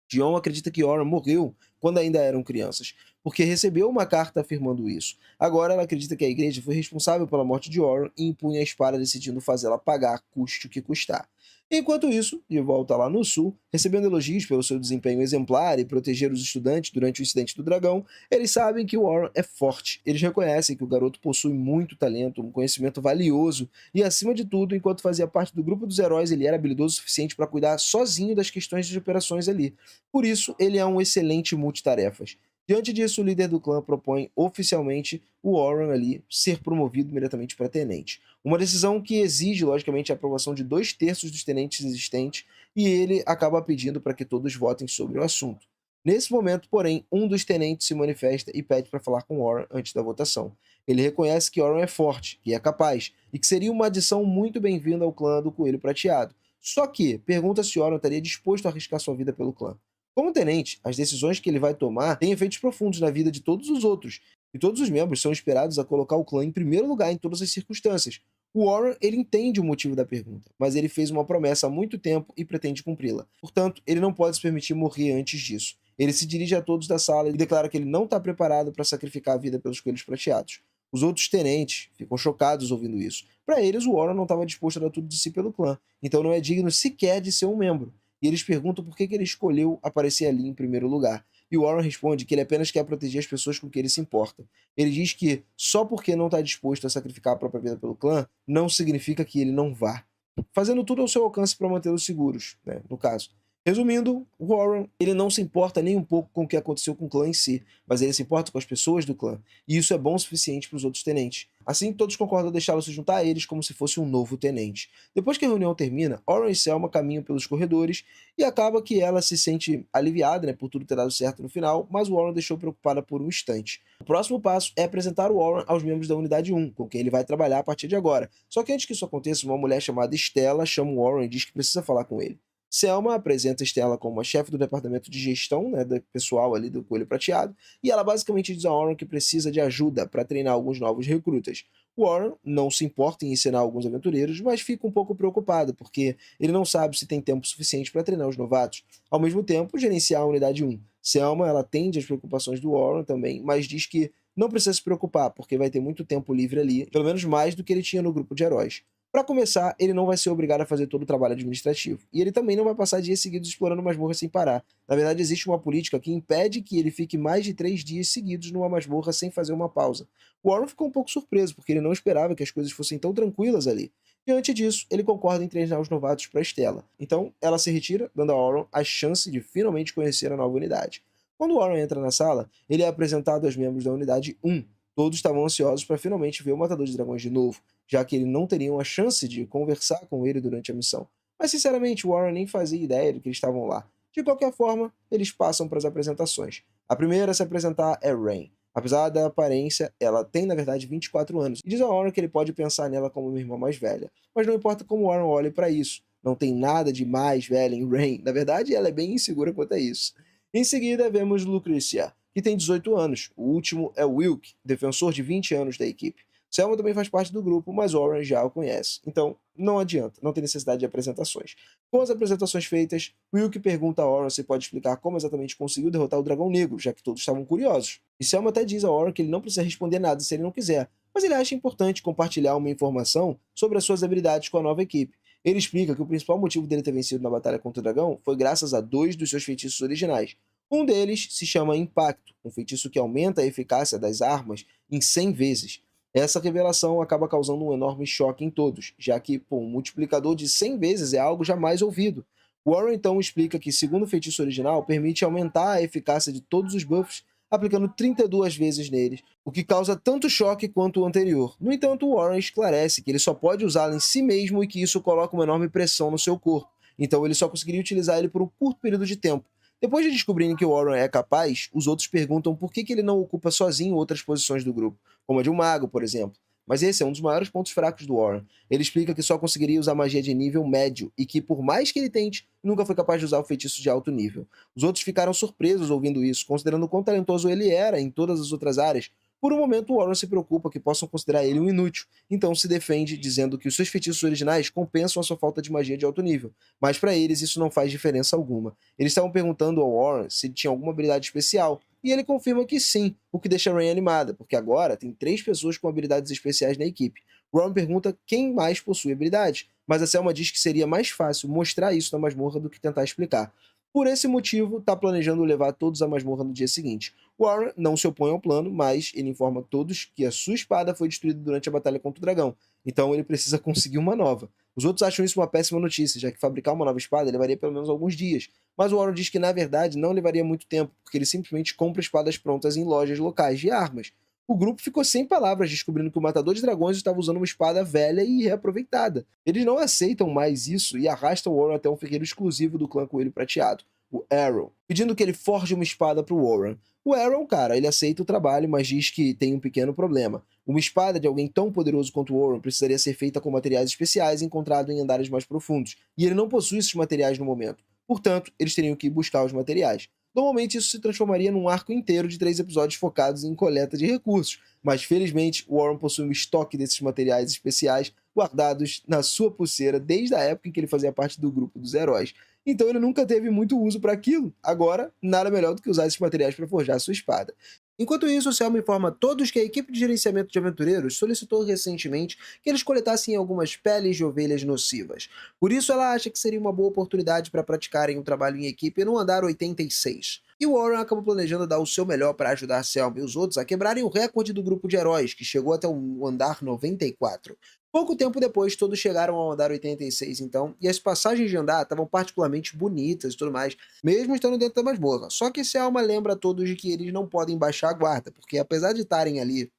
Dion acredita que Warren morreu quando ainda eram crianças, porque recebeu uma carta afirmando isso. Agora ela acredita que a igreja foi responsável pela morte de Warren e impunha a espada decidindo fazê-la pagar custe o que custar. Enquanto isso, de volta lá no sul, recebendo elogios pelo seu desempenho exemplar e proteger os estudantes durante o incidente do dragão, eles sabem que Warren é forte. Eles reconhecem que o garoto possui muito talento, um conhecimento valioso e, acima de tudo, enquanto fazia parte do grupo dos heróis, ele era habilidoso o suficiente para cuidar sozinho das questões de operações ali. Por isso, ele é um excelente multitarefas. Diante disso, o líder do clã propõe oficialmente o Warren ali ser promovido imediatamente para tenente. Uma decisão que exige, logicamente, a aprovação de 2/3 dos tenentes existentes, e ele acaba pedindo para que todos votem sobre o assunto. Nesse momento, porém, um dos tenentes se manifesta e pede para falar com Warren antes da votação. Ele reconhece que Warren é forte, que é capaz, e que seria uma adição muito bem-vinda ao clã do Coelho Prateado. Só que pergunta se Warren estaria disposto a arriscar sua vida pelo clã. Como tenente, as decisões que ele vai tomar têm efeitos profundos na vida de todos os outros, e todos os membros são esperados a colocar o clã em primeiro lugar em todas as circunstâncias. O Warren, ele entende o motivo da pergunta, mas ele fez uma promessa há muito tempo e pretende cumpri-la. Portanto, ele não pode se permitir morrer antes disso. Ele se dirige a todos da sala e declara que ele não está preparado para sacrificar a vida pelos coelhos prateados. Os outros tenentes ficam chocados ouvindo isso. Para eles, o Warren não estava disposto a dar tudo de si pelo clã, então não é digno sequer de ser um membro. E eles perguntam por que ele escolheu aparecer ali em primeiro lugar. E o Warren responde que ele apenas quer proteger as pessoas com quem ele se importa. Ele diz que só porque não está disposto a sacrificar a própria vida pelo clã, não significa que ele não vá. Fazendo tudo ao seu alcance para mantê-los seguros, né, no caso. Resumindo, o Warren, ele não se importa nem um pouco com o que aconteceu com o clã em si, mas ele se importa com as pessoas do clã, e isso é bom o suficiente para os outros tenentes. Assim, todos concordam deixá-lo se juntar a eles como se fosse um novo tenente. Depois que a reunião termina, Warren e Selma caminham pelos corredores, e acaba que ela se sente aliviada, né, por tudo ter dado certo no final, mas o Warren deixou preocupada por um instante. O próximo passo é apresentar o Warren aos membros da Unidade 1, com quem ele vai trabalhar a partir de agora. Só que antes que isso aconteça, uma mulher chamada Stella chama o Warren e diz que precisa falar com ele. Selma apresenta Stella como a chefe do departamento de gestão, né, do pessoal ali do Coelho Prateado, e ela basicamente diz a Warren que precisa de ajuda para treinar alguns novos recrutas. Warren não se importa em ensinar alguns aventureiros, mas fica um pouco preocupado, porque ele não sabe se tem tempo suficiente para treinar os novatos. Ao mesmo tempo, gerenciar a Unidade 1. Selma, ela atende às preocupações do Warren também, mas diz que não precisa se preocupar, porque vai ter muito tempo livre ali, pelo menos mais do que ele tinha no grupo de heróis. Para começar, ele não vai ser obrigado a fazer todo o trabalho administrativo. E ele também não vai passar dias seguidos explorando masmorra sem parar. Na verdade, existe uma política que impede que ele fique mais de 3 dias seguidos numa masmorra sem fazer uma pausa. O Warren ficou um pouco surpreso, porque ele não esperava que as coisas fossem tão tranquilas ali. Diante disso, ele concorda em treinar os novatos para Stella. Então, ela se retira, dando a Warren a chance de finalmente conhecer a nova unidade. Quando Warren entra na sala, ele é apresentado aos membros da unidade 1. Todos estavam ansiosos para finalmente ver o Matador de Dragões de novo, já que eles não teriam a chance de conversar com ele durante a missão. Mas sinceramente, Warren nem fazia ideia de que eles estavam lá. De qualquer forma, eles passam para as apresentações. A primeira a se apresentar é Rain. Apesar da aparência, ela tem na verdade 24 anos, e diz a Warren que ele pode pensar nela como uma irmã mais velha. Mas não importa como Warren olhe para isso, não tem nada de mais velha em Rain. Na verdade, ela é bem insegura quanto a isso. Em seguida, vemos Lucrecia, que tem 18 anos. O último é Wilk, defensor de 20 anos da equipe. Selma também faz parte do grupo, mas Warren já o conhece. Então, não adianta, não tem necessidade de apresentações. Com as apresentações feitas, Wilk pergunta a Warren se pode explicar como exatamente conseguiu derrotar o Dragão Negro, já que todos estavam curiosos. E Selma até diz a Warren que ele não precisa responder nada se ele não quiser, mas ele acha importante compartilhar uma informação sobre as suas habilidades com a nova equipe. Ele explica que o principal motivo dele ter vencido na batalha contra o dragão foi graças a 2 dos seus feitiços originais. Um deles se chama Impacto, um feitiço que aumenta a eficácia das armas em 100 vezes. Essa revelação acaba causando um enorme choque em todos, já que um multiplicador de 100 vezes é algo jamais ouvido. Warren então explica que, segundo o feitiço original, permite aumentar a eficácia de todos os buffs, aplicando 32 vezes neles, o que causa tanto choque quanto o anterior. No entanto, Warren esclarece que ele só pode usá-lo em si mesmo e que isso coloca uma enorme pressão no seu corpo, então ele só conseguiria utilizar ele por um curto período de tempo. Depois de descobrirem que o Warren é capaz, os outros perguntam por que ele não ocupa sozinho outras posições do grupo, como a de um mago, por exemplo. mas esse é um dos maiores pontos fracos do Warren. Ele explica que só conseguiria usar magia de nível médio e que, por mais que ele tente, nunca foi capaz de usar o feitiço de alto nível. Os outros ficaram surpresos ouvindo isso, considerando o quão talentoso ele era em todas as outras áreas. Por um momento, Warren se preocupa que possam considerar ele um inútil, então se defende dizendo que os seus feitiços originais compensam a sua falta de magia de alto nível, mas para eles isso não faz diferença alguma. Eles estavam perguntando ao Warren se ele tinha alguma habilidade especial, e ele confirma que sim, o que deixa a Rain animada, porque agora tem 3 pessoas com habilidades especiais na equipe. Warren pergunta quem mais possui habilidades, mas a Selma diz que seria mais fácil mostrar isso na masmorra do que tentar explicar. Por esse motivo, está planejando levar todos à masmorra no dia seguinte. Warren não se opõe ao plano, mas ele informa a todos que a sua espada foi destruída durante a batalha contra o dragão, então ele precisa conseguir uma nova. Os outros acham isso uma péssima notícia, já que fabricar uma nova espada levaria pelo menos alguns dias, mas o Warren diz que na verdade não levaria muito tempo, porque ele simplesmente compra espadas prontas em lojas locais de armas. O grupo ficou sem palavras descobrindo que o matador de dragões estava usando uma espada velha e reaproveitada. Eles não aceitam mais isso e arrastam o Warren até um ferreiro exclusivo do clã Coelho Prateado, o Arrow, pedindo que ele forje uma espada para o Warren. O Arrow, cara, ele aceita o trabalho, mas diz que tem um pequeno problema. Uma espada de alguém tão poderoso quanto o Warren precisaria ser feita com materiais especiais encontrados em andares mais profundos, e ele não possui esses materiais no momento. Portanto, eles teriam que ir buscar os materiais. Normalmente isso se transformaria num arco inteiro de 3 episódios focados em coleta de recursos, mas felizmente Warren possui um estoque desses materiais especiais guardados na sua pulseira desde a época em que ele fazia parte do grupo dos heróis. Então ele nunca teve muito uso para aquilo. Agora, nada melhor do que usar esses materiais para forjar a sua espada. Enquanto isso, o Selma informa a todos que a equipe de gerenciamento de aventureiros solicitou recentemente que eles coletassem algumas peles de ovelhas nocivas. Por isso, ela acha que seria uma boa oportunidade para praticarem um trabalho em equipe no andar 86. E Warren acaba planejando dar o seu melhor para ajudar Selma e os outros a quebrarem o recorde do grupo de heróis, que chegou até o andar 94. Pouco tempo depois, todos chegaram ao andar 86, então, e as passagens de andar estavam particularmente bonitas e tudo mais, mesmo estando dentro da masmorra. Só que Selma lembra a todos de que eles não podem baixar a guarda, porque apesar de estarem ali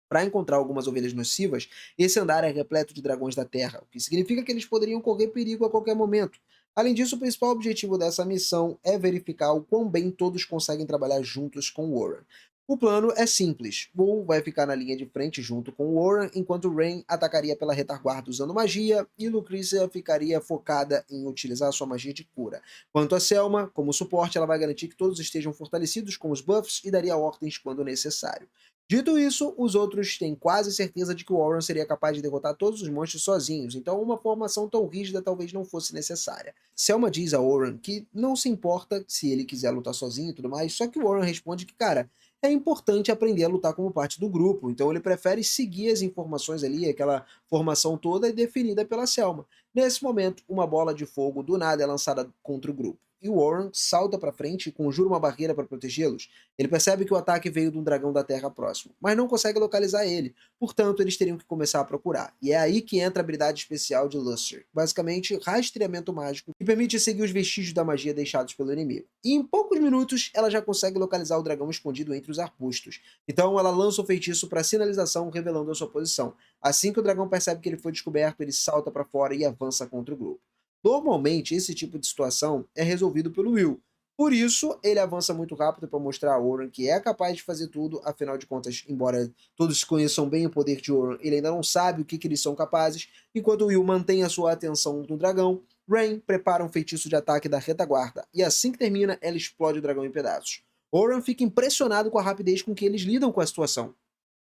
para encontrar algumas ovelhas nocivas, esse andar é repleto de dragões da terra, o que significa que eles poderiam correr perigo a qualquer momento. Além disso, o principal objetivo dessa missão é verificar o quão bem todos conseguem trabalhar juntos com Warren. O plano é simples. Bull vai ficar na linha de frente junto com Warren, enquanto Rain atacaria pela retaguarda usando magia e Lucretia ficaria focada em utilizar sua magia de cura. Quanto a Selma, como suporte, ela vai garantir que todos estejam fortalecidos com os buffs e daria ordens quando necessário. Dito isso, os outros têm quase certeza de que o Warren seria capaz de derrotar todos os monstros sozinhos, então uma formação tão rígida talvez não fosse necessária. Selma diz a Warren que não se importa se ele quiser lutar sozinho e tudo mais, só que o Warren responde que, cara, é importante aprender a lutar como parte do grupo, então ele prefere seguir as informações ali, aquela formação toda definida pela Selma. Nesse momento, uma bola de fogo do nada é lançada contra o grupo, e o Warren salta para frente e conjura uma barreira para protegê-los. Ele percebe que o ataque veio de um dragão da Terra próximo, mas não consegue localizar ele, portanto eles teriam que começar a procurar. E é aí que entra a habilidade especial de Luster, basicamente rastreamento mágico, que permite seguir os vestígios da magia deixados pelo inimigo. E em poucos minutos ela já consegue localizar o dragão escondido entre os arbustos. Então ela lança o feitiço para sinalização, revelando a sua posição. Assim que o dragão percebe que ele foi descoberto, ele salta para fora e avança contra o grupo. Normalmente, esse tipo de situação é resolvido pelo Will. Por isso, ele avança muito rápido para mostrar a Warren que é capaz de fazer tudo, afinal de contas, embora todos conheçam bem o poder de Warren, ele ainda não sabe o que eles são capazes, enquanto Will mantém a sua atenção no dragão, Rain prepara um feitiço de ataque da retaguarda, e assim que termina, ela explode o dragão em pedaços. Warren fica impressionado com a rapidez com que eles lidam com a situação.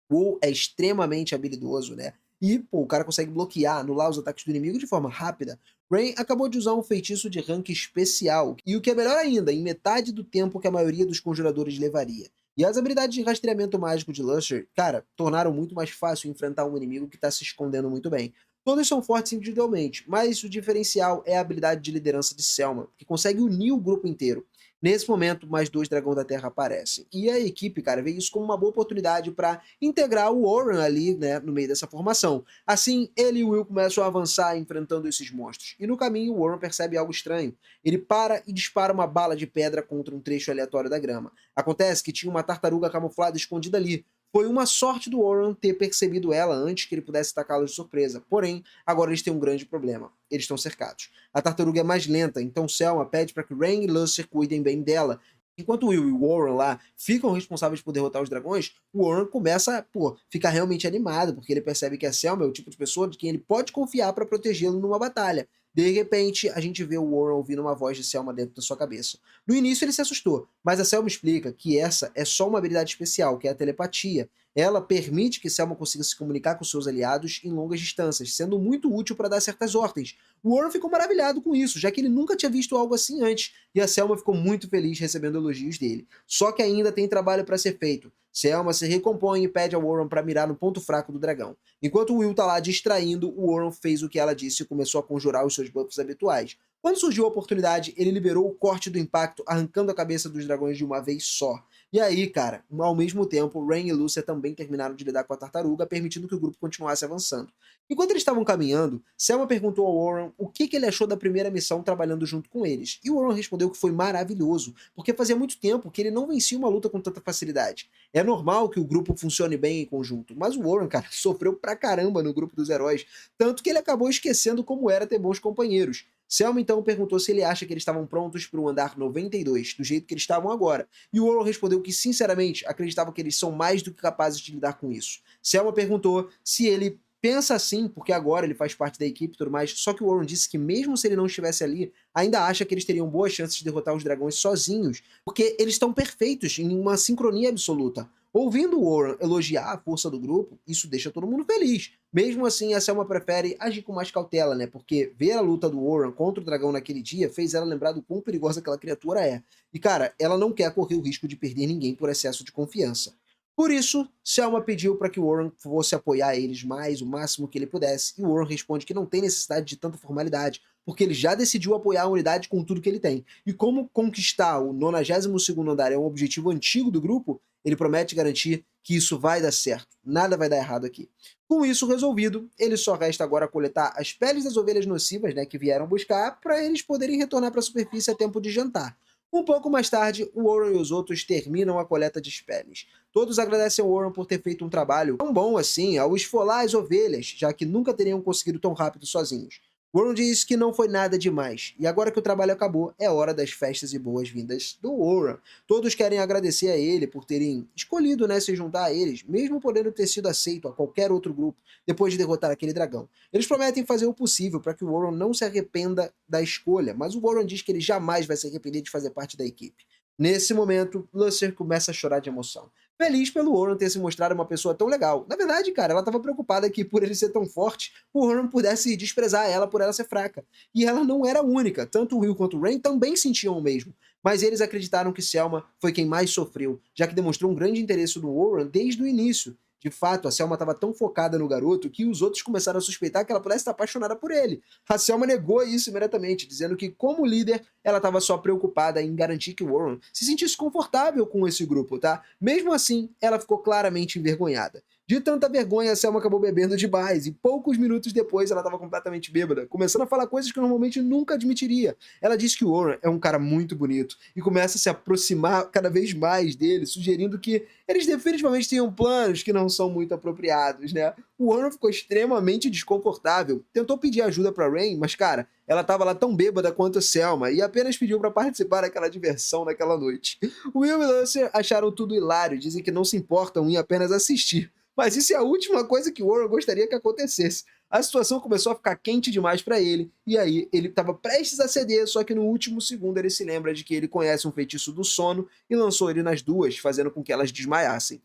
Will é extremamente habilidoso, né? E, pô, o cara consegue bloquear, anular os ataques do inimigo de forma rápida. Rain acabou de usar um feitiço de rank especial, e o que é melhor ainda, em metade do tempo que a maioria dos conjuradores levaria. E as habilidades de rastreamento mágico de Lusher, cara, tornaram muito mais fácil enfrentar um inimigo que está se escondendo muito bem. Todos são fortes individualmente, mas o diferencial é a habilidade de liderança de Selma, que consegue unir o grupo inteiro. Nesse momento, mais 2 dragões da Terra aparecem. E a equipe, cara, vê isso como uma boa oportunidade para integrar o Warren ali, né, no meio dessa formação. Assim, ele e o Will começam a avançar enfrentando esses monstros. E no caminho, o Warren percebe algo estranho. Ele para e dispara uma bala de pedra contra um trecho aleatório da grama. Acontece que tinha uma tartaruga camuflada escondida ali. Foi uma sorte do Warren ter percebido ela antes que ele pudesse atacá-la de surpresa. Porém, agora eles têm um grande problema. Eles estão cercados. A tartaruga é mais lenta, então Selma pede para que Rain e Luster cuidem bem dela. Enquanto o Will e o Warren lá ficam responsáveis por derrotar os dragões, o Warren começa a, ficar realmente animado, porque ele percebe que a Selma é o tipo de pessoa de quem ele pode confiar para protegê-lo numa batalha. De repente, a gente vê o Warren ouvindo uma voz de Selma dentro da sua cabeça. No início ele se assustou, mas a Selma explica que essa é só uma habilidade especial, que é a telepatia. Ela permite que Selma consiga se comunicar com seus aliados em longas distâncias, sendo muito útil para dar certas ordens. O Warren ficou maravilhado com isso, já que ele nunca tinha visto algo assim antes, e a Selma ficou muito feliz recebendo elogios dele. Só que ainda tem trabalho para ser feito. Selma se recompõe e pede ao Warren para mirar no ponto fraco do dragão. Enquanto o Will tá lá distraindo, o Warren fez o que ela disse e começou a conjurar os seus buffs habituais. Quando surgiu a oportunidade, ele liberou o corte do impacto, arrancando a cabeça dos dragões de uma vez só. E aí, cara, ao mesmo tempo, Rain e Lucia também terminaram de lidar com a tartaruga, permitindo que o grupo continuasse avançando. Enquanto eles estavam caminhando, Selma perguntou ao Warren o que ele achou da primeira missão trabalhando junto com eles. E o Warren respondeu que foi maravilhoso, porque fazia muito tempo que ele não vencia uma luta com tanta facilidade. É normal que o grupo funcione bem em conjunto, mas o Warren, cara, sofreu pra caramba no grupo dos heróis, tanto que ele acabou esquecendo como era ter bons companheiros. Selma então perguntou se ele acha que eles estavam prontos para o andar 92, do jeito que eles estavam agora, e o Warren respondeu que, sinceramente, acreditava que eles são mais do que capazes de lidar com isso. Selma perguntou se ele pensa assim, porque agora ele faz parte da equipe e tudo mais, só que o Warren disse que mesmo se ele não estivesse ali, ainda acha que eles teriam boas chances de derrotar os dragões sozinhos, porque eles estão perfeitos, em uma sincronia absoluta. Ouvindo o Warren elogiar a força do grupo, isso deixa todo mundo feliz. Mesmo assim, a Selma prefere agir com mais cautela, né? Porque ver a luta do Warren contra o dragão naquele dia fez ela lembrar do quão perigosa aquela criatura é. E, cara, ela não quer correr o risco de perder ninguém por excesso de confiança. Por isso, Selma pediu para que o Warren fosse apoiar eles mais o máximo que ele pudesse, e o Warren responde que não tem necessidade de tanta formalidade, porque ele já decidiu apoiar a unidade com tudo que ele tem. E como conquistar o 92º andar é um objetivo antigo do grupo, ele promete garantir que isso vai dar certo. Nada vai dar errado aqui. Com isso resolvido, ele só resta agora coletar as peles das ovelhas nocivas, né, que vieram buscar, para eles poderem retornar para a superfície a tempo de jantar. Um pouco mais tarde, o Warren e os outros terminam a coleta de peles. Todos agradecem ao Warren por ter feito um trabalho tão bom assim ao esfolar as ovelhas, já que nunca teriam conseguido tão rápido sozinhos. Warren diz que não foi nada demais, e agora que o trabalho acabou, é hora das festas e boas-vindas do Warren. Todos querem agradecer a ele por terem escolhido, né, se juntar a eles, mesmo podendo ter sido aceito a qualquer outro grupo depois de derrotar aquele dragão. Eles prometem fazer o possível para que o Warren não se arrependa da escolha, mas o Warren diz que ele jamais vai se arrepender de fazer parte da equipe. Nesse momento, Lucifer começa a chorar de emoção. Feliz pelo Warren ter se mostrado uma pessoa tão legal. Na verdade, cara, ela estava preocupada que, por ele ser tão forte, o Warren pudesse desprezar ela por ela ser fraca. E ela não era a única. Tanto o Will quanto o Rain também sentiam o mesmo. Mas eles acreditaram que Selma foi quem mais sofreu, já que demonstrou um grande interesse no Warren desde o início. De fato, a Selma estava tão focada no garoto que os outros começaram a suspeitar que ela pudesse estar apaixonada por ele. A Selma negou isso imediatamente, dizendo que, como líder, ela estava só preocupada em garantir que Warren se sentisse confortável com esse grupo, tá? Mesmo assim, ela ficou claramente envergonhada. De tanta vergonha, a Selma acabou bebendo demais e poucos minutos depois ela estava completamente bêbada, começando a falar coisas que normalmente nunca admitiria. Ela disse que o Warren é um cara muito bonito e começa a se aproximar cada vez mais dele, sugerindo que eles definitivamente tinham planos que não são muito apropriados, né? O Warren ficou extremamente desconfortável, tentou pedir ajuda para Rain, mas cara, ela estava lá tão bêbada quanto a Selma e apenas pediu para participar daquela diversão naquela noite. Will e Lucifer acharam tudo hilário, dizem que não se importam em apenas assistir. Mas isso é a última coisa que o Warren gostaria que acontecesse. A situação começou a ficar quente demais para ele, e aí ele estava prestes a ceder, só que no último segundo ele se lembra de que ele conhece um feitiço do sono e lançou ele nas duas, fazendo com que elas desmaiassem.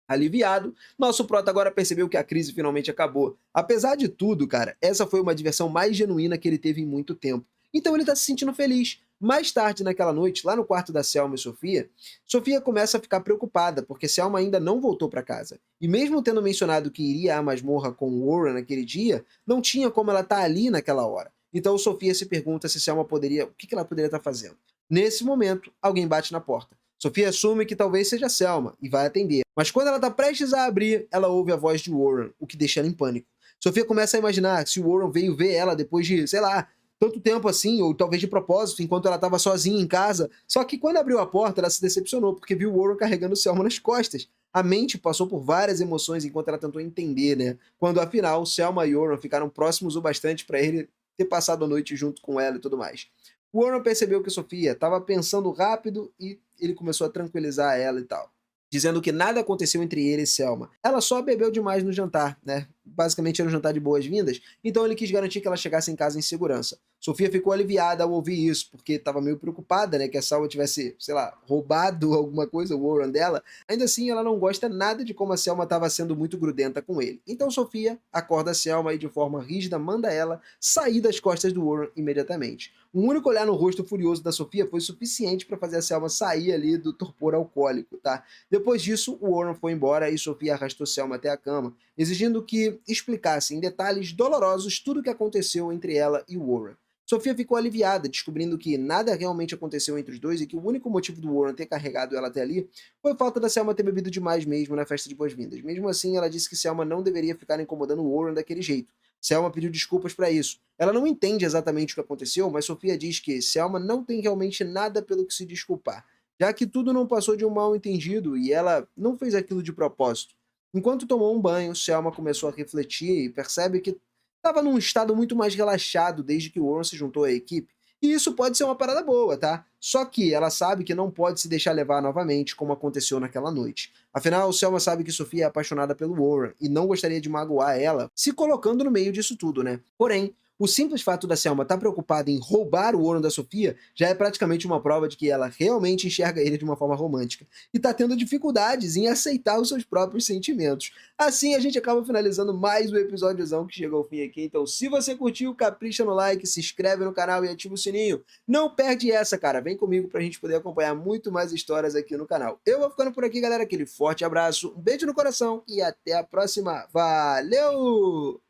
Aliviado, nosso prota agora percebeu que a crise finalmente acabou. Apesar de tudo, cara, essa foi uma diversão mais genuína que ele teve em muito tempo. Então ele tá se sentindo feliz. Mais tarde naquela noite, lá no quarto da Selma e Sofia, Sofia começa a ficar preocupada, porque Selma ainda não voltou para casa. E mesmo tendo mencionado que iria à masmorra com Warren naquele dia, não tinha como ela estar ali naquela hora. Então Sofia se pergunta se Selma poderia, o que ela poderia estar fazendo. Nesse momento, alguém bate na porta. Sofia assume que talvez seja Selma e vai atender. Mas quando ela está prestes a abrir, ela ouve a voz de Warren, o que deixa ela em pânico. Sofia começa a imaginar se o Warren veio ver ela depois de, sei lá, tanto tempo assim, ou talvez de propósito, enquanto ela estava sozinha em casa. Só que quando abriu a porta, ela se decepcionou, porque viu o Warren carregando Selma nas costas. A mente passou por várias emoções enquanto ela tentou entender, né? Quando afinal, Selma e Warren ficaram próximos o bastante para ele ter passado a noite junto com ela e tudo mais. O Warren percebeu que Sofia estava pensando rápido e ele começou a tranquilizar ela e tal, dizendo que nada aconteceu entre ele e Selma. Ela só bebeu demais no jantar, né? Basicamente era um jantar de boas-vindas, então ele quis garantir que ela chegasse em casa em segurança. Sofia ficou aliviada ao ouvir isso, porque estava meio preocupada, né, que a Selma tivesse, sei lá, roubado alguma coisa, o Warren dela. Ainda assim, ela não gosta nada de como a Selma estava sendo muito grudenta com ele. Então Sofia acorda a Selma e de forma rígida manda ela sair das costas do Warren imediatamente. Um único olhar no rosto furioso da Sofia foi suficiente para fazer a Selma sair ali do torpor alcoólico, tá? Depois disso, o Warren foi embora e Sofia arrastou Selma até a cama, exigindo que explicasse em detalhes dolorosos tudo o que aconteceu entre ela e o Warren. Sofia ficou aliviada, descobrindo que nada realmente aconteceu entre os dois e que o único motivo do Warren ter carregado ela até ali foi a falta da Selma ter bebido demais mesmo na festa de boas-vindas. Mesmo assim, ela disse que Selma não deveria ficar incomodando o Warren daquele jeito. Selma pediu desculpas para isso. Ela não entende exatamente o que aconteceu, mas Sofia diz que Selma não tem realmente nada pelo que se desculpar, já que tudo não passou de um mal-entendido e ela não fez aquilo de propósito. Enquanto tomou um banho, Selma começou a refletir e percebe que estava num estado muito mais relaxado desde que o Warren se juntou à equipe. E isso pode ser uma parada boa, tá? Só que ela sabe que não pode se deixar levar novamente, como aconteceu naquela noite. Afinal, Selma sabe que Sofia é apaixonada pelo Warren e não gostaria de magoar ela, se colocando no meio disso tudo, né? Porém, o simples fato da Selma estar preocupada em roubar o Warren da Sofia já é praticamente uma prova de que ela realmente enxerga ele de uma forma romântica e está tendo dificuldades em aceitar os seus próprios sentimentos. Assim a gente acaba finalizando mais um episódiozão que chega ao fim aqui. Então, se você curtiu, capricha no like, se inscreve no canal e ativa o sininho. Não perde essa, cara. Vem comigo pra gente poder acompanhar muito mais histórias aqui no canal. Eu vou ficando por aqui, galera. Aquele forte abraço, um beijo no coração e até a próxima. Valeu!